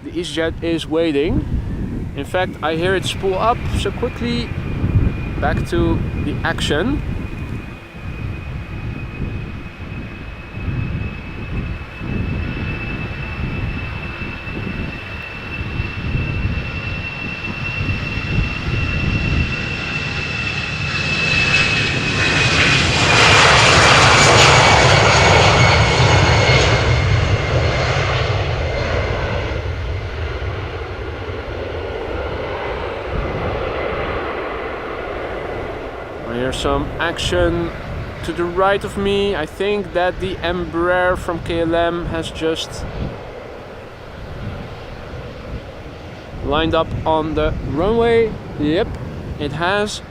[SPEAKER 1] the EasyJet is waiting. In fact, I hear it spool up, so quickly back to the action. Here's some action to the right of me. I think that the Embraer from KLM has just lined up on the runway. Yep, it has.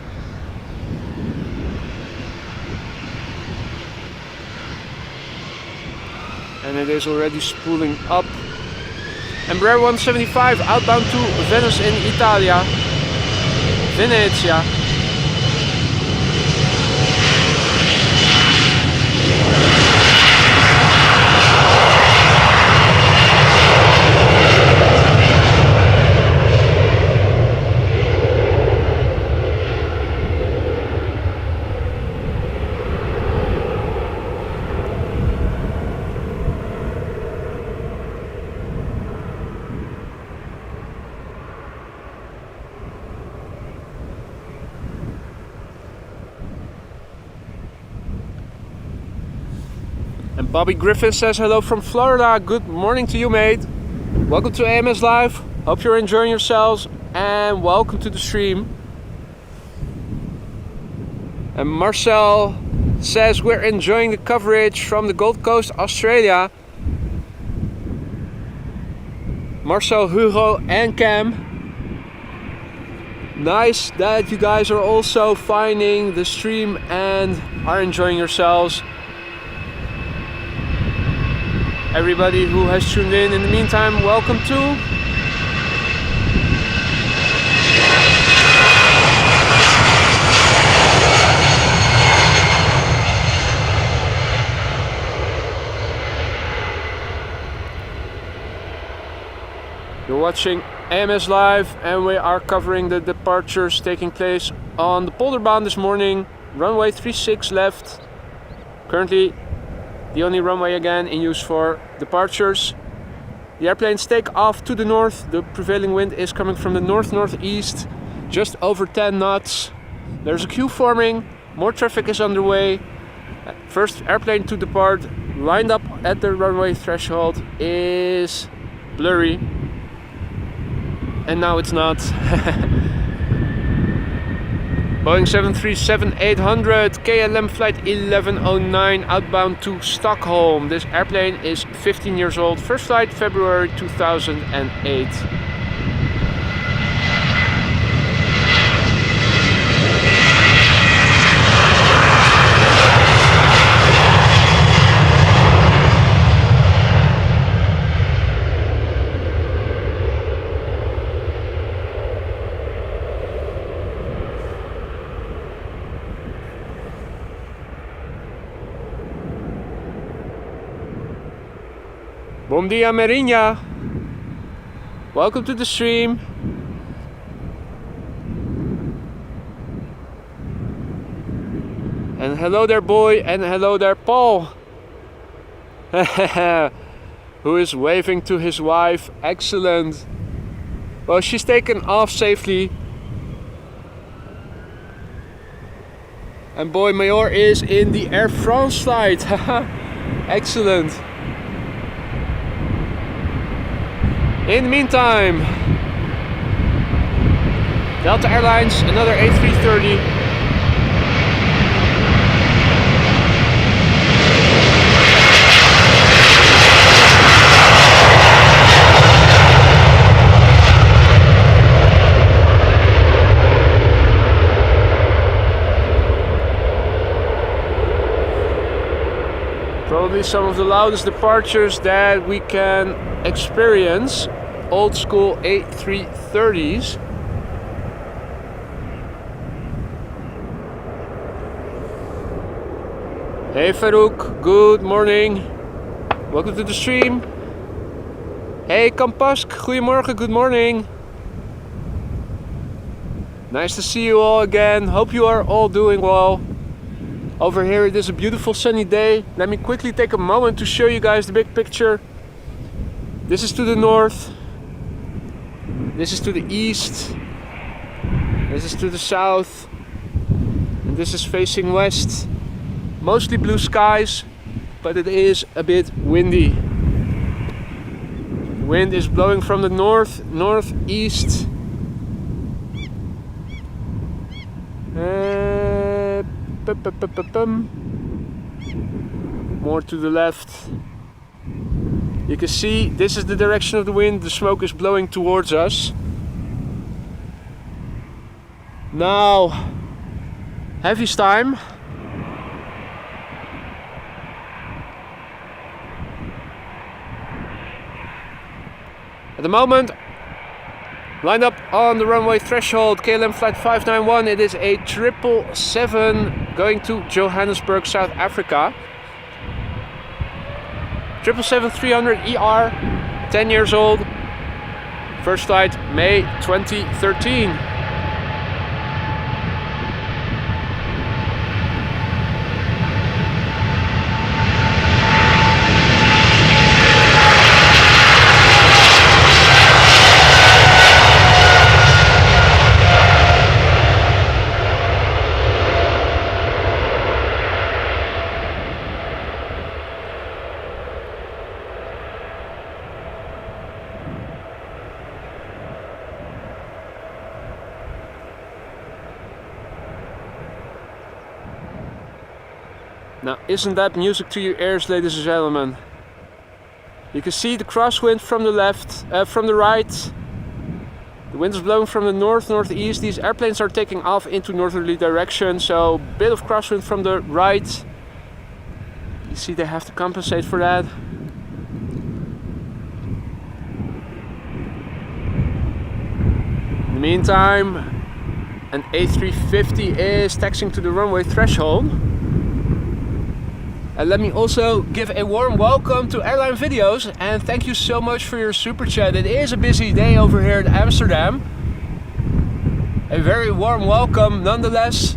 [SPEAKER 1] And it is already spooling up. Embraer 175 outbound to Venice in Italia. Venezia. And Bobby Griffin says hello from Florida. Good morning to you, mate. Welcome to AMS Live. Hope you're enjoying yourselves and welcome to the stream. And Marcel says we're enjoying the coverage from the Gold Coast, Australia. Marcel, Hugo and Cam. Nice that you guys are also finding the stream and are enjoying yourselves. Everybody who has tuned in the meantime, welcome too. You're watching AMS Live and we are covering the departures taking place on the Polderbaan this morning. Runway 36 left. Currently the only runway again in use for departures. The airplanes take off to the north. The prevailing wind is coming from the north-northeast, just over 10 knots. There's a queue forming, more traffic is underway. First airplane to depart, lined up at the runway threshold, is blurry. And now it's not. Boeing 737-800 KLM flight 1109 outbound to Stockholm. This airplane is 15 years old. First flight February 2008. Bom dia, Merinha. Welcome to the stream. And hello there, boy, and hello there, Paul. Who is waving to his wife. Excellent. Well, she's taken off safely. And boy Mayor is in the Air France flight. Excellent. In the meantime, Delta Airlines, another A330. Probably some of the loudest departures that we can experience. Old school A330s. Hey Farouk, good morning. Welcome to the stream. Hey Kampask, goedemorgen, good morning. Nice to see you all again. Hope you are all doing well. Over here it is a beautiful sunny day. Let me quickly take a moment to show you guys the big picture. This is to the north. This is to the east. This is to the south. And this is facing west. Mostly blue skies, but it is a bit windy. The wind is blowing from the north, northeast. More to the left. You can see this is the direction of the wind. The smoke is blowing towards us. Now, heavy's time. At the moment, lined up on the runway threshold, KLM flight 591. It is a 777 going to Johannesburg, South Africa. 777-300ER, 10 years old. First flight May 2013. Now, isn't that music to your ears, ladies and gentlemen? You can see the crosswind from the left, from the right. The wind is blowing from the north, northeast. These airplanes are taking off into northerly direction, so a bit of crosswind from the right. You see they have to compensate for that. In the meantime, an A350 is taxiing to the runway threshold. And let me also give a warm welcome to Airline Videos, and thank you so much for your super chat. It is a busy day over here in Amsterdam. A very warm welcome nonetheless.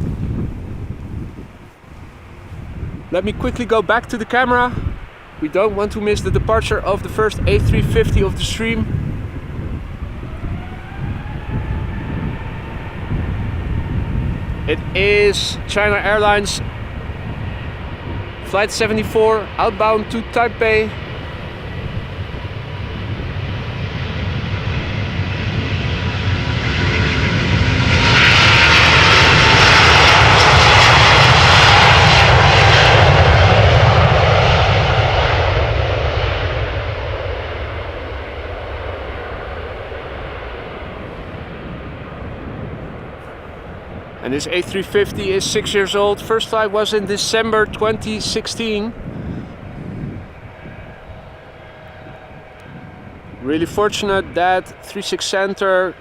[SPEAKER 1] Let me quickly go back to the camera. We don't want to miss the departure of the first A350 of the stream. It is China Airlines Flight 74 outbound to Taipei. And this A350 is 6 years old. First flight was in December 2016. Really fortunate that 36 Center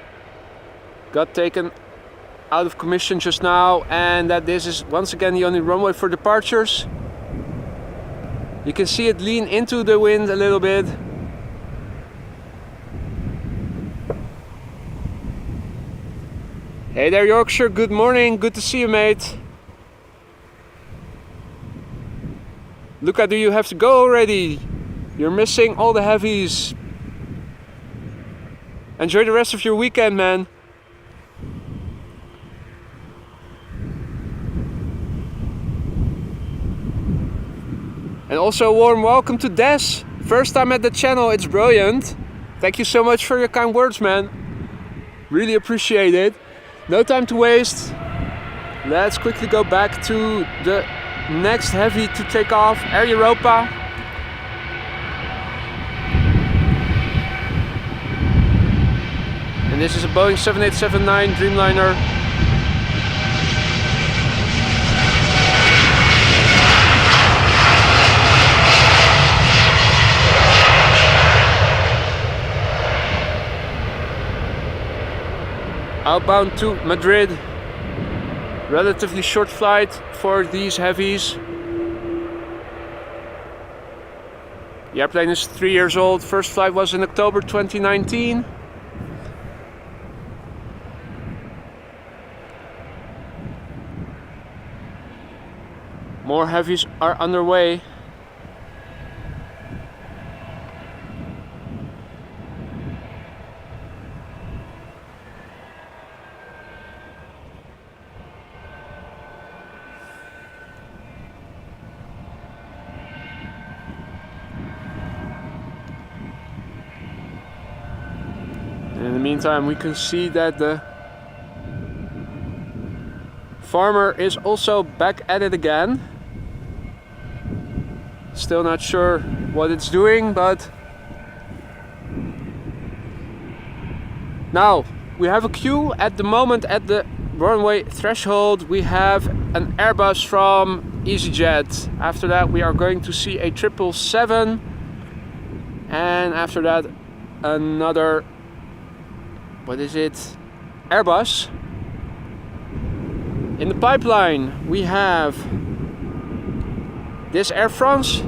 [SPEAKER 1] got taken out of commission just now, and that this is once again the only runway for departures. You can see it lean into the wind a little bit. Hey there Yorkshire, good morning, good to see you mate. Luca, do you have to go already? You're missing all the heavies. Enjoy the rest of your weekend, man. And also a warm welcome to Des. First time at the channel, it's brilliant. Thank you so much for your kind words, man. Really appreciate it. No time to waste. Let's quickly go back to the next heavy to take off, Air Europa. And this is a Boeing 7879 Dreamliner. outbound to Madrid. Relatively short flight for these heavies. The airplane is 3 years old. First flight was in October 2019. More heavies are underway. In the meantime, we can see that the farmer is also back at it again. Still not sure what it's doing, but now we have a queue at the moment at the runway threshold. We have an Airbus from EasyJet. After that, we are going to see a 777, and after that, another, what is it? Airbus. In the pipeline, we have this Air France,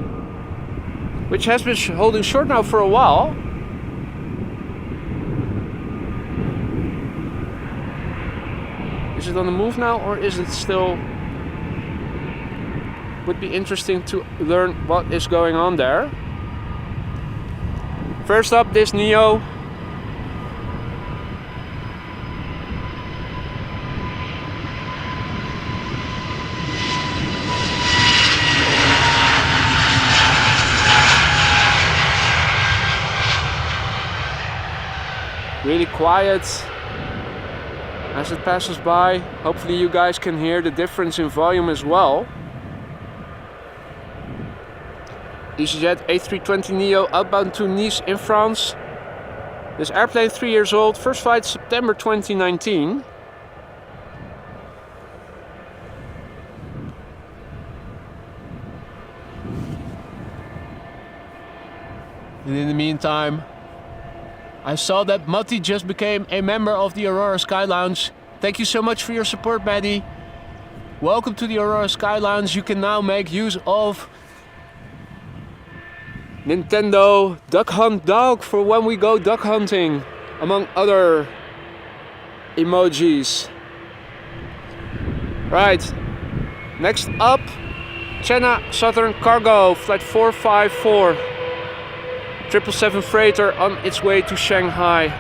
[SPEAKER 1] which has been holding short now for a while. Is it on the move now, or is it still? Would be interesting to learn what is going on there. First up, this Neo. Really quiet as it passes by. Hopefully you guys can hear the difference in volume as well. EasyJet A320neo outbound to Nice in France. This airplane 3 years old, first flight September 2019. And in the meantime, I saw that Matti just became a member of the Aurora Sky Lounge. Thank you so much for your support, Maddie. Welcome to the Aurora Sky Lounge. You can now make use of Nintendo Duck Hunt Dog for when we go duck hunting, among other emojis. Right, next up, China Southern Cargo, flight 454. 777 freighter on its way to Shanghai.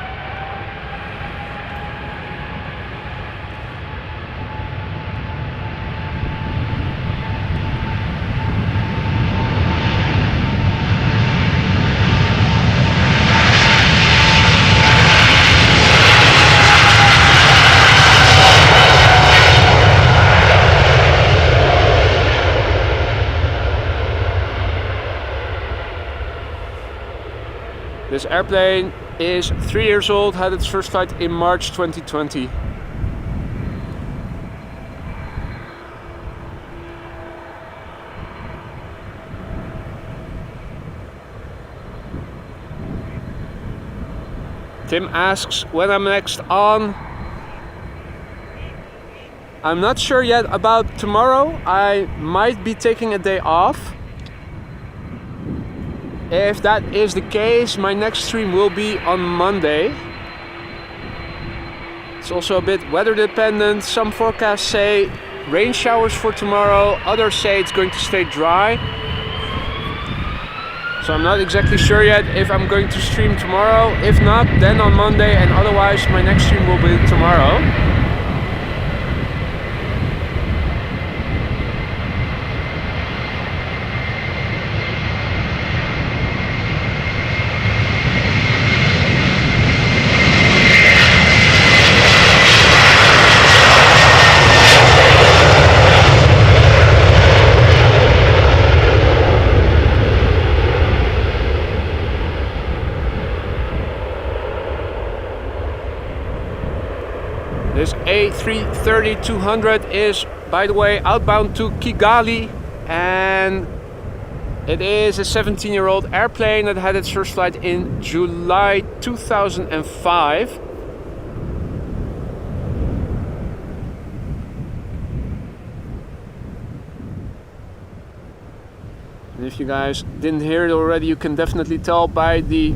[SPEAKER 1] This airplane is 3 years old, had its first flight in March 2020. Tim asks when I'm next on. I'm not sure yet about tomorrow. I might be taking a day off. If that is the case, my next stream will be on Monday. It's also a bit weather dependent. Some forecasts say rain showers for tomorrow, others say it's going to stay dry. So I'm not exactly sure yet if I'm going to stream tomorrow. If not, then on Monday, and otherwise my next stream will be tomorrow. This A330-200 is, by the way, outbound to Kigali, and it is a 17-year-old airplane that had its first flight in July 2005. And if you guys didn't hear it already, you can definitely tell by the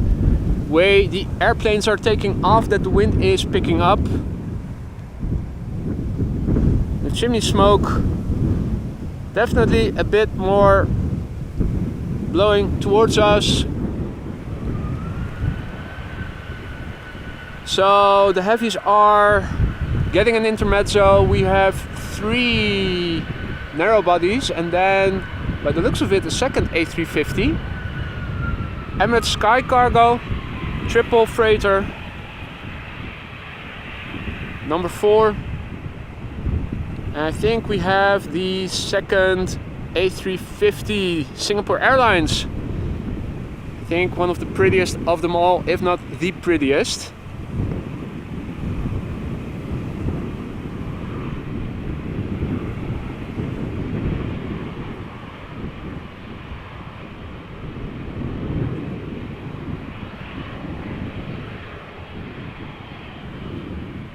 [SPEAKER 1] way the airplanes are taking off that the wind is picking up. The chimney smoke definitely a bit more blowing towards us. So the heavies are getting an intermezzo. We have 3 narrow bodies and then, by the looks of it, a second A350. Emirates Sky Cargo, triple freighter, number 4. And I think we have the second A350 Singapore Airlines. I think one of the prettiest of them all, if not the prettiest.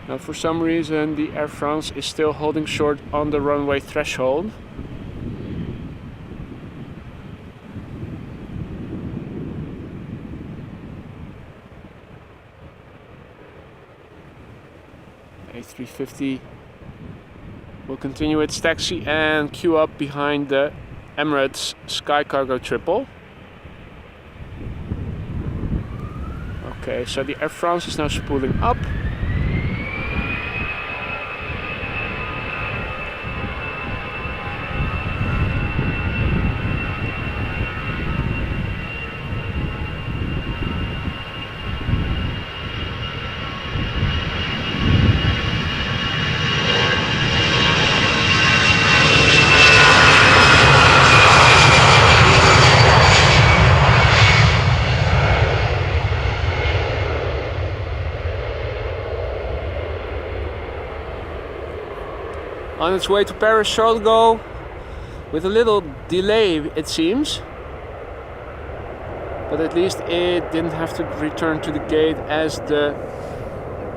[SPEAKER 1] Now for some reason the Air France is still holding short on the runway threshold. A350 will continue its taxi and queue up behind the Emirates Sky Cargo triple. Okay, so the Air France is now spooling up. On its way to Paris Charles de Gaulle with a little delay, it seems, but at least it didn't have to return to the gate as the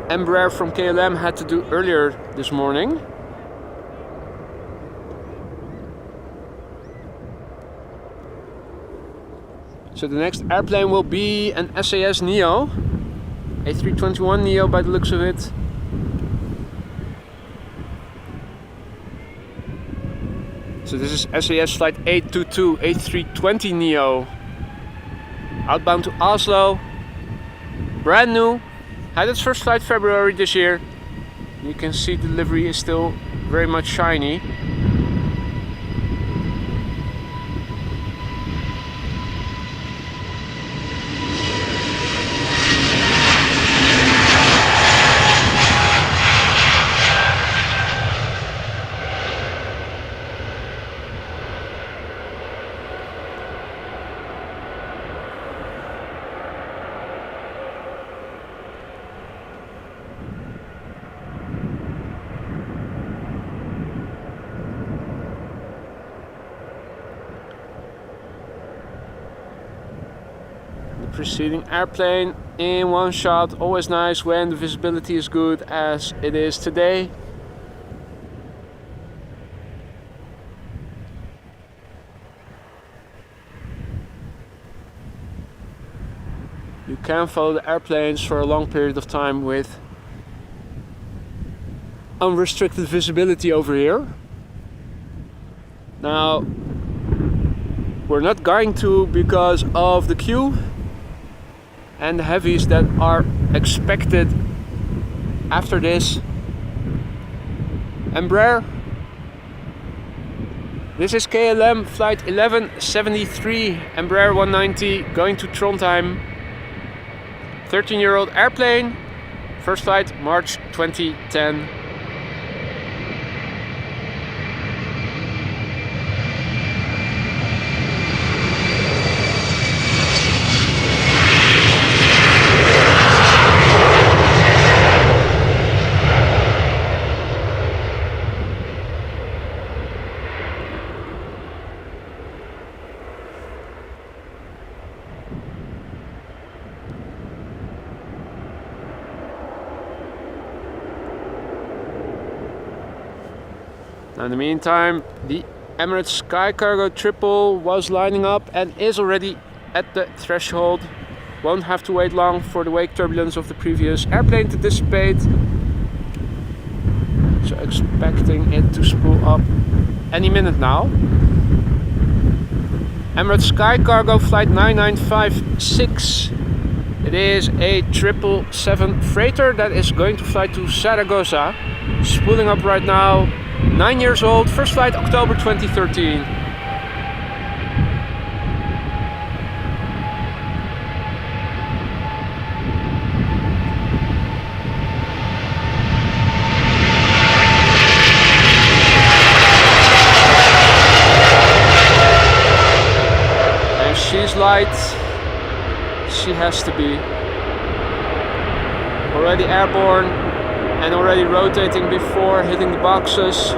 [SPEAKER 1] Embraer from KLM had to do earlier this morning. So the next airplane will be an SAS Neo, A321 Neo by the looks of it. So this is SAS flight 822 A320 Neo, outbound to Oslo, brand new, had its first flight February this year. You can see the livery is still very much shiny. Preceding airplane in one shot, always nice when the visibility is good as it is today. You can follow the airplanes for a long period of time with unrestricted visibility over here. Now we're not going to because of the queue and the heavies that are expected after this. Embraer. This is KLM flight 1173, Embraer 190 going to Trondheim. 13-year-old airplane. First flight March 2010. Now in the meantime, the Emirates Sky Cargo triple was lining up and is already at the threshold. Won't have to wait long for the wake turbulence of the previous airplane to dissipate. So expecting it to spool up any minute now. Emirates Sky Cargo flight 9956. It is a 777 freighter that is going to fly to Zaragoza. Spooling up right now. 9 years old. First flight October 2013. She's light, she has to be. Already airborne and already rotating before hitting the boxes.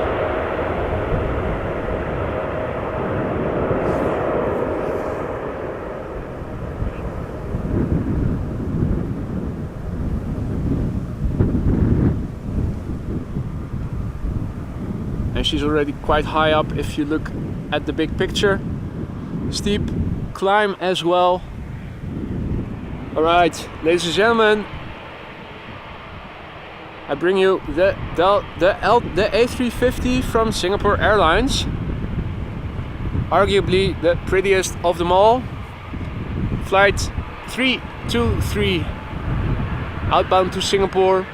[SPEAKER 1] And she's already quite high up if you look at the big picture. Steep climb as well. Alright, ladies and gentlemen, I bring you the A350 from Singapore Airlines. Arguably the prettiest of them all. Flight 323 outbound to Singapore.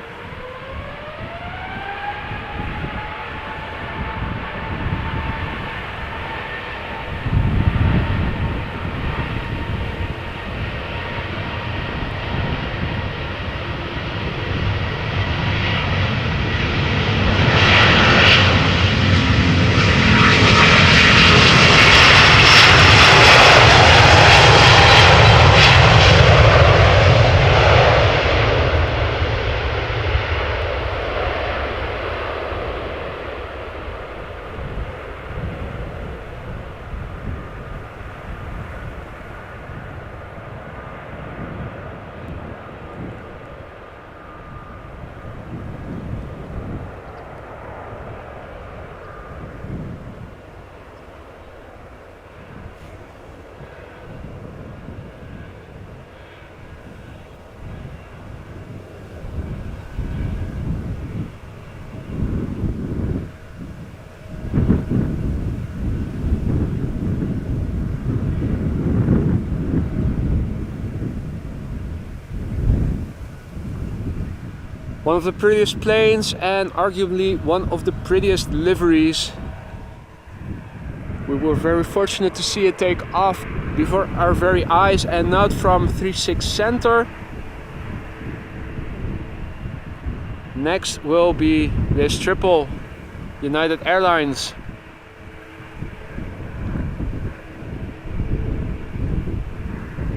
[SPEAKER 1] One of the prettiest planes and arguably one of the prettiest liveries. We were very fortunate to see it take off before our very eyes and not from 36 center. Next will be this triple, United Airlines.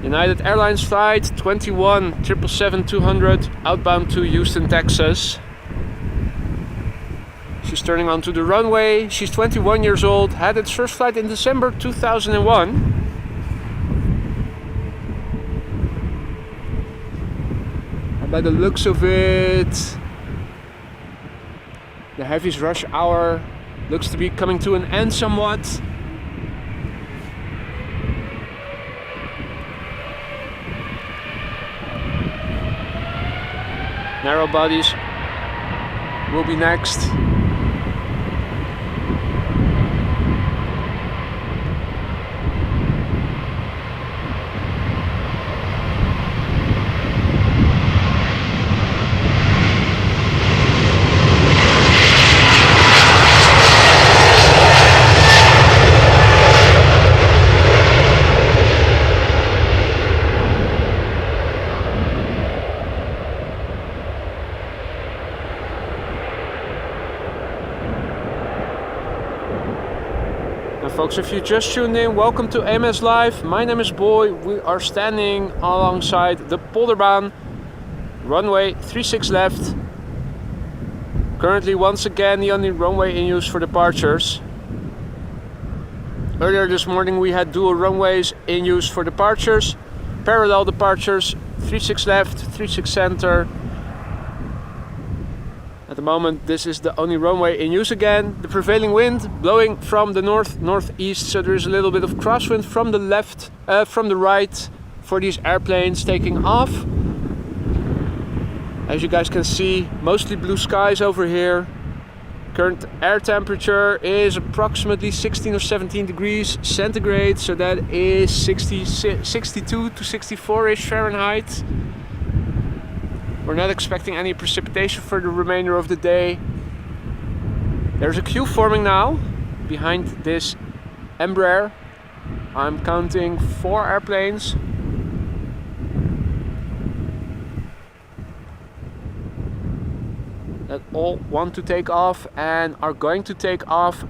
[SPEAKER 1] United Airlines flight 21 777-200 outbound to Houston, Texas. She's turning onto the runway. She's 21 years old, had its first flight in December 2001. And by the looks of it, the heaviest rush hour looks to be coming to an end somewhat. Narrow bodies will be next. Folks, if you just tuned in, welcome to AMS Live. My name is Boy. We are standing alongside the Polderbaan, runway 36 left. Currently, once again, the only runway in use for departures. Earlier this morning, we had dual runways in use for departures, parallel departures, 36 left, 36 center. At the moment, this is the only runway in use again. The prevailing wind blowing from the north-northeast, so there is a little bit of crosswind from the left, from the right for these airplanes taking off. As you guys can see, mostly blue skies over here. Current air temperature is approximately 16 or 17 degrees centigrade, so that is 62 to 64-ish Fahrenheit. We're not expecting any precipitation for the remainder of the day. There's a queue forming now behind this Embraer. I'm counting 4 airplanes. That all want to take off and are going to take off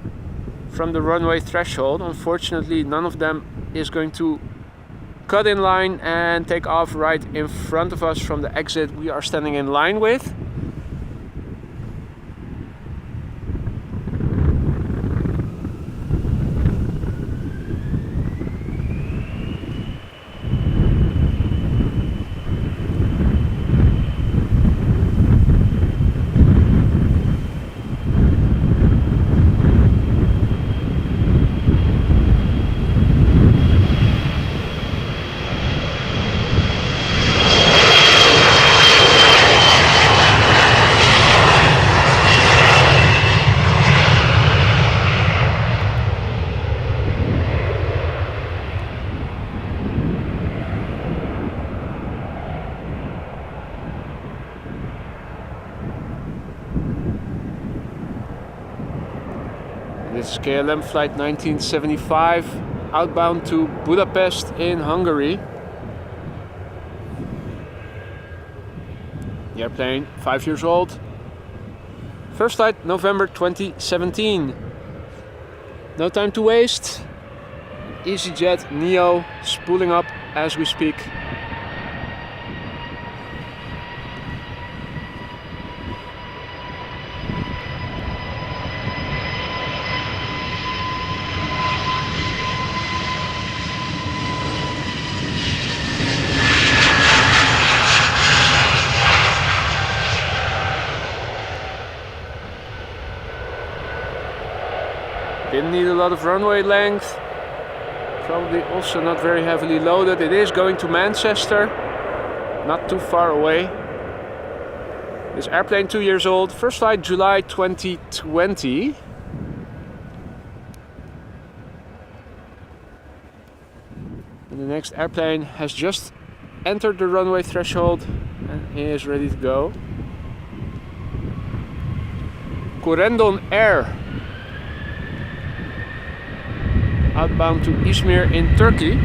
[SPEAKER 1] from the runway threshold. Unfortunately, none of them is going to cut in line and take off right in front of us from the exit we are standing in line with. This is KLM flight 1975 outbound to Budapest in Hungary. The airplane 5 years old. First flight November 2017. No time to waste. EasyJet Neo spooling up as we speak. Didn't need a lot of runway length. Probably also not very heavily loaded. It is going to Manchester, not too far away. This airplane 2 years old. First flight July 2020. And the next airplane has just entered the runway threshold and is ready to go. Corendon Air, outbound to Izmir in Turkey.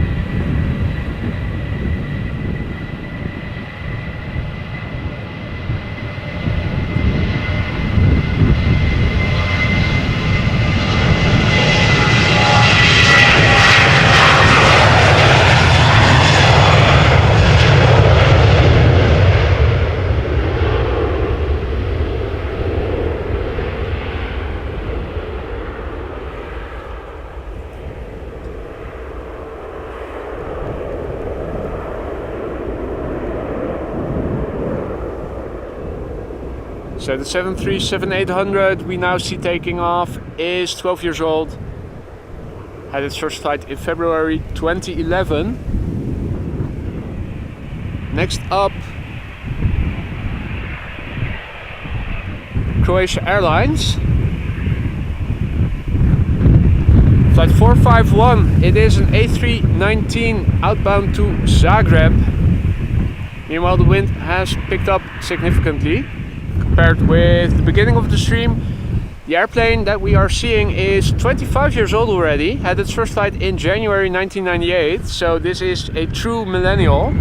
[SPEAKER 1] So the 737-800 we now see taking off is 12 years old. Had its first flight in February 2011. Next up, Croatia Airlines. Flight 451, it is an A319 outbound to Zagreb. Meanwhile, the wind has picked up significantly compared with the beginning of the stream. The airplane that we are seeing is 25 years old already, had its first flight in January 1998, so this is a true millennial.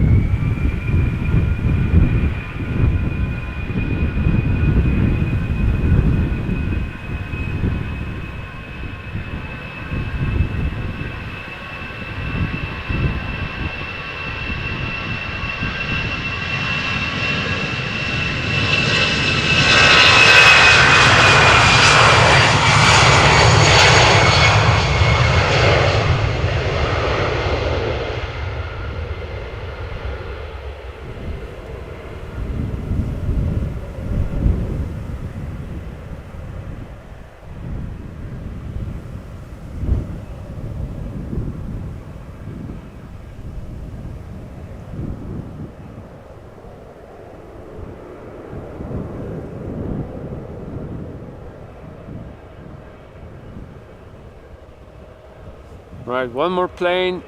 [SPEAKER 1] Right, one more plane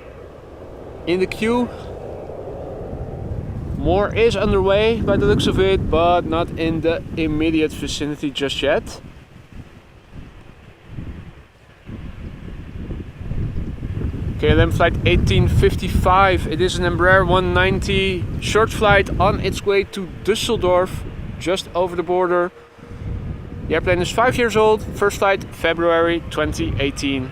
[SPEAKER 1] in the queue. More is underway by the looks of it, but not in the immediate vicinity just yet. KLM flight 1855. It is an Embraer 190 short flight on its way to Düsseldorf, just over the border. The airplane is 5 years old. First flight February 2018.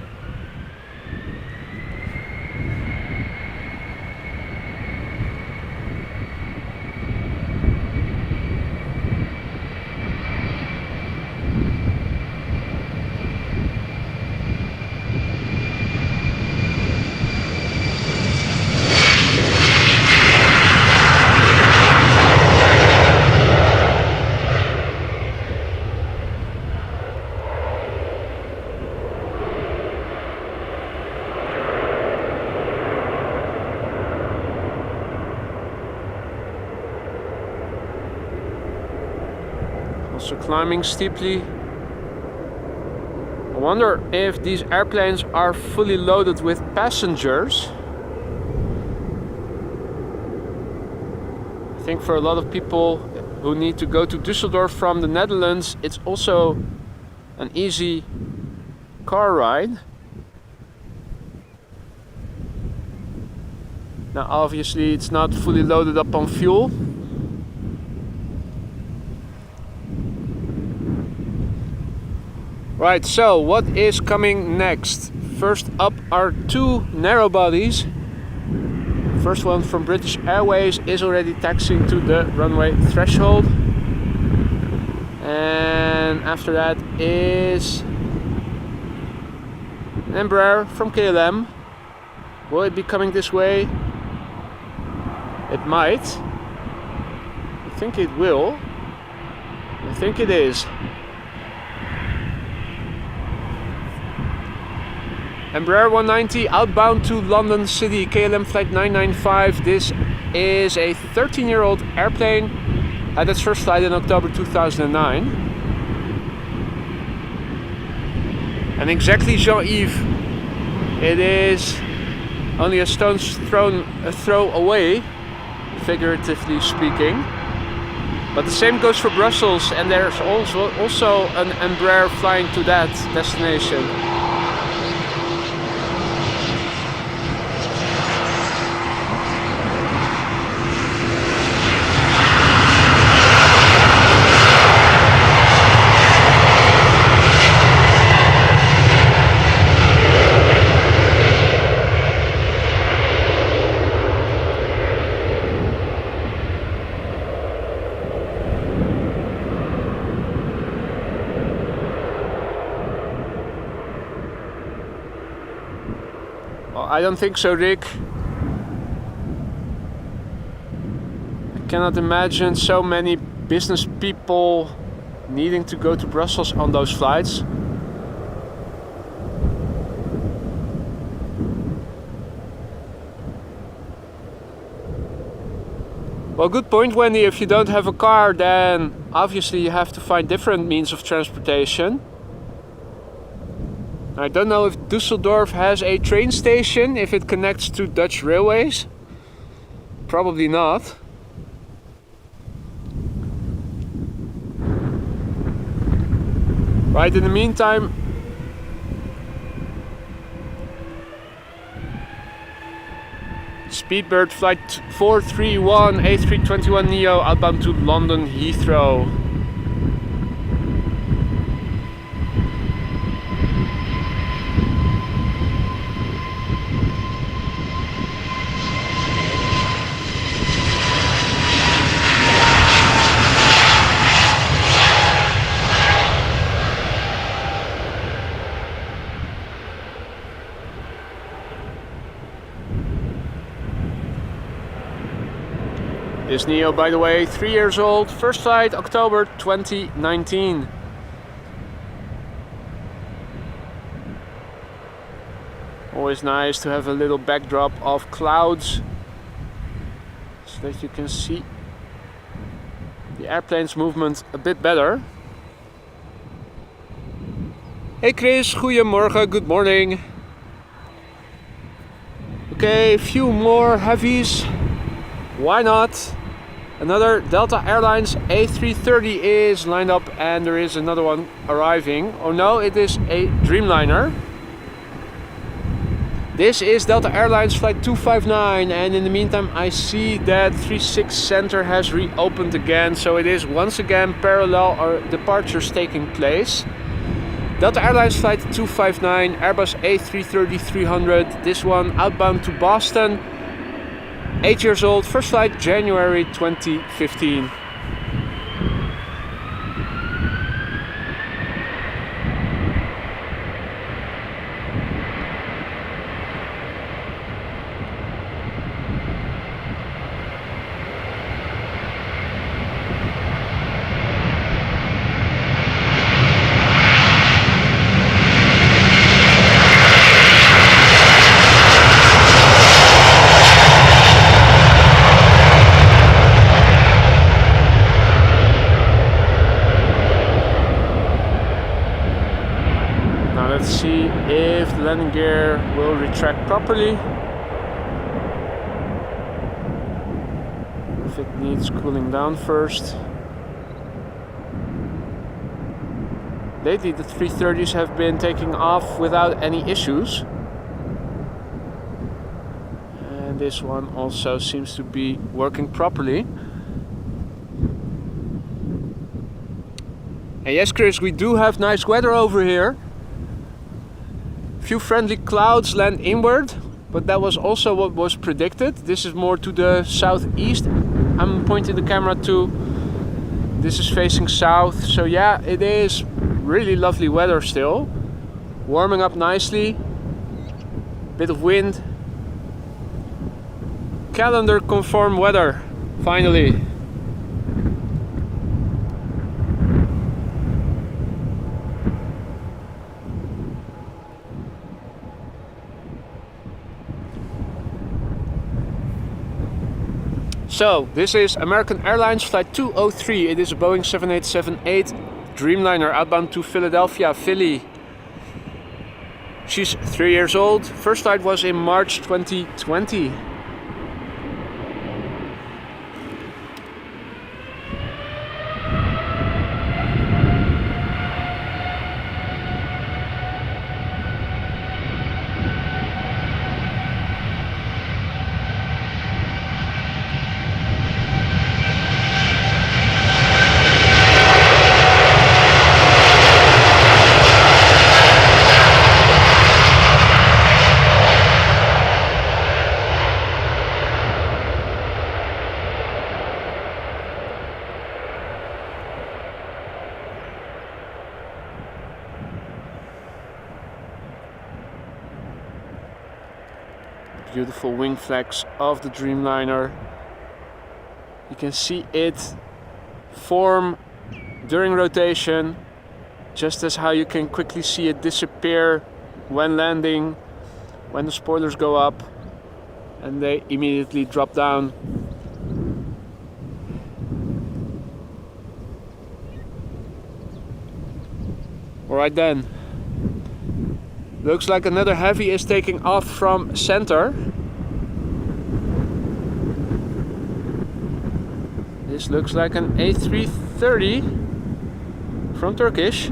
[SPEAKER 1] Also climbing steeply. I wonder if these airplanes are fully loaded with passengers. I think for a lot of people who need to go to Düsseldorf from the Netherlands, it's also an easy car ride. Now obviously it's not fully loaded up on fuel. Right, so what is coming next? First up are two narrow bodies. First one from British Airways is already taxiing to the runway threshold. And after that is an Embraer from KLM. Will it be coming this way? It might. I think it will. I think it is. Embraer 190 outbound to London City, KLM flight 995. This is a 13-year-old airplane. Had its first flight in October 2009. And exactly, Jean-Yves, it is only a stone's throw away, figuratively speaking. But the same goes for Brussels, and there's also an Embraer flying to that destination. I don't think so, Rick. I cannot imagine so many business people needing to go to Brussels on those flights. Well, good point, Wendy. If you don't have a car, then obviously you have to find different means of transportation. I don't know if Düsseldorf has a train station, if it connects to Dutch railways. Probably not. Right, in the meantime, Speedbird flight 431 A321neo outbound to London Heathrow. This Neo, by the way, 3 years old, first flight October 2019. Always nice to have a little backdrop of clouds so that you can see the airplane's movement a bit better. Hey Chris, goedemorgen, good morning. Okay, a few more heavies. Why not? Another Delta Airlines A330 is lined up, and there is another one arriving. Oh no, it is a Dreamliner. This is Delta Airlines flight 259, and in the meantime I see that 36 Center has reopened again, so it is once again parallel departures taking place. Delta Airlines flight 259, Airbus A330-300, this one outbound to Boston, 8 years old, first flight January 2015. Let's see if the landing gear will retract properly. If it needs cooling down first. Lately the 330s have been taking off without any issues. And this one also seems to be working properly. And yes, Chris, we do have nice weather over here. Few friendly clouds land inward, but that was also what was predicted. This is more to the southeast. I'm pointing the camera to. This is facing south, so yeah, it is really lovely weather still. Warming up nicely. Bit of wind. Calendar conform weather, finally. So, this is American Airlines flight 203. It is a Boeing 7878 Dreamliner outbound to Philadelphia, Philly. She's 3 years old. First flight was in March 2020. Beautiful wing flags of the Dreamliner. You can see it form during rotation, just as how you can quickly see it disappear when landing, when the spoilers go up and they immediately drop down. Alright then. Looks like another heavy is taking off from center. This looks like an A330 from Turkish.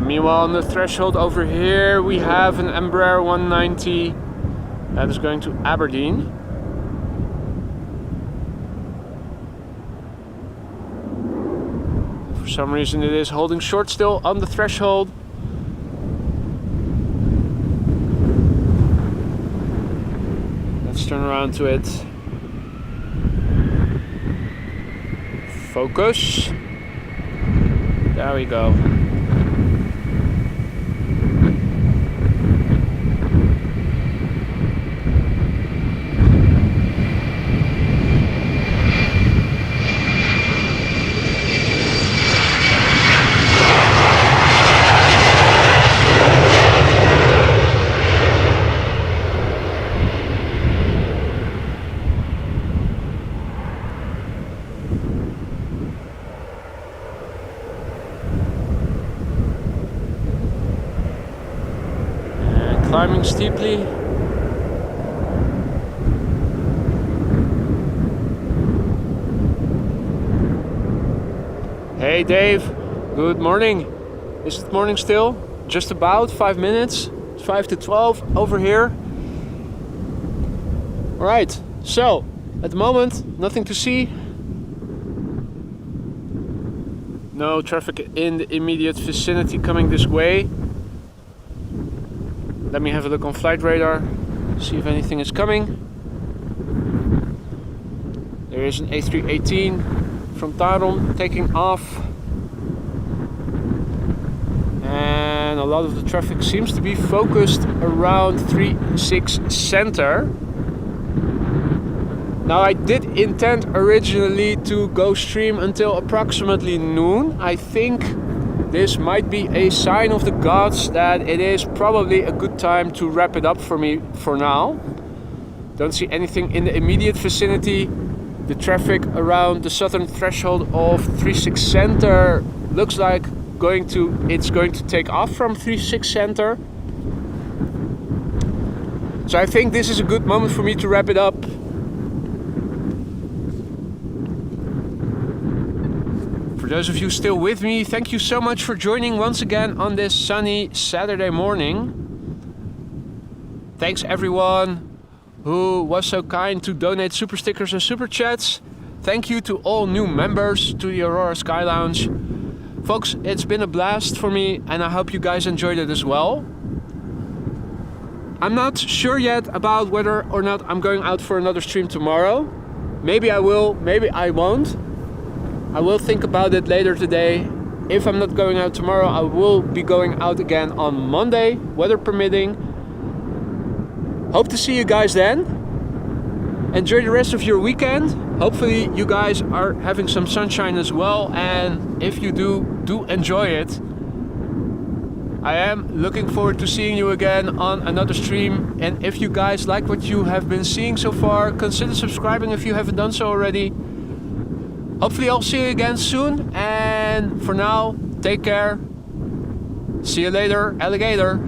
[SPEAKER 1] Meanwhile, on the threshold over here, we have an Embraer 190 that is going to Aberdeen. For some reason, it is holding short still on the threshold. Let's turn around to it. Focus. There we go. climbing steeply. Hey Dave, good morning. Is it morning still? Just about 5 minutes. It's 5 to 12 over here. Alright, so at the moment nothing to see. No traffic in the immediate vicinity coming this way. Let me have a look on flight radar, see if anything is coming. There is an A318 from Tarom taking off. And a lot of the traffic seems to be focused around 36 Center. Now I did intend originally to go stream until approximately noon. I think this might be a sign of the gods that it is probably a good time to wrap it up for me for now. Don't see anything in the immediate vicinity. The traffic around the southern threshold of 36 Center looks like it's going to take off from 36 Center. So I think this is a good moment for me to wrap it up. For those of you still with me, thank you so much for joining once again on this sunny Saturday morning. Thanks everyone who was so kind to donate super stickers and super chats. Thank you to all new members to the Aurora Sky Lounge. Folks, it's been a blast for me and I hope you guys enjoyed it as well. I'm not sure yet about whether or not I'm going out for another stream tomorrow. Maybe I will, maybe I won't. I will think about it later today. If I'm not going out tomorrow, I will be going out again on Monday, weather permitting. Hope to see you guys then. Enjoy the rest of your weekend. Hopefully you guys are having some sunshine as well. And if you do enjoy it. I am looking forward to seeing you again on another stream. And if you guys like what you have been seeing so far, consider subscribing if you haven't done so already. Hopefully I'll see you again soon, and for now, take care. See you later, alligator.